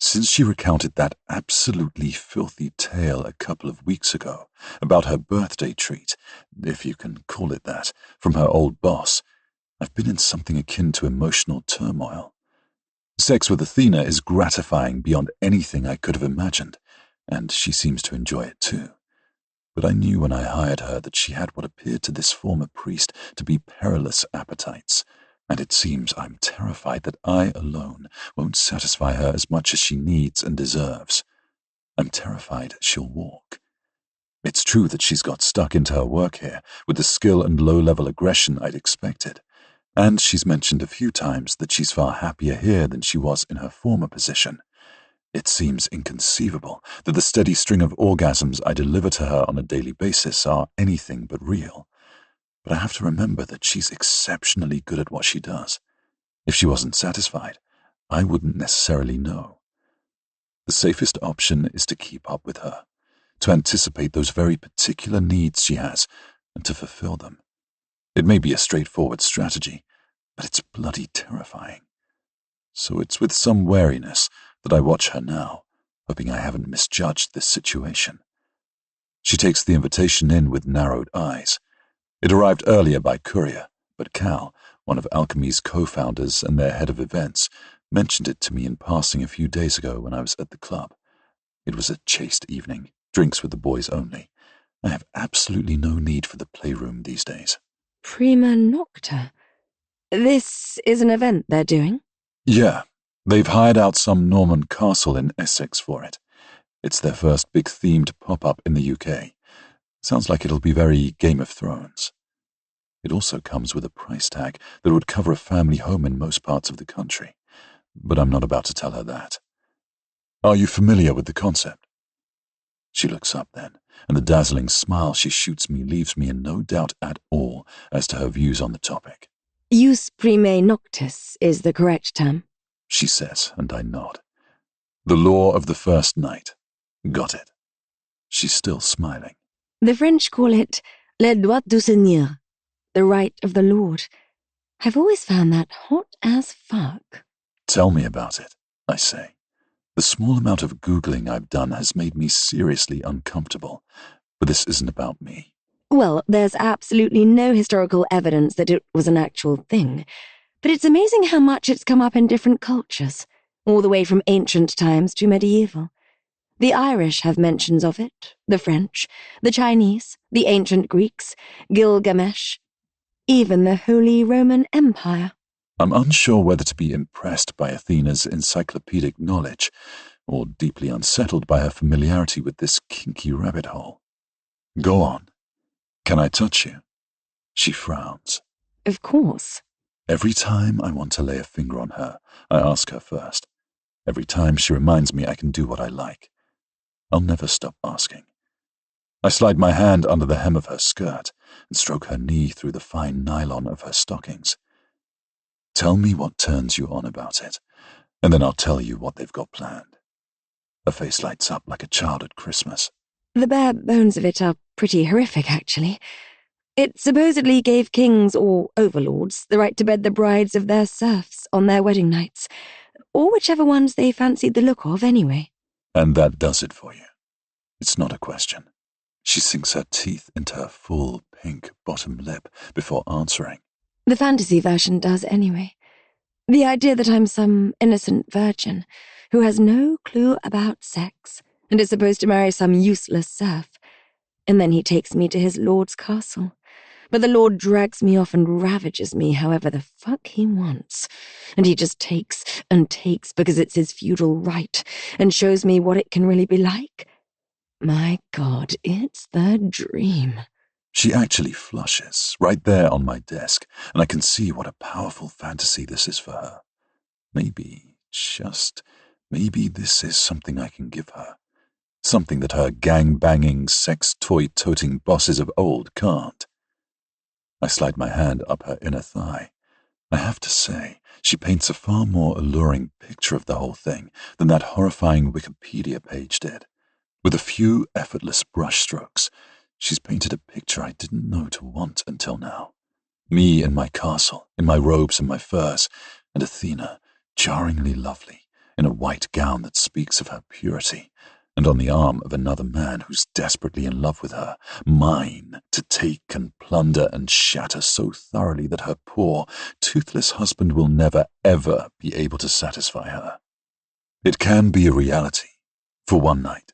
Since she recounted that absolutely filthy tale a couple of weeks ago about her birthday treat, if you can call it that, from her old boss, I've been in something akin to emotional turmoil. Sex with Athena is gratifying beyond anything I could have imagined, and she seems to enjoy it too. But I knew when I hired her that she had what appeared to this former priest to be perilous appetites, and it seems I'm terrified that I alone won't satisfy her as much as she needs and deserves. I'm terrified she'll walk. It's true that she's got stuck into her work here with the skill and low-level aggression I'd expected, and she's mentioned a few times that she's far happier here than she was in her former position. It seems inconceivable that the steady string of orgasms I deliver to her on a daily basis are anything but real. But I have to remember that she's exceptionally good at what she does. If she wasn't satisfied, I wouldn't necessarily know. The safest option is to keep up with her, to anticipate those very particular needs she has, and to fulfill them. It may be a straightforward strategy, but it's bloody terrifying. So it's with some wariness that I watch her now, hoping I haven't misjudged this situation. She takes the invitation in with narrowed eyes. It arrived earlier by courier, but Cal, one of Alchemy's co-founders and their head of events, mentioned it to me in passing a few days ago when I was at the club. It was a chaste evening, drinks with the boys only. I have absolutely no need for the playroom these days. Prima nocta. This is an event they're doing? Yeah, they've hired out some Norman castle in Essex for it. It's their first big themed pop-up in the UK. Sounds like it'll be very Game of Thrones. It also comes with a price tag that would cover a family home in most parts of the country, but I'm not about to tell her that. Are you familiar with the concept? She looks up then, and the dazzling smile she shoots me leaves me in no doubt at all as to her views on the topic. Jus primae noctis is the correct term, she says, and I nod. The law of the first night. Got it. She's still smiling. The French call it le droit du Seigneur, the right of the Lord. I've always found that hot as fuck. Tell me about it, I say. The small amount of Googling I've done has made me seriously uncomfortable, but this isn't about me. Well, there's absolutely no historical evidence that it was an actual thing, but it's amazing how much it's come up in different cultures, all the way from ancient times to medieval. The Irish have mentions of it, the French, the Chinese, the ancient Greeks, Gilgamesh, even the Holy Roman Empire. I'm unsure whether to be impressed by Athena's encyclopedic knowledge, or deeply unsettled by her familiarity with this kinky rabbit hole. Go on. Can I touch you? She frowns. Of course. Every time I want to lay a finger on her, I ask her first. Every time she reminds me I can do what I like. I'll never stop asking. I slide my hand under the hem of her skirt and stroke her knee through the fine nylon of her stockings. Tell me what turns you on about it, and then I'll tell you what they've got planned. Her face lights up like a child at Christmas. The bare bones of it are pretty horrific, actually. It supposedly gave kings or overlords the right to bed the brides of their serfs on their wedding nights, or whichever ones they fancied the look of anyway. And that does it for you. It's not a question. She sinks her teeth into her full pink bottom lip before answering. The fantasy version does anyway. The idea that I'm some innocent virgin who has no clue about sex and is supposed to marry some useless serf, and then he takes me to his lord's castle. But the lord drags me off and ravages me however the fuck he wants. And he just takes and takes because it's his feudal right and shows me what it can really be like. My God, it's the dream. She actually flushes, right there on my desk, and I can see what a powerful fantasy this is for her. Maybe, just maybe this is something I can give her. Something that her gang-banging, sex-toy-toting bosses of old can't. I slide my hand up her inner thigh. I have to say, she paints a far more alluring picture of the whole thing than that horrifying Wikipedia page did. With a few effortless brushstrokes, She's painted a picture I didn't know to want until now. Me in my castle, in my robes and my furs, and Athena, jarringly lovely, in a white gown that speaks of her purity, and on the arm of another man who's desperately in love with her, mine, to take and plunder and shatter so thoroughly that her poor, toothless husband will never, ever be able to satisfy her. It can be a reality, for one night.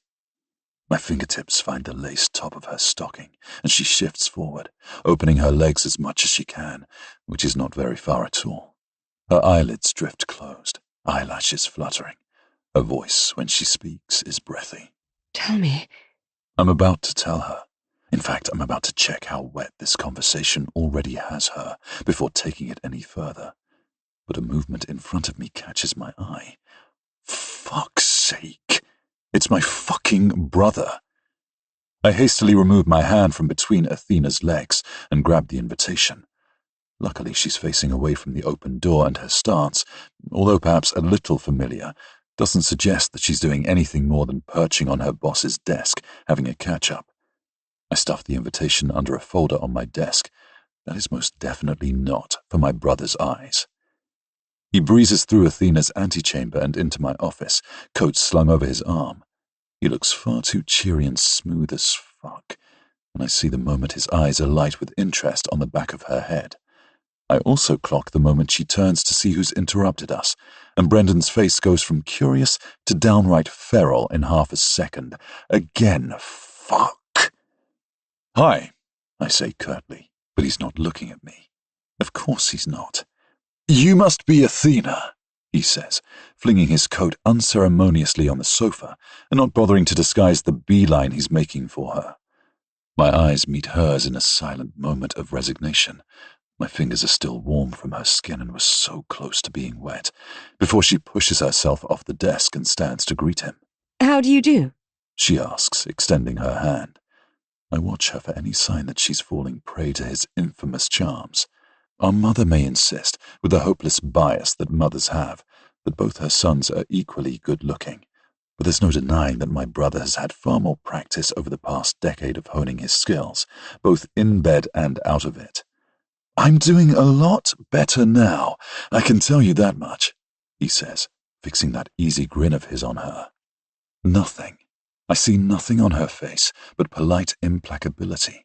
My fingertips find the lace top of her stocking, and she shifts forward, opening her legs as much as she can, which is not very far at all. Her eyelids drift closed, eyelashes fluttering. Her voice, when she speaks, is breathy. Tell me. I'm about to tell her. In fact, I'm about to check how wet this conversation already has her before taking it any further. But a movement in front of me catches my eye. Fuck's sake! It's my fucking brother. I hastily remove my hand from between Athena's legs and grab the invitation. Luckily, she's facing away from the open door, and her stance, although perhaps a little familiar, doesn't suggest that she's doing anything more than perching on her boss's desk, having a catch-up. I stuff the invitation under a folder on my desk. That is most definitely not for my brother's eyes. He breezes through Athena's antechamber and into my office, coat slung over his arm. He looks far too cheery and smooth as fuck, and I see the moment his eyes alight with interest on the back of her head. I also clock the moment she turns to see who's interrupted us, and Brendan's face goes from curious to downright feral in half a second. Again, fuck. Hi, I say curtly, but he's not looking at me. Of course he's not. You must be Athena, he says, flinging his coat unceremoniously on the sofa and not bothering to disguise the beeline he's making for her. My eyes meet hers in a silent moment of resignation. My fingers are still warm from her skin and were so close to being wet, before she pushes herself off the desk and stands to greet him. How do you do? She asks, extending her hand. I watch her for any sign that she's falling prey to his infamous charms. Our mother may insist, with the hopeless bias that mothers have, that both her sons are equally good-looking, but there's no denying that my brother has had far more practice over the past decade of honing his skills, both in bed and out of it. I'm doing a lot better now, I can tell you that much, he says, fixing that easy grin of his on her. Nothing. I see nothing on her face but polite implacability.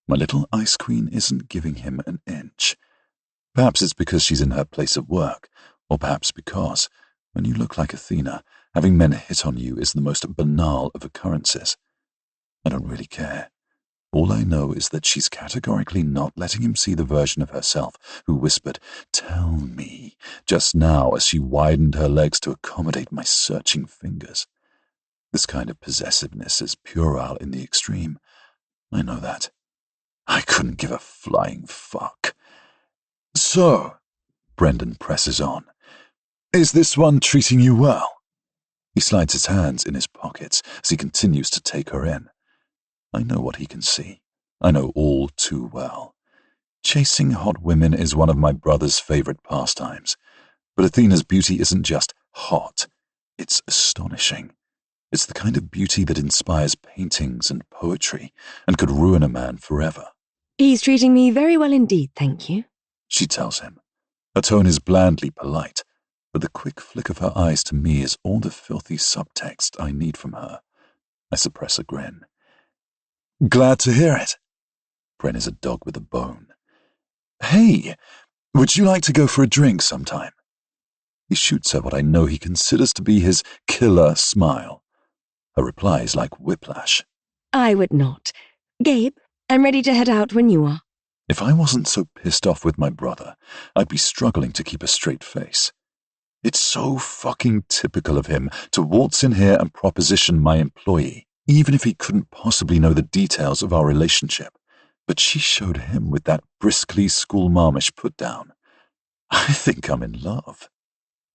My little ice queen isn't giving him an inch. Perhaps it's because she's in her place of work, or perhaps because, when you look like Athena, having men hit on you is the most banal of occurrences. I don't really care. All I know is that she's categorically not letting him see the version of herself who whispered, "Tell me," just now as she widened her legs to accommodate my searching fingers. This kind of possessiveness is puerile in the extreme. I know that. I couldn't give a flying fuck. So, Brendan presses on, is this one treating you well? He slides his hands in his pockets as he continues to take her in. I know what he can see. I know all too well. Chasing hot women is one of my brother's favorite pastimes. But Athena's beauty isn't just hot. It's astonishing. It's the kind of beauty that inspires paintings and poetry and could ruin a man forever. He's treating me very well indeed, thank you, she tells him. Her tone is blandly polite, but the quick flick of her eyes to me is all the filthy subtext I need from her. I suppress a grin. Glad to hear it. Bren is a dog with a bone. Hey, would you like to go for a drink sometime? He shoots her what I know he considers to be his killer smile. Her reply is like whiplash. I would not. Gabe, I'm ready to head out when you are. If I wasn't so pissed off with my brother, I'd be struggling to keep a straight face. It's so fucking typical of him to waltz in here and proposition my employee, even if he couldn't possibly know the details of our relationship. But she showed him with that briskly schoolmarmish put-down. I think I'm in love.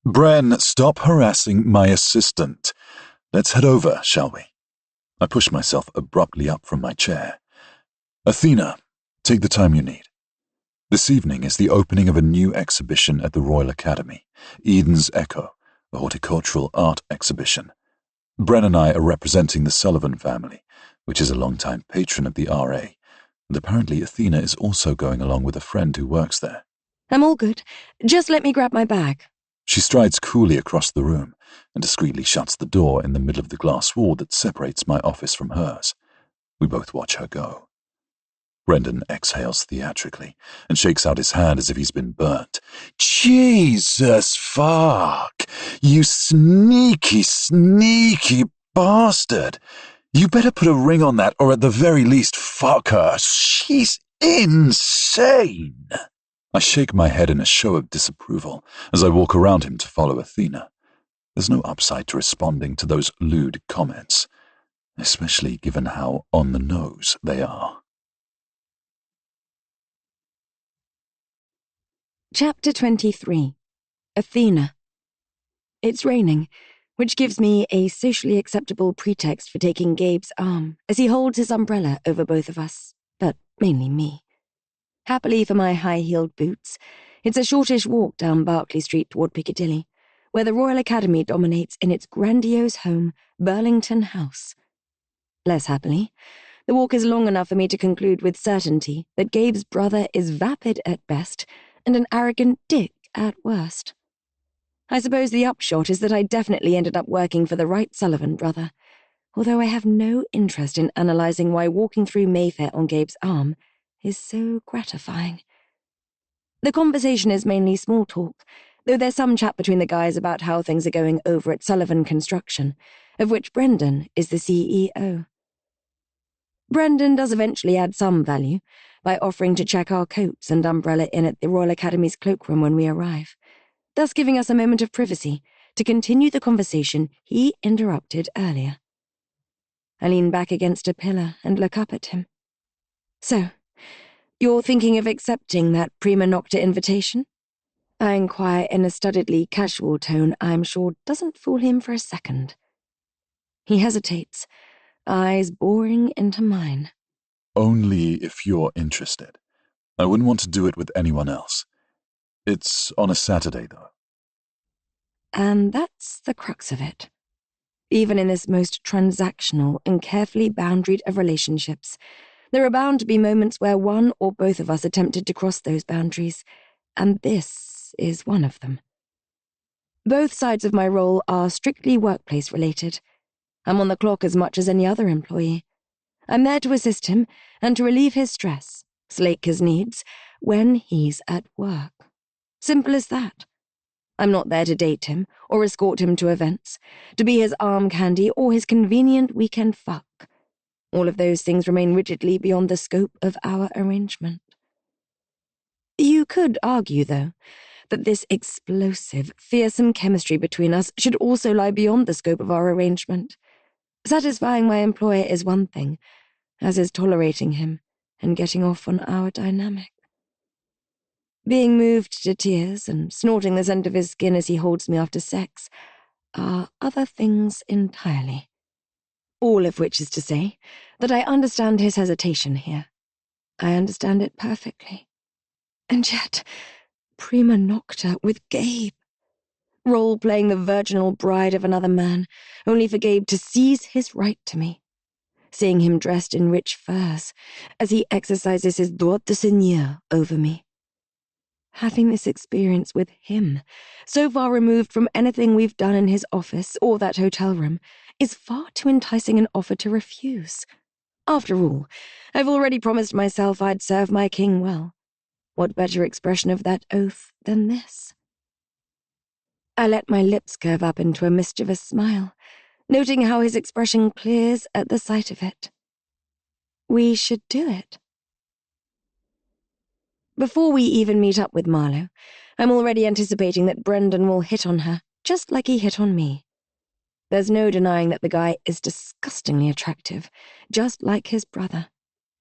Bren, stop harassing my assistant. Let's head over, shall we? I push myself abruptly up from my chair. Athena, take the time you need. This evening is the opening of a new exhibition at the Royal Academy, Eden's Echo, a horticultural art exhibition. Bren and I are representing the Sullivan family, which is a long-time patron of the RA, and apparently Athena is also going along with a friend who works there. I'm all good. Just let me grab my bag. She strides coolly across the room and discreetly shuts the door in the middle of the glass wall that separates my office from hers. We both watch her go. Brendan exhales theatrically and shakes out his hand as if he's been burnt. Jesus fuck! You sneaky, sneaky bastard! You better put a ring on that or at the very least fuck her. She's insane! I shake my head in a show of disapproval as I walk around him to follow Athena. There's no upside to responding to those lewd comments, especially given how on the nose they are. Chapter 23. Athena. It's raining, which gives me a socially acceptable pretext for taking Gabe's arm as he holds his umbrella over both of us, but mainly me. Happily for my high-heeled boots, it's a shortish walk down Berkeley Street toward Piccadilly, where the Royal Academy dominates in its grandiose home, Burlington House. Less happily, the walk is long enough for me to conclude with certainty that Gabe's brother is vapid at best and an arrogant dick at worst. I suppose the upshot is that I definitely ended up working for the right Sullivan brother, although I have no interest in analysing why walking through Mayfair on Gabe's arm is so gratifying. The conversation is mainly small talk, though there's some chat between the guys about how things are going over at Sullivan Construction, of which Brendan is the CEO. Brendan does eventually add some value by offering to check our coats and umbrella in at the Royal Academy's cloakroom when we arrive, thus giving us a moment of privacy to continue the conversation he interrupted earlier. I lean back against a pillar and look up at him. So, you're thinking of accepting that prima nocta invitation? I inquire in a studiedly casual tone I'm sure doesn't fool him for a second. He hesitates, eyes boring into mine. Only if you're interested. I wouldn't want to do it with anyone else. It's on a Saturday, though. And that's the crux of it. Even in this most transactional and carefully boundaried of relationships, there are bound to be moments where one or both of us are tempted to cross those boundaries, and this is one of them. Both sides of my role are strictly workplace-related. I'm on the clock as much as any other employee. I'm there to assist him and to relieve his stress, slake his needs, when he's at work. Simple as that. I'm not there to date him or escort him to events, to be his arm candy or his convenient weekend fuck. All of those things remain rigidly beyond the scope of our arrangement. You could argue, though, that this explosive, fearsome chemistry between us should also lie beyond the scope of our arrangement. Satisfying my employer is one thing, as is tolerating him and getting off on our dynamic. Being moved to tears and snorting the scent of his skin as he holds me after sex are other things entirely. All of which is to say that I understand his hesitation here. I understand it perfectly. And yet, prima nocta with Gabe. Role-playing the virginal bride of another man, only for Gabe to seize his right to me. Seeing him dressed in rich furs as he exercises his droit de seigneur over me. Having this experience with him, so far removed from anything we've done in his office or that hotel room, is far too enticing an offer to refuse. After all, I've already promised myself I'd serve my king well. What better expression of that oath than this? I let my lips curve up into a mischievous smile, noting how his expression clears at the sight of it. We should do it. Before we even meet up with Marlowe, I'm already anticipating that Brendan will hit on her, just like he hit on me. There's no denying that the guy is disgustingly attractive, just like his brother.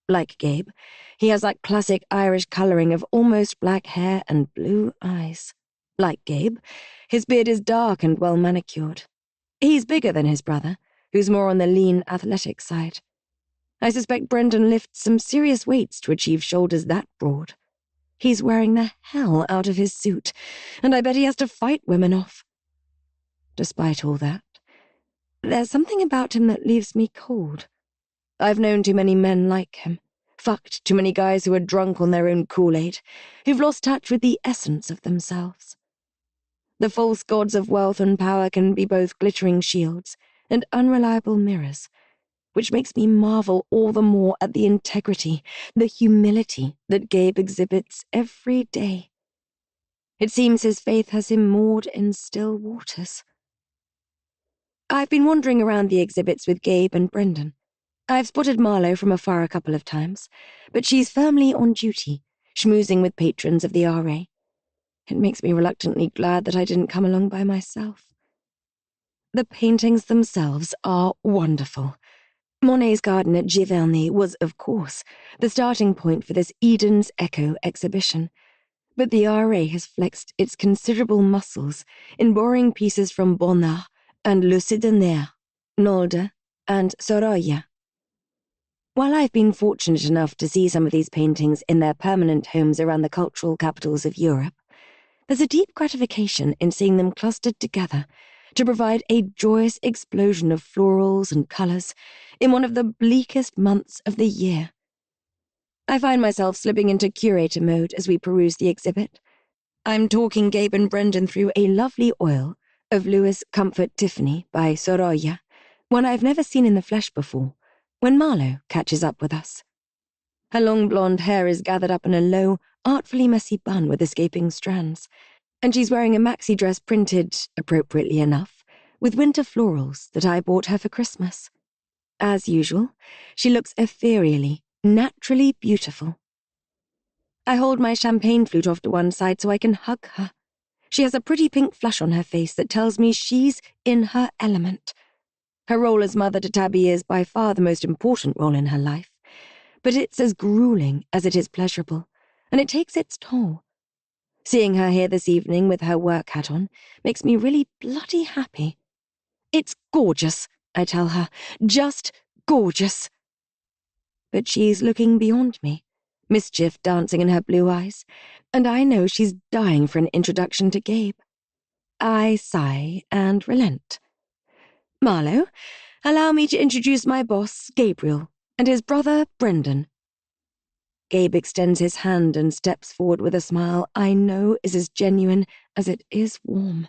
Like Gabe, he has that classic Irish colouring of almost black hair and blue eyes. Like Gabe, his beard is dark and well manicured. He's bigger than his brother, who's more on the lean, athletic side. I suspect Brendan lifts some serious weights to achieve shoulders that broad. He's wearing the hell out of his suit, and I bet he has to fight women off. Despite all that, there's something about him that leaves me cold. I've known too many men like him, fucked too many guys who are drunk on their own Kool-Aid, who've lost touch with the essence of themselves. The false gods of wealth and power can be both glittering shields and unreliable mirrors, which makes me marvel all the more at the integrity, the humility that Gabe exhibits every day. It seems his faith has him moored in still waters. I've been wandering around the exhibits with Gabe and Brendan. I've spotted Marlowe from afar a couple of times, but she's firmly on duty, schmoozing with patrons of the RA. It makes me reluctantly glad that I didn't come along by myself. The paintings themselves are wonderful. Monet's garden at Giverny was, of course, the starting point for this Eden's Echo exhibition, but the RA has flexed its considerable muscles in borrowing pieces from Bonnard and Lucidaner, Nolde, and Sorolla. While I've been fortunate enough to see some of these paintings in their permanent homes around the cultural capitals of Europe, there's a deep gratification in seeing them clustered together to provide a joyous explosion of florals and colours in one of the bleakest months of the year. I find myself slipping into curator mode as we peruse the exhibit. I'm talking Gabe and Brendan through a lovely oil of Louis Comfort Tiffany by Sorolla, one I've never seen in the flesh before, when Marlowe catches up with us. Her long blonde hair is gathered up in a low, artfully messy bun with escaping strands, and she's wearing a maxi dress printed, appropriately enough, with winter florals that I bought her for Christmas. As usual, she looks ethereally, naturally beautiful. I hold my champagne flute off to one side so I can hug her. She has a pretty pink flush on her face that tells me she's in her element. Her role as mother to Tabby is by far the most important role in her life, but it's as grueling as it is pleasurable, and it takes its toll. Seeing her here this evening with her work hat on makes me really bloody happy. It's gorgeous, I tell her, just gorgeous. But she's looking beyond me, mischief dancing in her blue eyes, and I know she's dying for an introduction to Gabe. I sigh and relent. Marlowe, allow me to introduce my boss, Gabriel, and his brother, Brendan. Gabe extends his hand and steps forward with a smile I know is as genuine as it is warm.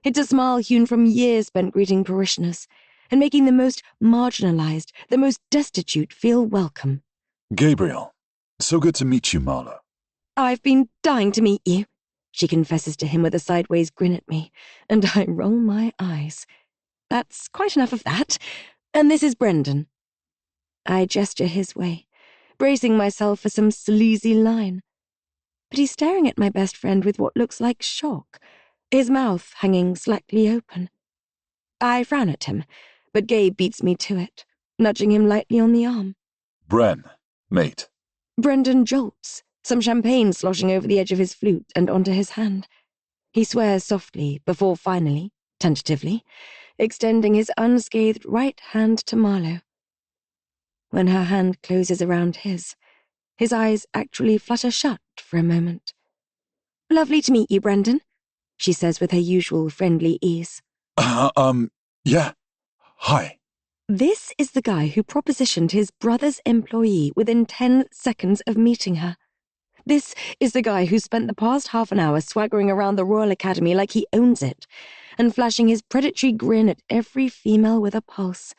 It's a smile hewn from years spent greeting parishioners and making the most marginalized, the most destitute feel welcome. Gabriel, so good to meet you, Marlowe. I've been dying to meet you, she confesses to him with a sideways grin at me, and I roll my eyes. That's quite enough of that. And this is Brendan. I gesture his way, bracing myself for some sleazy line. But he's staring at my best friend with what looks like shock, his mouth hanging slackly open. I frown at him, but Gabe beats me to it, nudging him lightly on the arm. Bren, mate. Brendan jolts, some champagne sloshing over the edge of his flute and onto his hand. He swears softly before finally, tentatively, extending his unscathed right hand to Marlowe. When her hand closes around his eyes actually flutter shut for a moment. Lovely to meet you, Brendan, she says with her usual friendly ease. Yeah. Hi. This is the guy who propositioned his brother's employee within 10 seconds of meeting her. This is the guy who spent the past half an hour swaggering around the Royal Academy like he owns it, and flashing his predatory grin at every female with a pulse.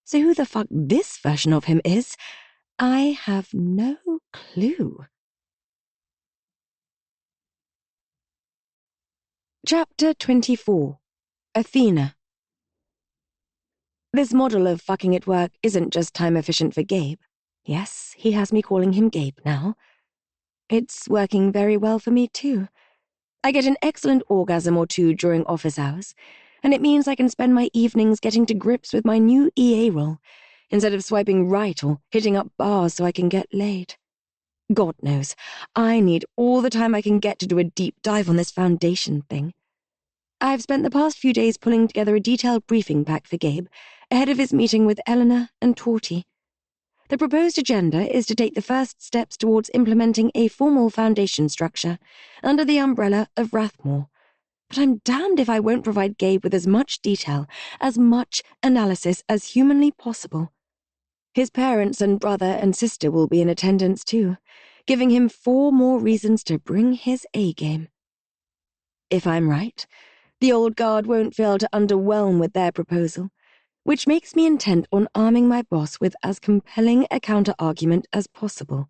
So who the fuck this version of him is, I have no clue. Chapter 24. Athena. This model of fucking at work isn't just time-efficient for Gabe. Yes, he has me calling him Gabe now. It's working very well for me, too. I get an excellent orgasm or two during office hours, and it means I can spend my evenings getting to grips with my new EA role, instead of swiping right or hitting up bars so I can get laid. God knows, I need all the time I can get to do a deep dive on this foundation thing. I've spent the past few days pulling together a detailed briefing pack for Gabe, ahead of his meeting with Eleanor and Torty. The proposed agenda is to take the first steps towards implementing a formal foundation structure under the umbrella of Rathmore. But I'm damned if I won't provide Gabe with as much detail, as much analysis as humanly possible. His parents and brother and sister will be in attendance too, giving him 4 more reasons to bring his A-game. If I'm right, the old guard won't fail to underwhelm with their proposal, which makes me intent on arming my boss with as compelling a counter-argument as possible.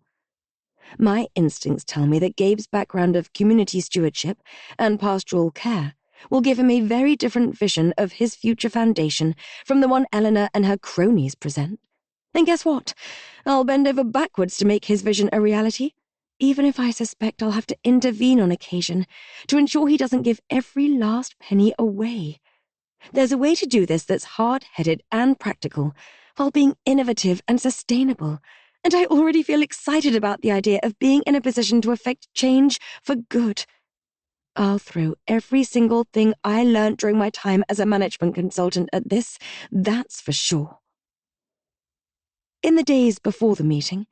My instincts tell me that Gabe's background of community stewardship and pastoral care will give him a very different vision of his future foundation from the one Eleanor and her cronies present. And guess what? I'll bend over backwards to make his vision a reality, even if I suspect I'll have to intervene on occasion to ensure he doesn't give every last penny away. There's a way to do this that's hard-headed and practical, while being innovative and sustainable, and I already feel excited about the idea of being in a position to affect change for good. I'll throw every single thing I learned during my time as a management consultant at this, that's for sure. In the days before the meeting,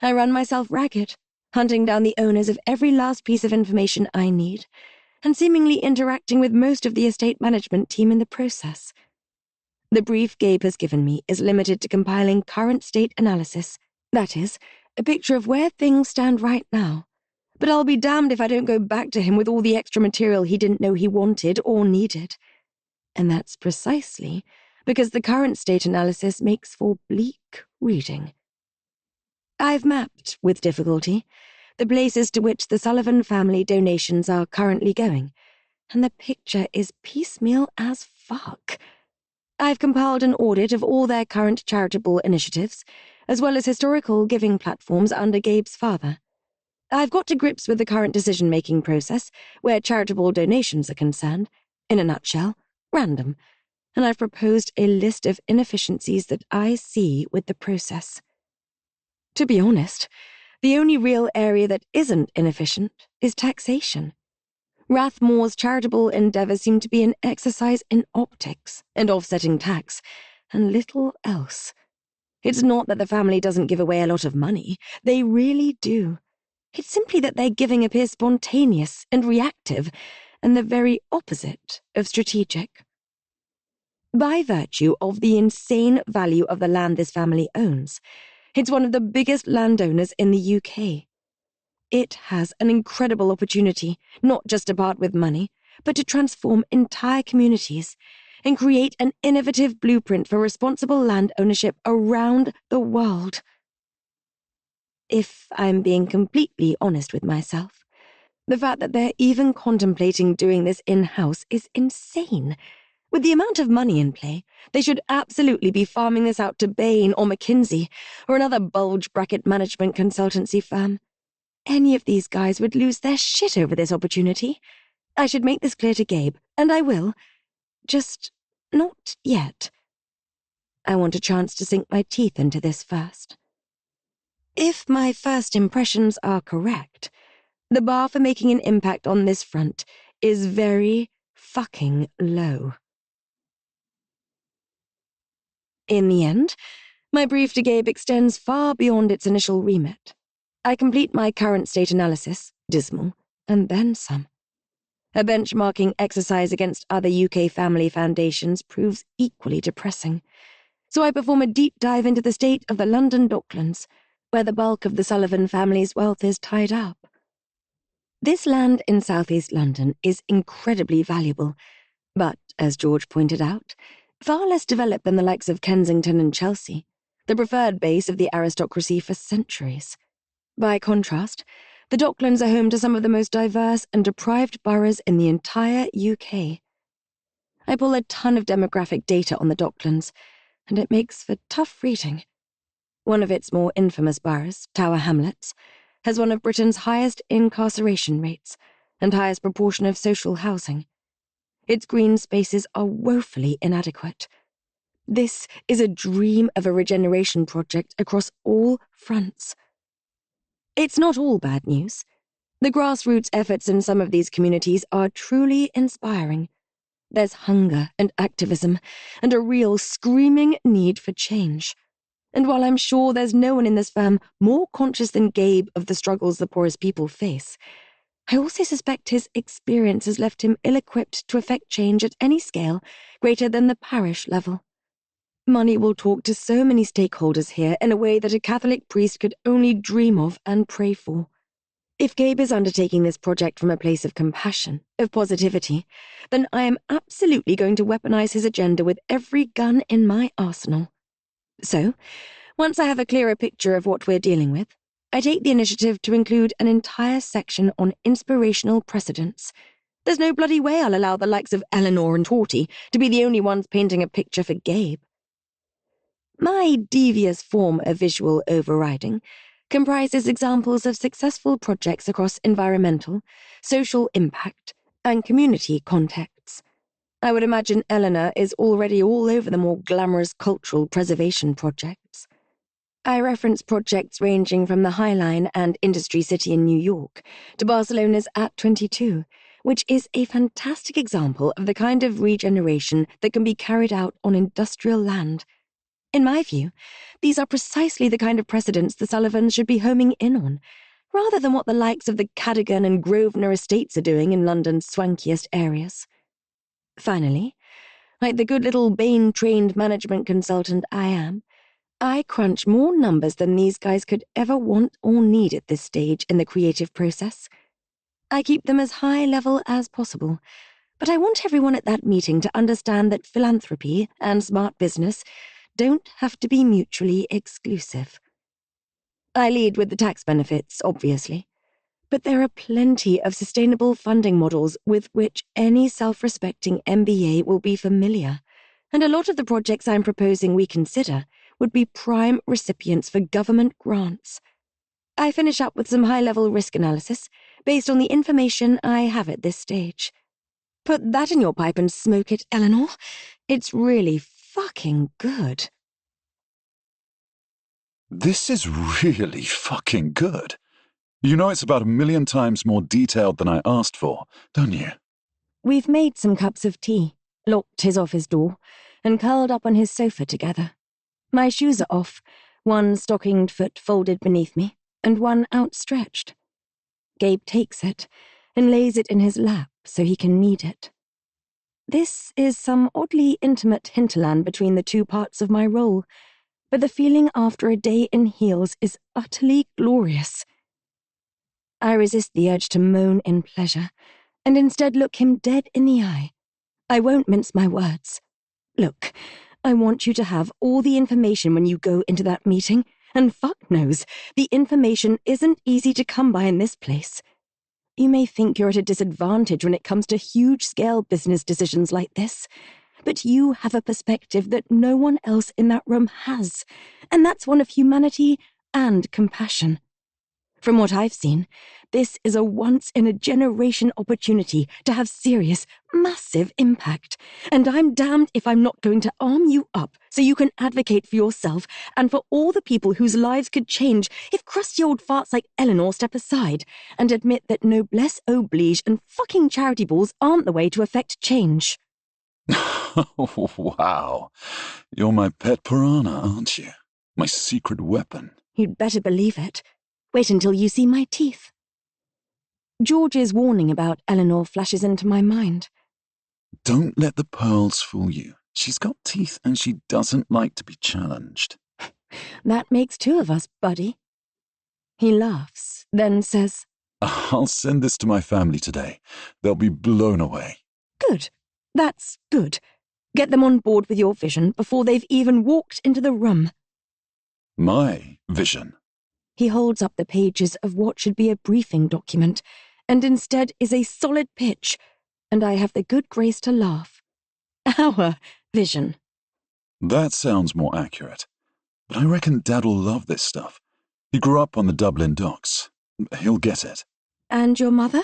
I run myself ragged, hunting down the owners of every last piece of information I need, and seemingly interacting with most of the estate management team in the process. The brief Gabe has given me is limited to compiling current state analysis, that is, a picture of where things stand right now. But I'll be damned if I don't go back to him with all the extra material he didn't know he wanted or needed. And that's precisely because the current state analysis makes for bleak reading. I've mapped, with difficulty, the places to which the Sullivan family donations are currently going, and the picture is piecemeal as fuck. I've compiled an audit of all their current charitable initiatives, as well as historical giving platforms under Gabe's father. I've got to grips with the current decision-making process, where charitable donations are concerned, in a nutshell, random, and I've proposed a list of inefficiencies that I see with the process. To be honest, the only real area that isn't inefficient is taxation. Rathmore's charitable endeavours seem to be an exercise in optics and offsetting tax, and little else. It's not that the family doesn't give away a lot of money. They really do. It's simply that their giving appears spontaneous and reactive, and the very opposite of strategic. By virtue of the insane value of the land this family owns, it's one of the biggest landowners in the UK. It has an incredible opportunity, not just to part with money, but to transform entire communities and create an innovative blueprint for responsible land ownership around the world. If I'm being completely honest with myself, the fact that they're even contemplating doing this in-house is insane. With the amount of money in play, they should absolutely be farming this out to Bain or McKinsey or another bulge bracket management consultancy firm. Any of these guys would lose their shit over this opportunity. I should make this clear to Gabe, and I will. Just not yet. I want a chance to sink my teeth into this first. If my first impressions are correct, the bar for making an impact on this front is very fucking low. In the end, my brief to Gabe extends far beyond its initial remit. I complete my current state analysis, dismal, and then some. A benchmarking exercise against other UK family foundations proves equally depressing, so I perform a deep dive into the state of the London Docklands, where the bulk of the Sullivan family's wealth is tied up. This land in southeast London is incredibly valuable, but, as George pointed out, far less developed than the likes of Kensington and Chelsea, the preferred base of the aristocracy for centuries. By contrast, the Docklands are home to some of the most diverse and deprived boroughs in the entire UK. I pull a ton of demographic data on the Docklands, and it makes for tough reading. One of its more infamous boroughs, Tower Hamlets, has one of Britain's highest incarceration rates and highest proportion of social housing. Its green spaces are woefully inadequate. This is a dream of a regeneration project across all fronts. It's not all bad news. The grassroots efforts in some of these communities are truly inspiring. There's hunger and activism, and a real screaming need for change. And while I'm sure there's no one in this firm more conscious than Gabe of the struggles the poorest people face, I also suspect his experience has left him ill-equipped to effect change at any scale greater than the parish level. Money will talk to so many stakeholders here in a way that a Catholic priest could only dream of and pray for. If Gabe is undertaking this project from a place of compassion, of positivity, then I am absolutely going to weaponize his agenda with every gun in my arsenal. So, once I have a clearer picture of what we're dealing with, I take the initiative to include an entire section on inspirational precedents. There's no bloody way I'll allow the likes of Eleanor and Horty to be the only ones painting a picture for Gabe. My devious form of visual overriding comprises examples of successful projects across environmental, social impact, and community contexts. I would imagine Eleanor is already all over the more glamorous cultural preservation projects. I reference projects ranging from the High Line and Industry City in New York to Barcelona's At 22, which is a fantastic example of the kind of regeneration that can be carried out on industrial land. In my view, these are precisely the kind of precedents the Sullivans should be homing in on, rather than what the likes of the Cadogan and Grosvenor estates are doing in London's swankiest areas. Finally, like the good little Bain-trained management consultant I am, I crunch more numbers than these guys could ever want or need at this stage in the creative process. I keep them as high level as possible, but I want everyone at that meeting to understand that philanthropy and smart business don't have to be mutually exclusive. I lead with the tax benefits, obviously, but there are plenty of sustainable funding models with which any self-respecting MBA will be familiar, and a lot of the projects I'm proposing we consider would be prime recipients for government grants. I finish up with some high-level risk analysis based on the information I have at this stage. Put that in your pipe and smoke it, Eleanor. It's really fucking good. This is really fucking good. You know it's about 1,000,000 times more detailed than I asked for, don't you? We've made some cups of tea, locked his office door, and curled up on his sofa together. My shoes are off, one stockinged foot folded beneath me, and one outstretched. Gabe takes it and lays it in his lap so he can knead it. This is some oddly intimate hinterland between the two parts of my role, but the feeling after a day in heels is utterly glorious. I resist the urge to moan in pleasure, and instead look him dead in the eye. I won't mince my words. Look, I want you to have all the information when you go into that meeting, and fuck knows, the information isn't easy to come by in this place. You may think you're at a disadvantage when it comes to huge-scale business decisions like this, but you have a perspective that no one else in that room has, and that's one of humanity and compassion. From what I've seen, this is a once-in-a-generation opportunity to have serious, massive impact, and I'm damned if I'm not going to arm you up so you can advocate for yourself and for all the people whose lives could change if crusty old farts like Eleanor step aside and admit that noblesse oblige and fucking charity balls aren't the way to effect change. Wow. You're my pet piranha, aren't you? My secret weapon. You'd better believe it. Wait until you see my teeth. George's warning about Eleanor flashes into my mind. Don't let the pearls fool you. She's got teeth and she doesn't like to be challenged. That makes two of us, buddy. He laughs, then says, I'll send this to my family today. They'll be blown away. Good. That's good. Get them on board with your vision before they've even walked into the room. My vision? He holds up the pages of what should be a briefing document, and instead is a solid pitch, and I have the good grace to laugh. Our vision. That sounds more accurate. But I reckon Dad'll love this stuff. He grew up on the Dublin docks. He'll get it. And your mother?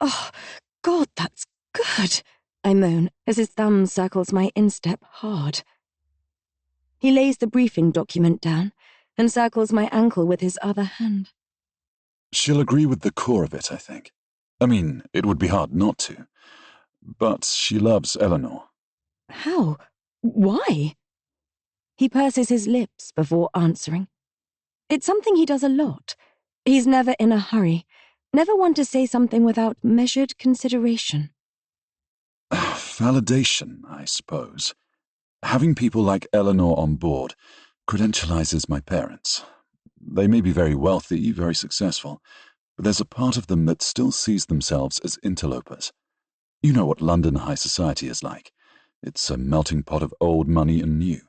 Oh, God, that's good, I moan as his thumb circles my instep hard. He lays the briefing document down and circles my ankle with his other hand. She'll agree with the core of it, I think. I mean, it would be hard not to. But she loves Eleanor. How? Why? He purses his lips before answering. It's something he does a lot. He's never in a hurry, never one to say something without measured consideration. Validation, I suppose. Having people like Eleanor on board credentializes my parents. They may be very wealthy, very successful, but there's a part of them that still sees themselves as interlopers. You know what London high society is like. It's a melting pot of old money and new.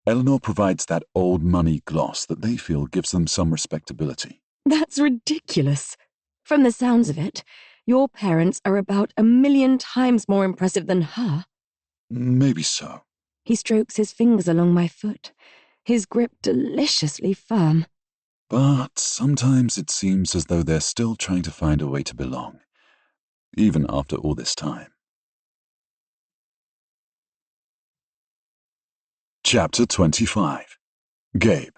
Eleanor provides that old money gloss that they feel gives them some respectability. That's ridiculous. From the sounds of it, your parents are about 1,000,000 times more impressive than her. Maybe so. He strokes his fingers along my foot, his grip deliciously firm. But sometimes it seems as though they're still trying to find a way to belong, even after all this time. Chapter 25. Gabe.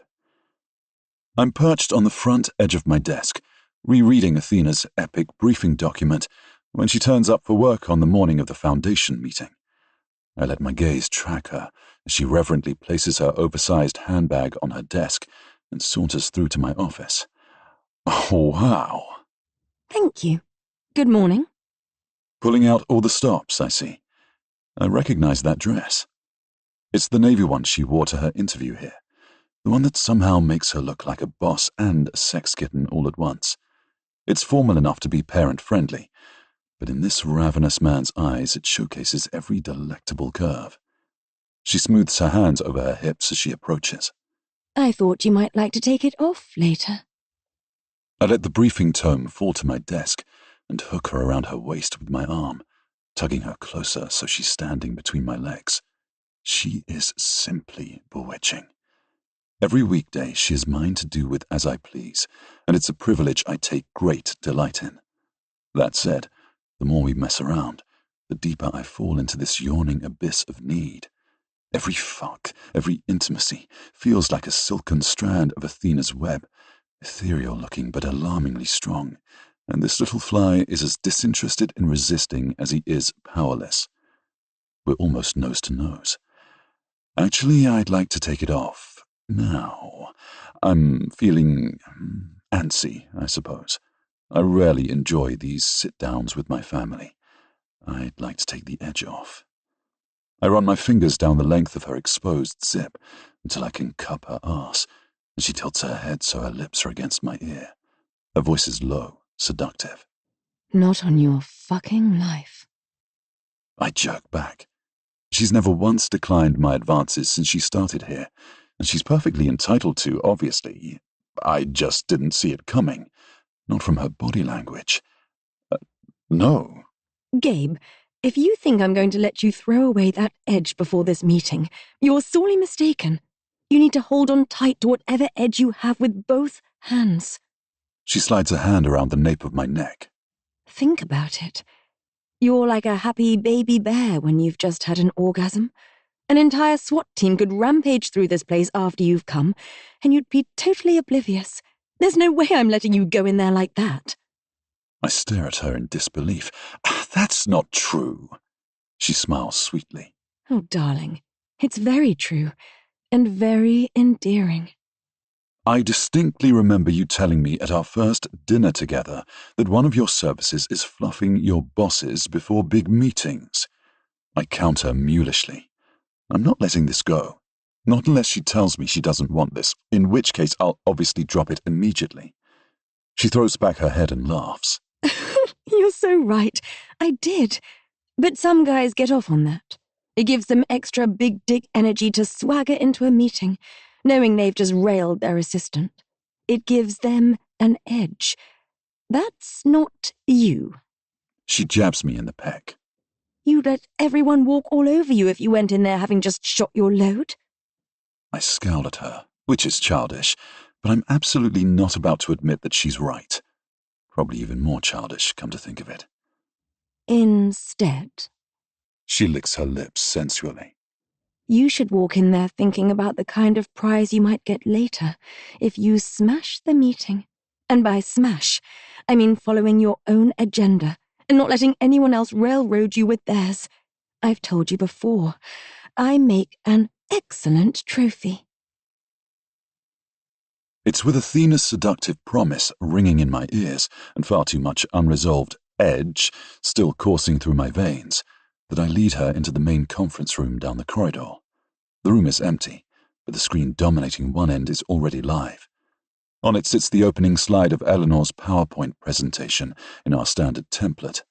I'm perched on the front edge of my desk, rereading Athena's epic briefing document when she turns up for work on the morning of the Foundation meeting. I let my gaze track her as she reverently places her oversized handbag on her desk and saunters through to my office. Oh, wow. Thank you. Good morning. Pulling out all the stops, I see. I recognize that dress. It's the navy one she wore to her interview here, the one that somehow makes her look like a boss and a sex kitten all at once. It's formal enough to be parent-friendly, but in this ravenous man's eyes it showcases every delectable curve. She smooths her hands over her hips as she approaches. I thought you might like to take it off later. I let the briefing tome fall to my desk and hook her around her waist with my arm, tugging her closer so she's standing between my legs. She is simply bewitching. Every weekday she is mine to do with as I please, and it's a privilege I take great delight in. That said, the more we mess around, the deeper I fall into this yawning abyss of need. Every fuck, every intimacy feels like a silken strand of Athena's web, ethereal-looking but alarmingly strong, and this little fly is as disinterested in resisting as he is powerless. We're almost nose to nose. Actually, I'd like to take it off now. I'm feeling antsy, I suppose. I rarely enjoy these sit-downs with my family. I'd like to take the edge off. I run my fingers down the length of her exposed zip until I can cup her arse, and she tilts her head so her lips are against my ear. Her voice is low, seductive. Not on your fucking life. I jerk back. She's never once declined my advances since she started here, and she's perfectly entitled to, obviously. I just didn't see it coming. Not from her body language. No. Gabe, if you think I'm going to let you throw away that edge before this meeting, you're sorely mistaken. You need to hold on tight to whatever edge you have with both hands. She slides a hand around the nape of my neck. Think about it. You're like a happy baby bear when you've just had an orgasm. An entire SWAT team could rampage through this place after you've come, and you'd be totally oblivious. There's no way I'm letting you go in there like that. I stare at her in disbelief. That's not true. She smiles sweetly. Oh, darling, it's very true, and very endearing. I distinctly remember you telling me at our first dinner together that one of your services is fluffing your bosses before big meetings. I counter mulishly. I'm not letting this go. Not unless she tells me she doesn't want this, in which case I'll obviously drop it immediately. She throws back her head and laughs. You're so right. I did. But some guys get off on that. It gives them extra big dick energy to swagger into a meeting, knowing they've just railed their assistant. It gives them an edge. That's not you. She jabs me in the pec. You'd let everyone walk all over you if you went in there having just shot your load? I scowl at her, which is childish, but I'm absolutely not about to admit that she's right. Probably even more childish, come to think of it. Instead, She licks her lips sensually. you should walk in there thinking about the kind of prize you might get later if you smash the meeting. And by smash, I mean following your own agenda and not letting anyone else railroad you with theirs. I've told you before, I make an excellent trophy. It's with Athena's seductive promise ringing in my ears and far too much unresolved edge still coursing through my veins that I lead her into the main conference room down the corridor. The room is empty, but the screen dominating one end is already live. On it sits the opening slide of Eleanor's PowerPoint presentation in our standard template.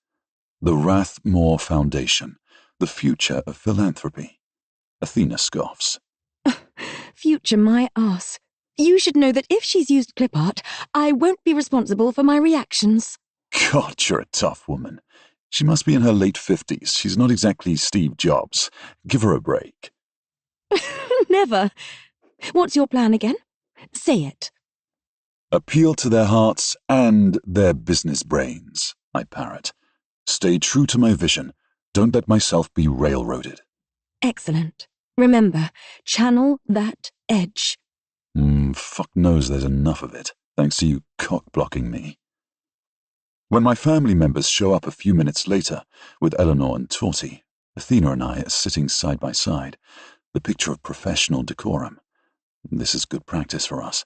The Rathmore Foundation, the future of philanthropy. Athena scoffs. Future my ass. You should know that if she's used clip art, I won't be responsible for my reactions. God, you're a tough woman. She must be in her late 50s. She's not exactly Steve Jobs. Give her a break. Never. What's your plan again? Say it. Appeal to their hearts and their business brains, I parrot. Stay true to my vision. Don't let myself be railroaded. Excellent. Remember, channel that edge. Fuck knows there's enough of it, thanks to you cock-blocking me. When my family members show up a few minutes later, with Eleanor and Torty, Athena and I are sitting side by side, the picture of professional decorum. This is good practice for us.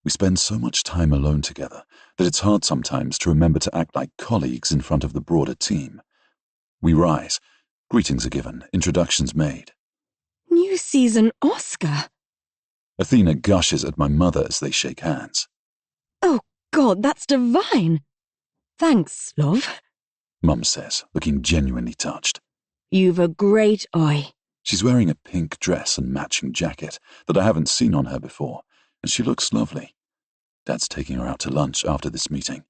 We spend so much time alone together that it's hard sometimes to remember to act like colleagues in front of the broader team. We rise, greetings are given, introductions made. New season Oscar. Athena gushes at my mother as they shake hands. Oh, God, that's divine. Thanks, love, Mum says, looking genuinely touched. You've a great eye. She's wearing a pink dress and matching jacket that I haven't seen on her before, and she looks lovely. Dad's taking her out to lunch after this meeting.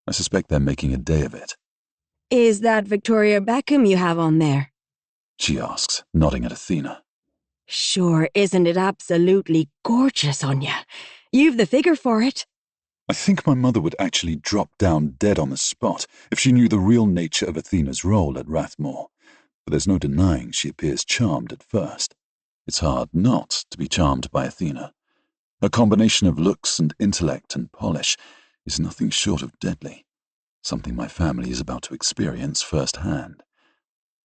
I suspect they're making a day of it. Is that Victoria Beckham you have on there? She asks, nodding at Athena. Sure, isn't it absolutely gorgeous on you? You've the figure for it. I think my mother would actually drop down dead on the spot if she knew the real nature of Athena's role at Rathmore, but there's no denying she appears charmed at first. It's hard not to be charmed by Athena. Her combination of looks and intellect and polish is nothing short of deadly, something my family is about to experience firsthand.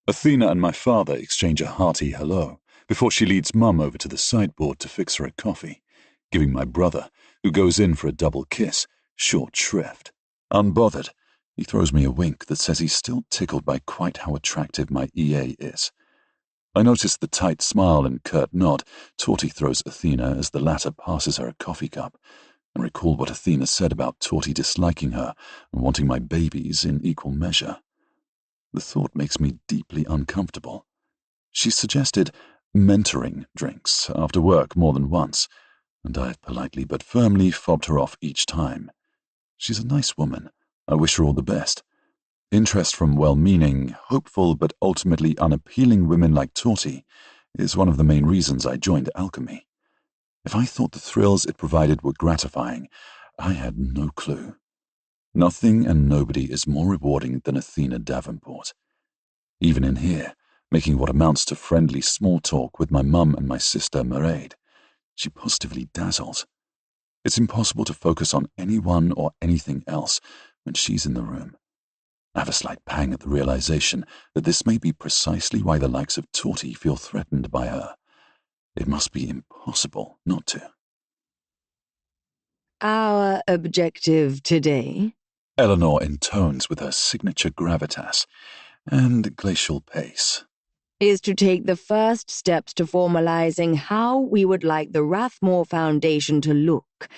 Athena and my father exchange a hearty hello before she leads Mum over to the sideboard to fix her a coffee, giving my brother, who goes in for a double kiss, short shrift. Unbothered, he throws me a wink that says he's still tickled by quite how attractive my EA is. I notice the tight smile and curt nod Torty throws Athena as the latter passes her a coffee cup, and recall what Athena said about Torty disliking her and wanting my babies in equal measure. The thought makes me deeply uncomfortable. She suggested mentoring drinks after work more than once, and I have politely but firmly fobbed her off each time. She's a nice woman. I wish her all the best. Interest from well-meaning, hopeful, but ultimately unappealing women like Torty is one of the main reasons I joined alchemy. If I thought the thrills it provided were gratifying, I had no clue. Nothing and nobody is more rewarding than Athena Davenport. Even in here, making what amounts to friendly small talk with my mum and my sister Mairead, she positively dazzles. It's impossible to focus on anyone or anything else when she's in the room. I have a slight pang at the realization that this may be precisely why the likes of Torty feel threatened by her. It must be impossible not to. Our objective today? Eleanor intones with her signature gravitas and glacial pace. Is to take the first steps to formalizing how we would like the Rathmore Foundation to look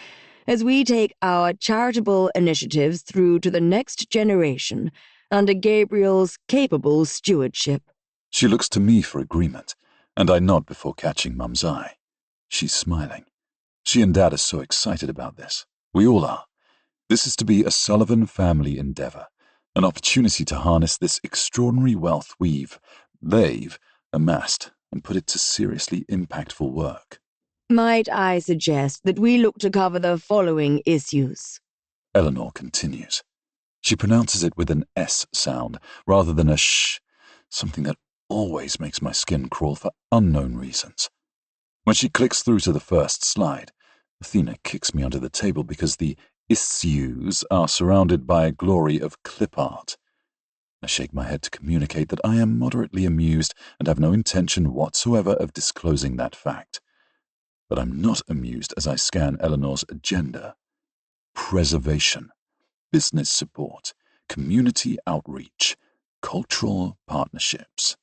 as we take our charitable initiatives through to the next generation under Gabriel's capable stewardship. She looks to me for agreement, and I nod before catching Mum's eye. She's smiling. She and Dad are so excited about this. We all are. This is to be a Sullivan family endeavor, an opportunity to harness this extraordinary wealth they've amassed and put it to seriously impactful work. Might I suggest that we look to cover the following issues? Eleanor continues. She pronounces it with an S sound rather than a sh, something that always makes my skin crawl for unknown reasons. When she clicks through to the first slide, Athena kicks me under the table because the issues are surrounded by a glory of clip art. I shake my head to communicate that I am moderately amused and have no intention whatsoever of disclosing that fact. But I'm not amused as I scan Eleanor's agenda. Preservation, business support, community outreach, cultural partnerships.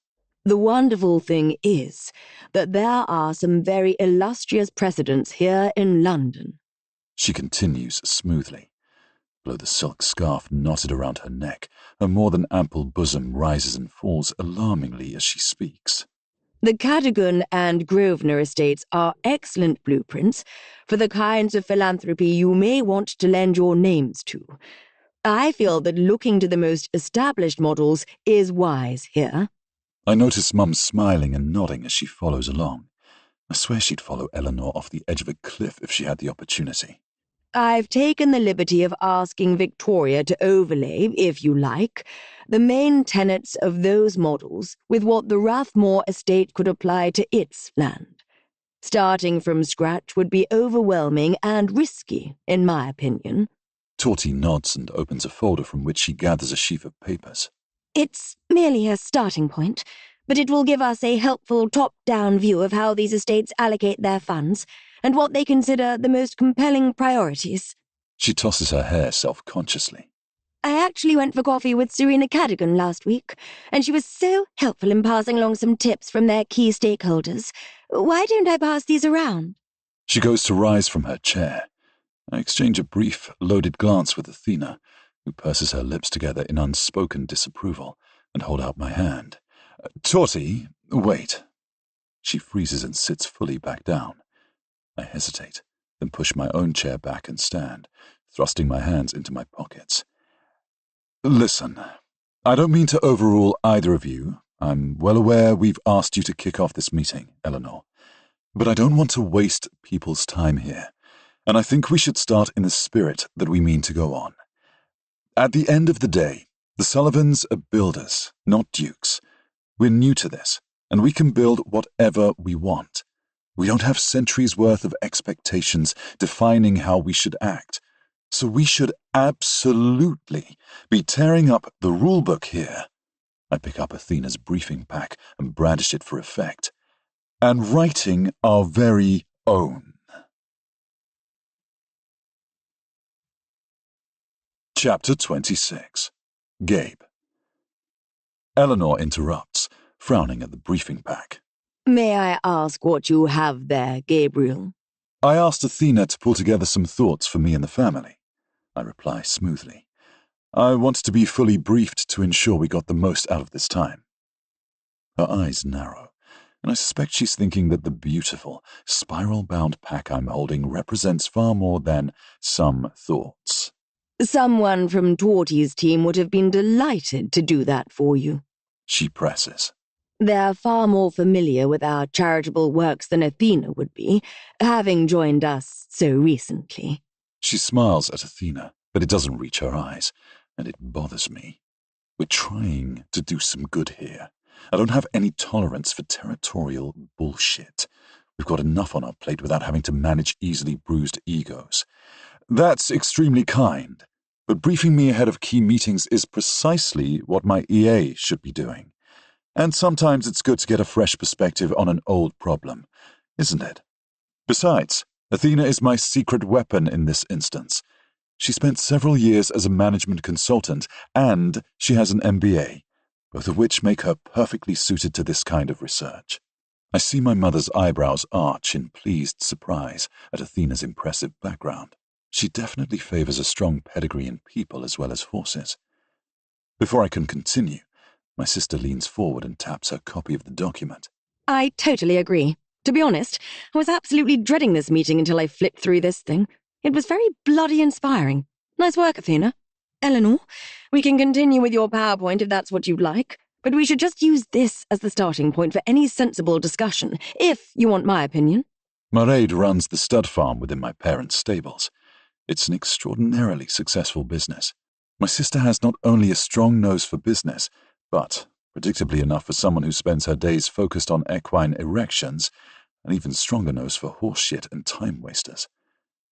The wonderful thing is that there are some very illustrious precedents here in London. She continues smoothly. Below the silk scarf knotted around her neck, her more than ample bosom rises and falls alarmingly as she speaks. The Cadogan and Grosvenor estates are excellent blueprints for the kinds of philanthropy you may want to lend your names to. I feel that looking to the most established models is wise here. I notice Mum smiling and nodding as she follows along. I swear she'd follow Eleanor off the edge of a cliff if she had the opportunity. I've taken the liberty of asking Victoria to overlay, if you like, the main tenets of those models with what the Rathmore estate could apply to its land. Starting from scratch would be overwhelming and risky, in my opinion. Torty nods and opens a folder from which she gathers a sheaf of papers. It's merely a starting point, but it will give us a helpful top-down view of how these estates allocate their funds and what they consider the most compelling priorities. She tosses her hair self-consciously. I actually went for coffee with Serena Cadogan last week, and she was so helpful in passing along some tips from their key stakeholders. Why don't I pass these around? She goes to rise from her chair. I exchange a brief, loaded glance with Athena, who purses her lips together in unspoken disapproval, and hold out my hand. Torty, wait. She freezes and sits fully back down. I hesitate, then push my own chair back and stand, thrusting my hands into my pockets. Listen, I don't mean to overrule either of you. I'm well aware we've asked you to kick off this meeting, Eleanor. But I don't want to waste people's time here, and I think we should start in the spirit that we mean to go on. At the end of the day, the Sullivans are builders, not dukes. We're new to this, and we can build whatever we want. We don't have centuries' worth of expectations defining how we should act, so we should absolutely be tearing up the rulebook here. I pick up Athena's briefing pack and brandish it for effect, and writing our very own. Chapter 26. Gabe. Eleanor interrupts, frowning at the briefing pack. May I ask what you have there, Gabriel? I asked Athena to pull together some thoughts for me and the family. I reply smoothly. I wanted to be fully briefed to ensure we got the most out of this time. Her eyes narrow, and I suspect she's thinking that the beautiful, spiral-bound pack I'm holding represents far more than some thoughts. Someone from Torty's team would have been delighted to do that for you. She presses. They're far more familiar with our charitable works than Athena would be, having joined us so recently. She smiles at Athena, but it doesn't reach her eyes, and it bothers me. We're trying to do some good here. I don't have any tolerance for territorial bullshit. We've got enough on our plate without having to manage easily bruised egos. That's extremely kind, but briefing me ahead of key meetings is precisely what my EA should be doing. And sometimes it's good to get a fresh perspective on an old problem, isn't it? Besides, Athena is my secret weapon in this instance. She spent several years as a management consultant, and she has an MBA, both of which make her perfectly suited to this kind of research. I see my mother's eyebrows arch in pleased surprise at Athena's impressive background. She definitely favors a strong pedigree in people as well as horses. Before I can continue, my sister leans forward and taps her copy of the document. I totally agree. To be honest, I was absolutely dreading this meeting until I flipped through this thing. It was very bloody inspiring. Nice work, Athena. Eleanor, we can continue with your PowerPoint if that's what you'd like, but we should just use this as the starting point for any sensible discussion, if you want my opinion. Mairead runs the stud farm within my parents' stables. It's an extraordinarily successful business. My sister has not only a strong nose for business, but, predictably enough for someone who spends her days focused on equine erections, an even stronger nose for horseshit and time-wasters.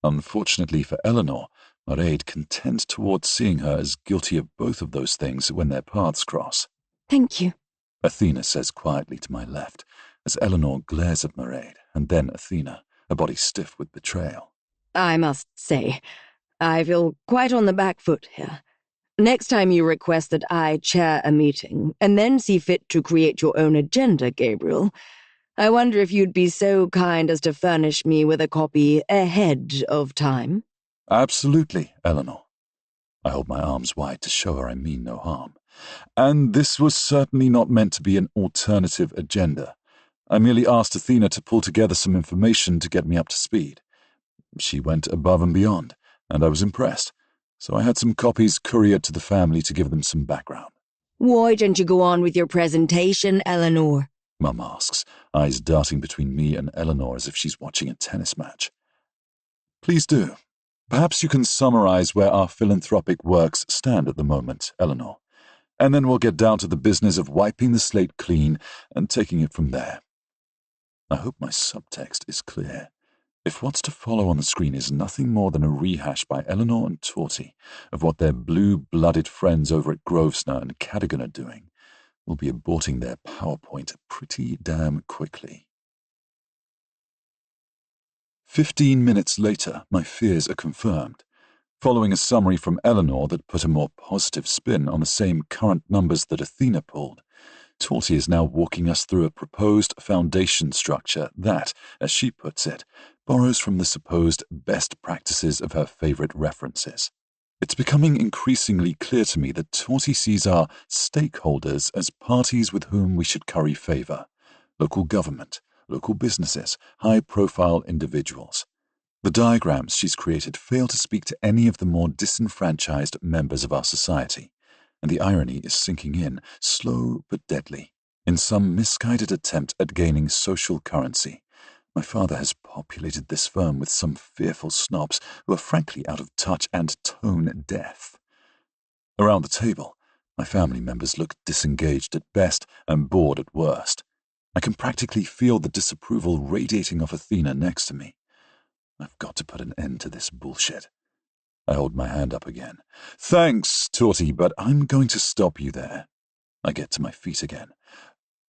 Unfortunately for Eleanor, Mairead can tend towards seeing her as guilty of both of those things when their paths cross. Thank you, Athena says quietly to my left, as Eleanor glares at Mairead, and then Athena, her body stiff with betrayal. I must say, I feel quite on the back foot here. Next time you request that I chair a meeting, and then see fit to create your own agenda, Gabriel, I wonder if you'd be so kind as to furnish me with a copy ahead of time? Absolutely, Eleanor. I hold my arms wide to show her I mean no harm. And this was certainly not meant to be an alternative agenda. I merely asked Athena to pull together some information to get me up to speed. She went above and beyond, and I was impressed, so I had some copies couriered to the family to give them some background. Why don't you go on with your presentation, Eleanor? Mum asks, eyes darting between me and Eleanor as if she's watching a tennis match. Please do. Perhaps you can summarize where our philanthropic works stand at the moment, Eleanor, and then we'll get down to the business of wiping the slate clean and taking it from there. I hope my subtext is clear. If what's to follow on the screen is nothing more than a rehash by Eleanor and Torty of what their blue-blooded friends over at Grosvenor and Cadogan are doing, we'll be aborting their PowerPoint pretty damn quickly. 15 minutes later, my fears are confirmed. Following a summary from Eleanor that put a more positive spin on the same current numbers that Athena pulled, Torty is now walking us through a proposed foundation structure that, as she puts it, borrows from the supposed best practices of her favorite references. It's becoming increasingly clear to me that Torty sees our stakeholders as parties with whom we should curry favor: local government, local businesses, high-profile individuals. The diagrams she's created fail to speak to any of the more disenfranchised members of our society, and the irony is sinking in, slow but deadly. In some misguided attempt at gaining social currency, my father has populated this firm with some fearful snobs who are frankly out of touch and tone deaf. Around the table, my family members look disengaged at best and bored at worst. I can practically feel the disapproval radiating off Athena next to me. I've got to put an end to this bullshit. I hold my hand up again. Thanks, Torty, but I'm going to stop you there. I get to my feet again.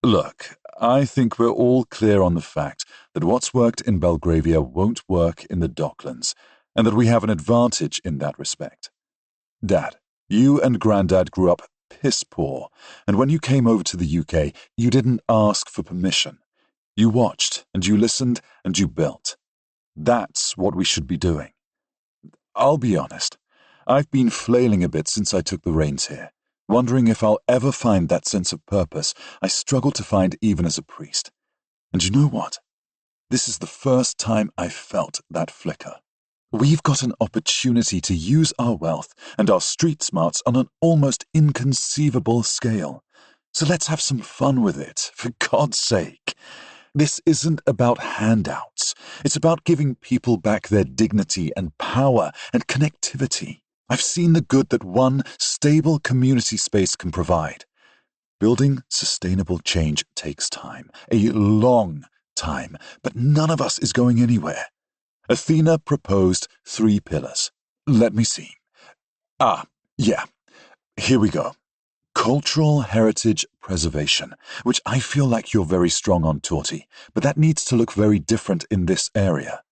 Look, I think we're all clear on the fact that what's worked in Belgravia won't work in the Docklands, and that we have an advantage in that respect. Dad, you and Grandad grew up piss poor, and when you came over to the UK, you didn't ask for permission. You watched, and you listened, and you built. That's what we should be doing. I'll be honest, I've been flailing a bit since I took the reins here, wondering if I'll ever find that sense of purpose I struggle to find even as a priest. And you know what? This is the first time I've felt that flicker. We've got an opportunity to use our wealth and our street smarts on an almost inconceivable scale. So let's have some fun with it, for God's sake. This isn't about handouts. It's about giving people back their dignity and power and connectivity. I've seen the good that one stable community space can provide. Building sustainable change takes time, a long time, but none of us is going anywhere. Athena proposed 3 pillars. Let me see. Yeah, here we go. Cultural heritage preservation, which I feel like you're very strong on, Torty, but that needs to look very different in this area.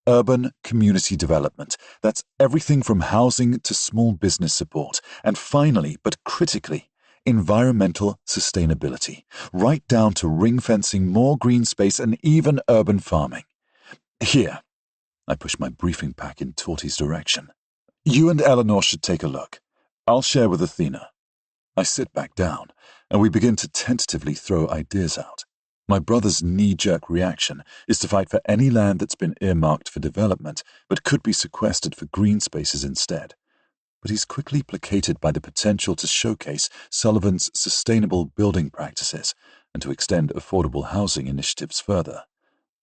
Urban community development, that's everything from housing to small business support. And finally, but critically, environmental sustainability, right down to ring-fencing more green space and even urban farming. Here, I push my briefing pack in Torty's direction. You and Eleanor should take a look. I'll share with Athena. I sit back down, and we begin to tentatively throw ideas out. My brother's knee-jerk reaction is to fight for any land that's been earmarked for development, but could be sequestered for green spaces instead. But he's quickly placated by the potential to showcase Sullivan's sustainable building practices and to extend affordable housing initiatives further.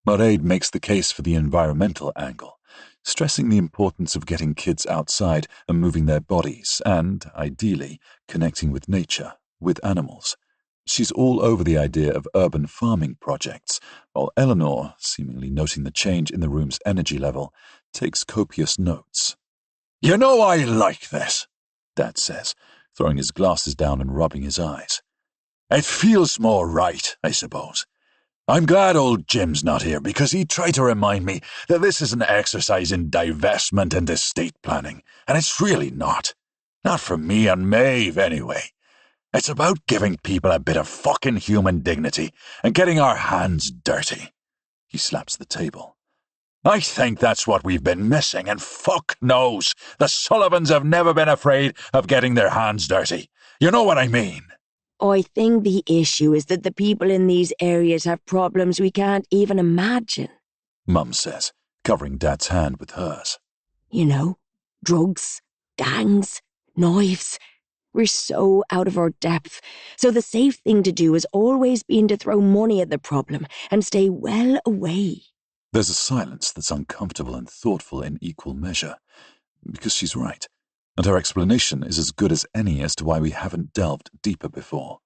Mairead makes the case for the environmental angle, stressing the importance of getting kids outside and moving their bodies and, ideally, connecting with nature, with animals. She's all over the idea of urban farming projects, while Eleanor, seemingly noting the change in the room's energy level, takes copious notes. You know I like this, Dad says, throwing his glasses down and rubbing his eyes. It feels more right, I suppose. I'm glad old Jim's not here because he tried to remind me that this is an exercise in divestment and estate planning, and it's really not. Not from me and Maeve, anyway. It's about giving people a bit of fucking human dignity and getting our hands dirty. He slaps the table. I think that's what we've been missing, and fuck knows, the Sullivans have never been afraid of getting their hands dirty. You know what I mean? I think the issue is that the people in these areas have problems we can't even imagine. Mum says, covering Dad's hand with hers. You know, drugs, gangs, knives. We're so out of our depth, so the safe thing to do has always been to throw money at the problem and stay well away. There's a silence that's uncomfortable and thoughtful in equal measure, because she's right, and her explanation is as good as any as to why we haven't delved deeper before.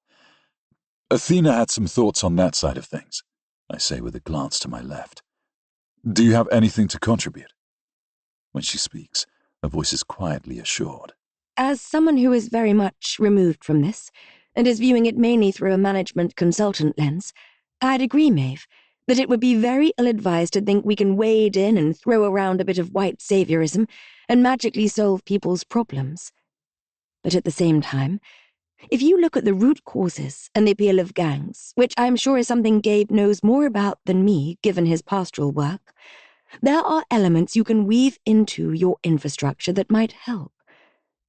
Athena had some thoughts on that side of things, I say with a glance to my left. Do you have anything to contribute? When she speaks, her voice is quietly assured. As someone who is very much removed from this, and is viewing it mainly through a management consultant lens, I'd agree, Maeve, that it would be very ill-advised to think we can wade in and throw around a bit of white saviorism and magically solve people's problems. But at the same time, if you look at the root causes and the appeal of gangs, which I'm sure is something Gabe knows more about than me, given his pastoral work, there are elements you can weave into your infrastructure that might help.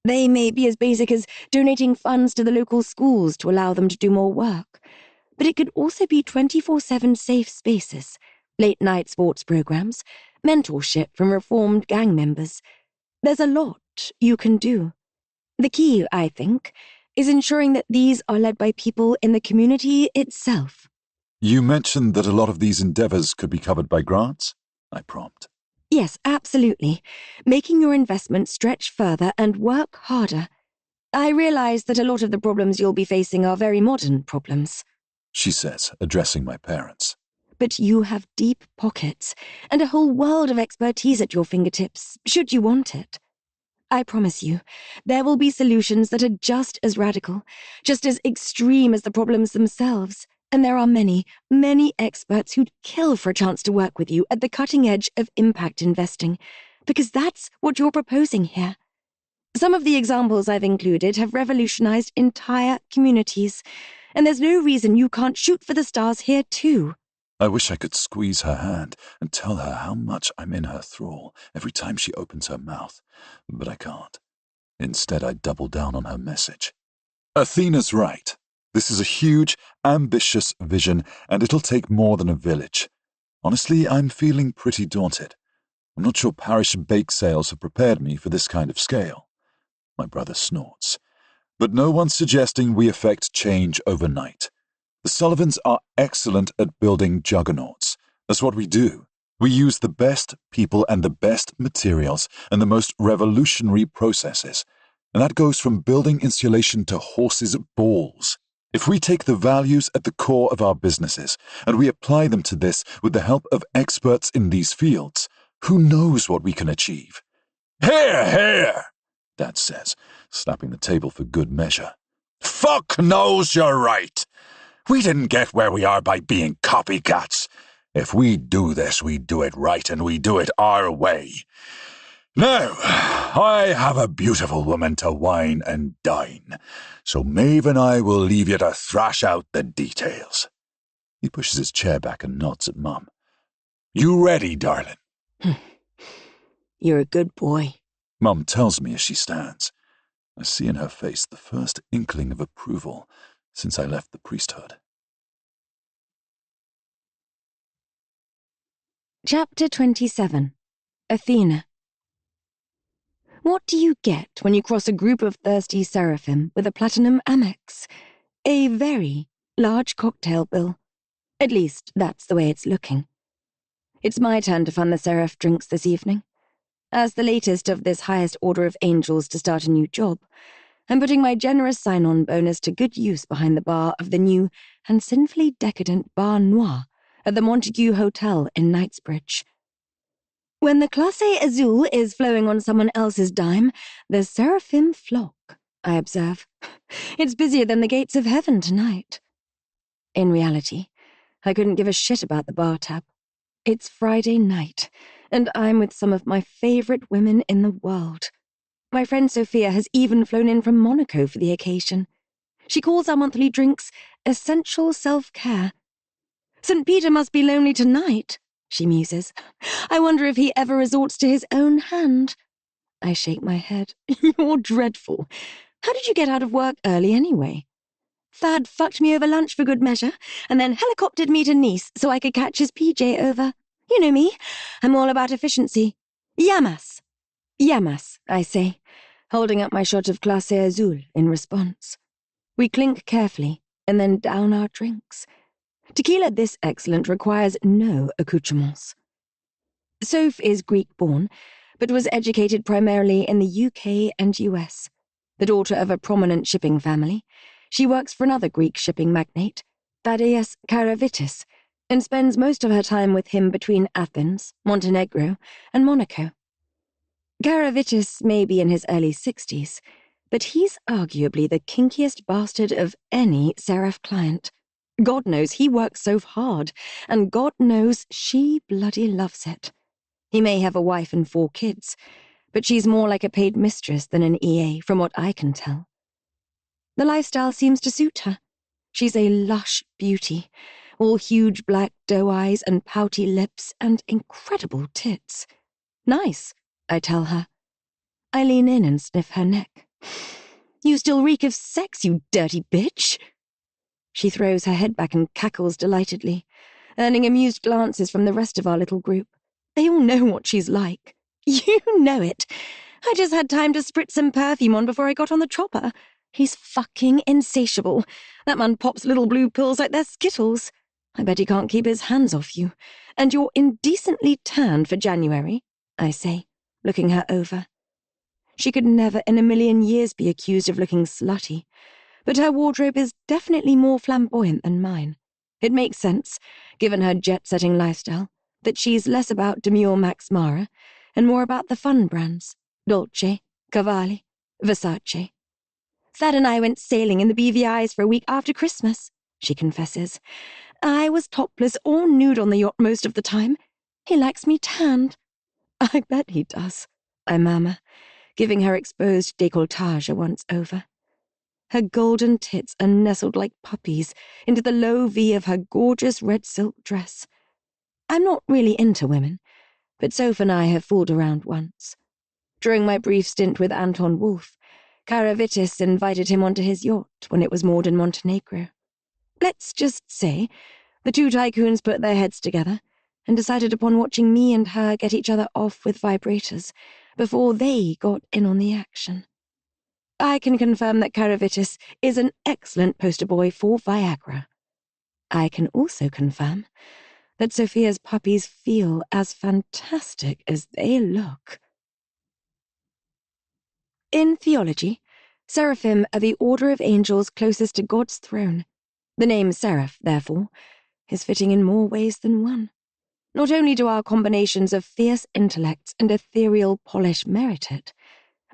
They may be as basic as donating funds to the local schools to allow them to do more work, but it could also be 24/7 safe spaces, late-night sports programs, mentorship from reformed gang members. There's a lot you can do. The key, I think, is ensuring that these are led by people in the community itself. You mentioned that a lot of these endeavors could be covered by grants? I prompt. Yes, absolutely. Making your investment stretch further and work harder. I realize that a lot of the problems you'll be facing are very modern problems, she says, addressing my parents. But you have deep pockets and a whole world of expertise at your fingertips, should you want it. I promise you, there will be solutions that are just as radical, just as extreme as the problems themselves. And there are many, many experts who'd kill for a chance to work with you at the cutting edge of impact investing, because that's what you're proposing here. Some of the examples I've included have revolutionized entire communities, and there's no reason you can't shoot for the stars here too. I wish I could squeeze her hand and tell her how much I'm in her thrall every time she opens her mouth, but I can't. Instead, I double down on her message. Athena's right. This is a huge, ambitious vision, and it'll take more than a village. Honestly, I'm feeling pretty daunted. I'm not sure parish bake sales have prepared me for this kind of scale. My brother snorts. But no one's suggesting we effect change overnight. The Sullivans are excellent at building juggernauts. That's what we do. We use the best people and the best materials and the most revolutionary processes. And that goes from building insulation to horses' balls. If we take the values at the core of our businesses and we apply them to this with the help of experts in these fields, who knows what we can achieve? Hear, hear, Dad says, slapping the table for good measure. Fuck knows you're right. We didn't get where we are by being copycats. If we do this, we do it right and we do it our way. Now, I have a beautiful woman to wine and dine, so Maeve and I will leave you to thrash out the details. He pushes his chair back and nods at Mum. You ready, darling? You're a good boy, Mum tells me as she stands. I see in her face the first inkling of approval since I left the priesthood. Chapter 27. Athena. What do you get when you cross a group of thirsty seraphim with a platinum Amex? A very large cocktail bill. At least, that's the way it's looking. It's my turn to fund the Seraph drinks this evening. As the latest of this highest order of angels to start a new job, I'm putting my generous sign-on bonus to good use behind the bar of the new and sinfully decadent Bar Noir at the Montague Hotel in Knightsbridge. When the Classe Azul is flowing on someone else's dime, the seraphim flock, I observe. It's busier than the gates of heaven tonight. In reality, I couldn't give a shit about the bar tab. It's Friday night, and I'm with some of my favorite women in the world. My friend Sophia has even flown in from Monaco for the occasion. She calls our monthly drinks essential self-care. St. Peter must be lonely tonight, she muses. I wonder if he ever resorts to his own hand. I shake my head. You're dreadful. How did you get out of work early anyway? Thad fucked me over lunch for good measure, and then helicoptered me to Nice so I could catch his PJ over. You know me. I'm all about efficiency. Llamas. Llamas, I say, holding up my shot of Clase Azul in response. We clink carefully, and then down our drinks. Tequila this excellent requires no accoutrements. Soph is Greek-born, but was educated primarily in the UK and US. The daughter of a prominent shipping family, she works for another Greek shipping magnate, Thaddeus Karavitis, and spends most of her time with him between Athens, Montenegro, and Monaco. Karavitis may be in his early 60s, but he's arguably the kinkiest bastard of any Seraph client. God knows he works so hard, and God knows she bloody loves it. He may have a wife and 4 kids, but she's more like a paid mistress than an EA, from what I can tell. The lifestyle seems to suit her. She's a lush beauty, all huge black doe eyes and pouty lips and incredible tits. Nice, I tell her. I lean in and sniff her neck. You still reek of sex, you dirty bitch. She throws her head back and cackles delightedly, earning amused glances from the rest of our little group. They all know what she's like. You know it. I just had time to spritz some perfume on before I got on the chopper. He's fucking insatiable. That man pops little blue pills like they're Skittles. I bet he can't keep his hands off you. And you're indecently tanned for January, I say, looking her over. She could never in a million years be accused of looking slutty, but her wardrobe is definitely more flamboyant than mine. It makes sense, given her jet-setting lifestyle, that she's less about demure Max Mara and more about the fun brands, Dolce, Cavalli, Versace. Thad and I went sailing in the BVIs for a week after Christmas, she confesses. I was topless or nude on the yacht most of the time. He likes me tanned. I bet he does, I murmur, giving her exposed décolletage a once-over. Her golden tits are nestled like puppies into the low V of her gorgeous red silk dress. I'm not really into women, but Soph and I have fooled around once. During my brief stint with Anton Wolf, Karavitis invited him onto his yacht when it was moored in Montenegro. Let's just say the 2 tycoons put their heads together and decided upon watching me and her get each other off with vibrators before they got in on the action. I can confirm that Karavitis is an excellent poster boy for Viagra. I can also confirm that Sophia's puppies feel as fantastic as they look. In theology, seraphim are the order of angels closest to God's throne. The name Seraph, therefore, is fitting in more ways than one. Not only do our combinations of fierce intellects and ethereal polish merit it,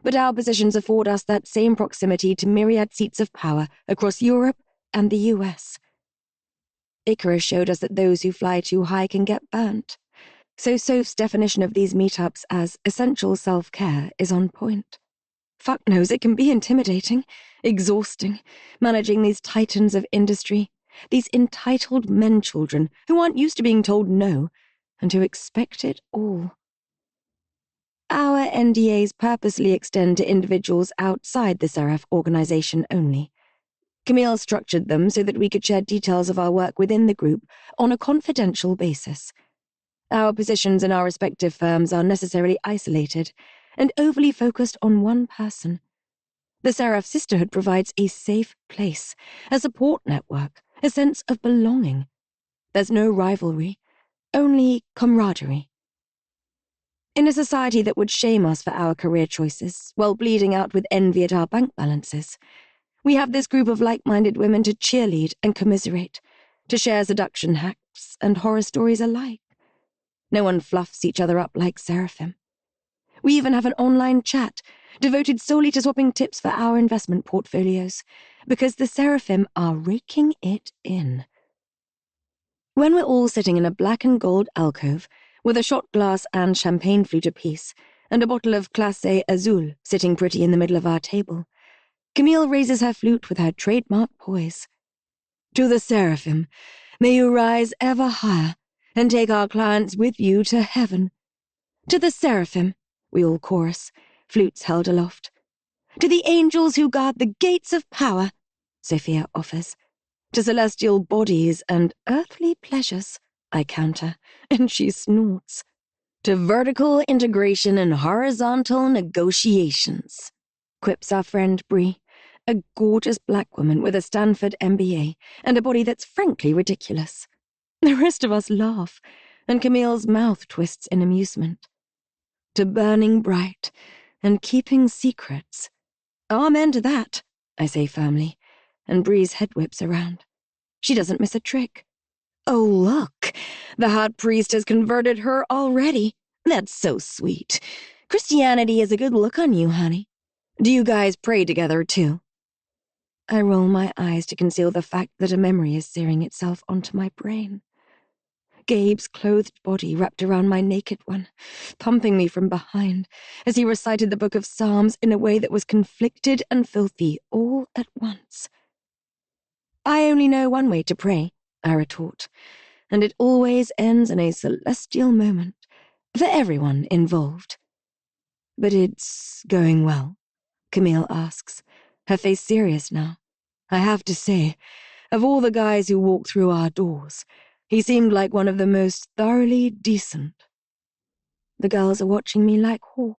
but our positions afford us that same proximity to myriad seats of power across Europe and the US. Icarus showed us that those who fly too high can get burnt, so Soph's definition of these meetups as essential self-care is on point. Fuck knows it can be intimidating, exhausting, managing these titans of industry, these entitled men-children who aren't used to being told no, and who expect it all. Our NDAs purposely extend to individuals outside the Seraph organization only. Camille structured them so that we could share details of our work within the group on a confidential basis. Our positions in our respective firms are necessarily isolated and overly focused on one person. The Seraph Sisterhood provides a safe place, a support network, a sense of belonging. There's no rivalry, only camaraderie. In a society that would shame us for our career choices, while bleeding out with envy at our bank balances, we have this group of like-minded women to cheerlead and commiserate, to share seduction hacks and horror stories alike. No one fluffs each other up like Seraphim. We even have an online chat devoted solely to swapping tips for our investment portfolios, because the Seraphim are raking it in. When we're all sitting in a black and gold alcove, with a shot glass and champagne flute apiece, and a bottle of Classe Azul sitting pretty in the middle of our table. Camille raises her flute with her trademark poise. To the Seraphim, may you rise ever higher and take our clients with you to heaven. To the Seraphim, we all chorus, flutes held aloft. To the angels who guard the gates of power, Sophia offers. To celestial bodies and earthly pleasures, I counter, and she snorts. To vertical integration and horizontal negotiations, quips our friend Bree, a gorgeous black woman with a Stanford MBA and a body that's frankly ridiculous. The rest of us laugh, and Camille's mouth twists in amusement. To burning bright and keeping secrets. Amen to that, I say firmly, and Bree's head whips around. She doesn't miss a trick. Oh, look, the hot priest has converted her already. That's so sweet. Christianity is a good look on you, honey. Do you guys pray together, too? I roll my eyes to conceal the fact that a memory is searing itself onto my brain. Gabe's clothed body wrapped around my naked one, pumping me from behind, as he recited the book of Psalms in a way that was conflicted and filthy all at once. I only know one way to pray, I retort, and it always ends in a celestial moment for everyone involved. But it's going well, Camille asks, her face serious now. I have to say, of all the guys who walked through our doors, he seemed like one of the most thoroughly decent. The girls are watching me like hawks.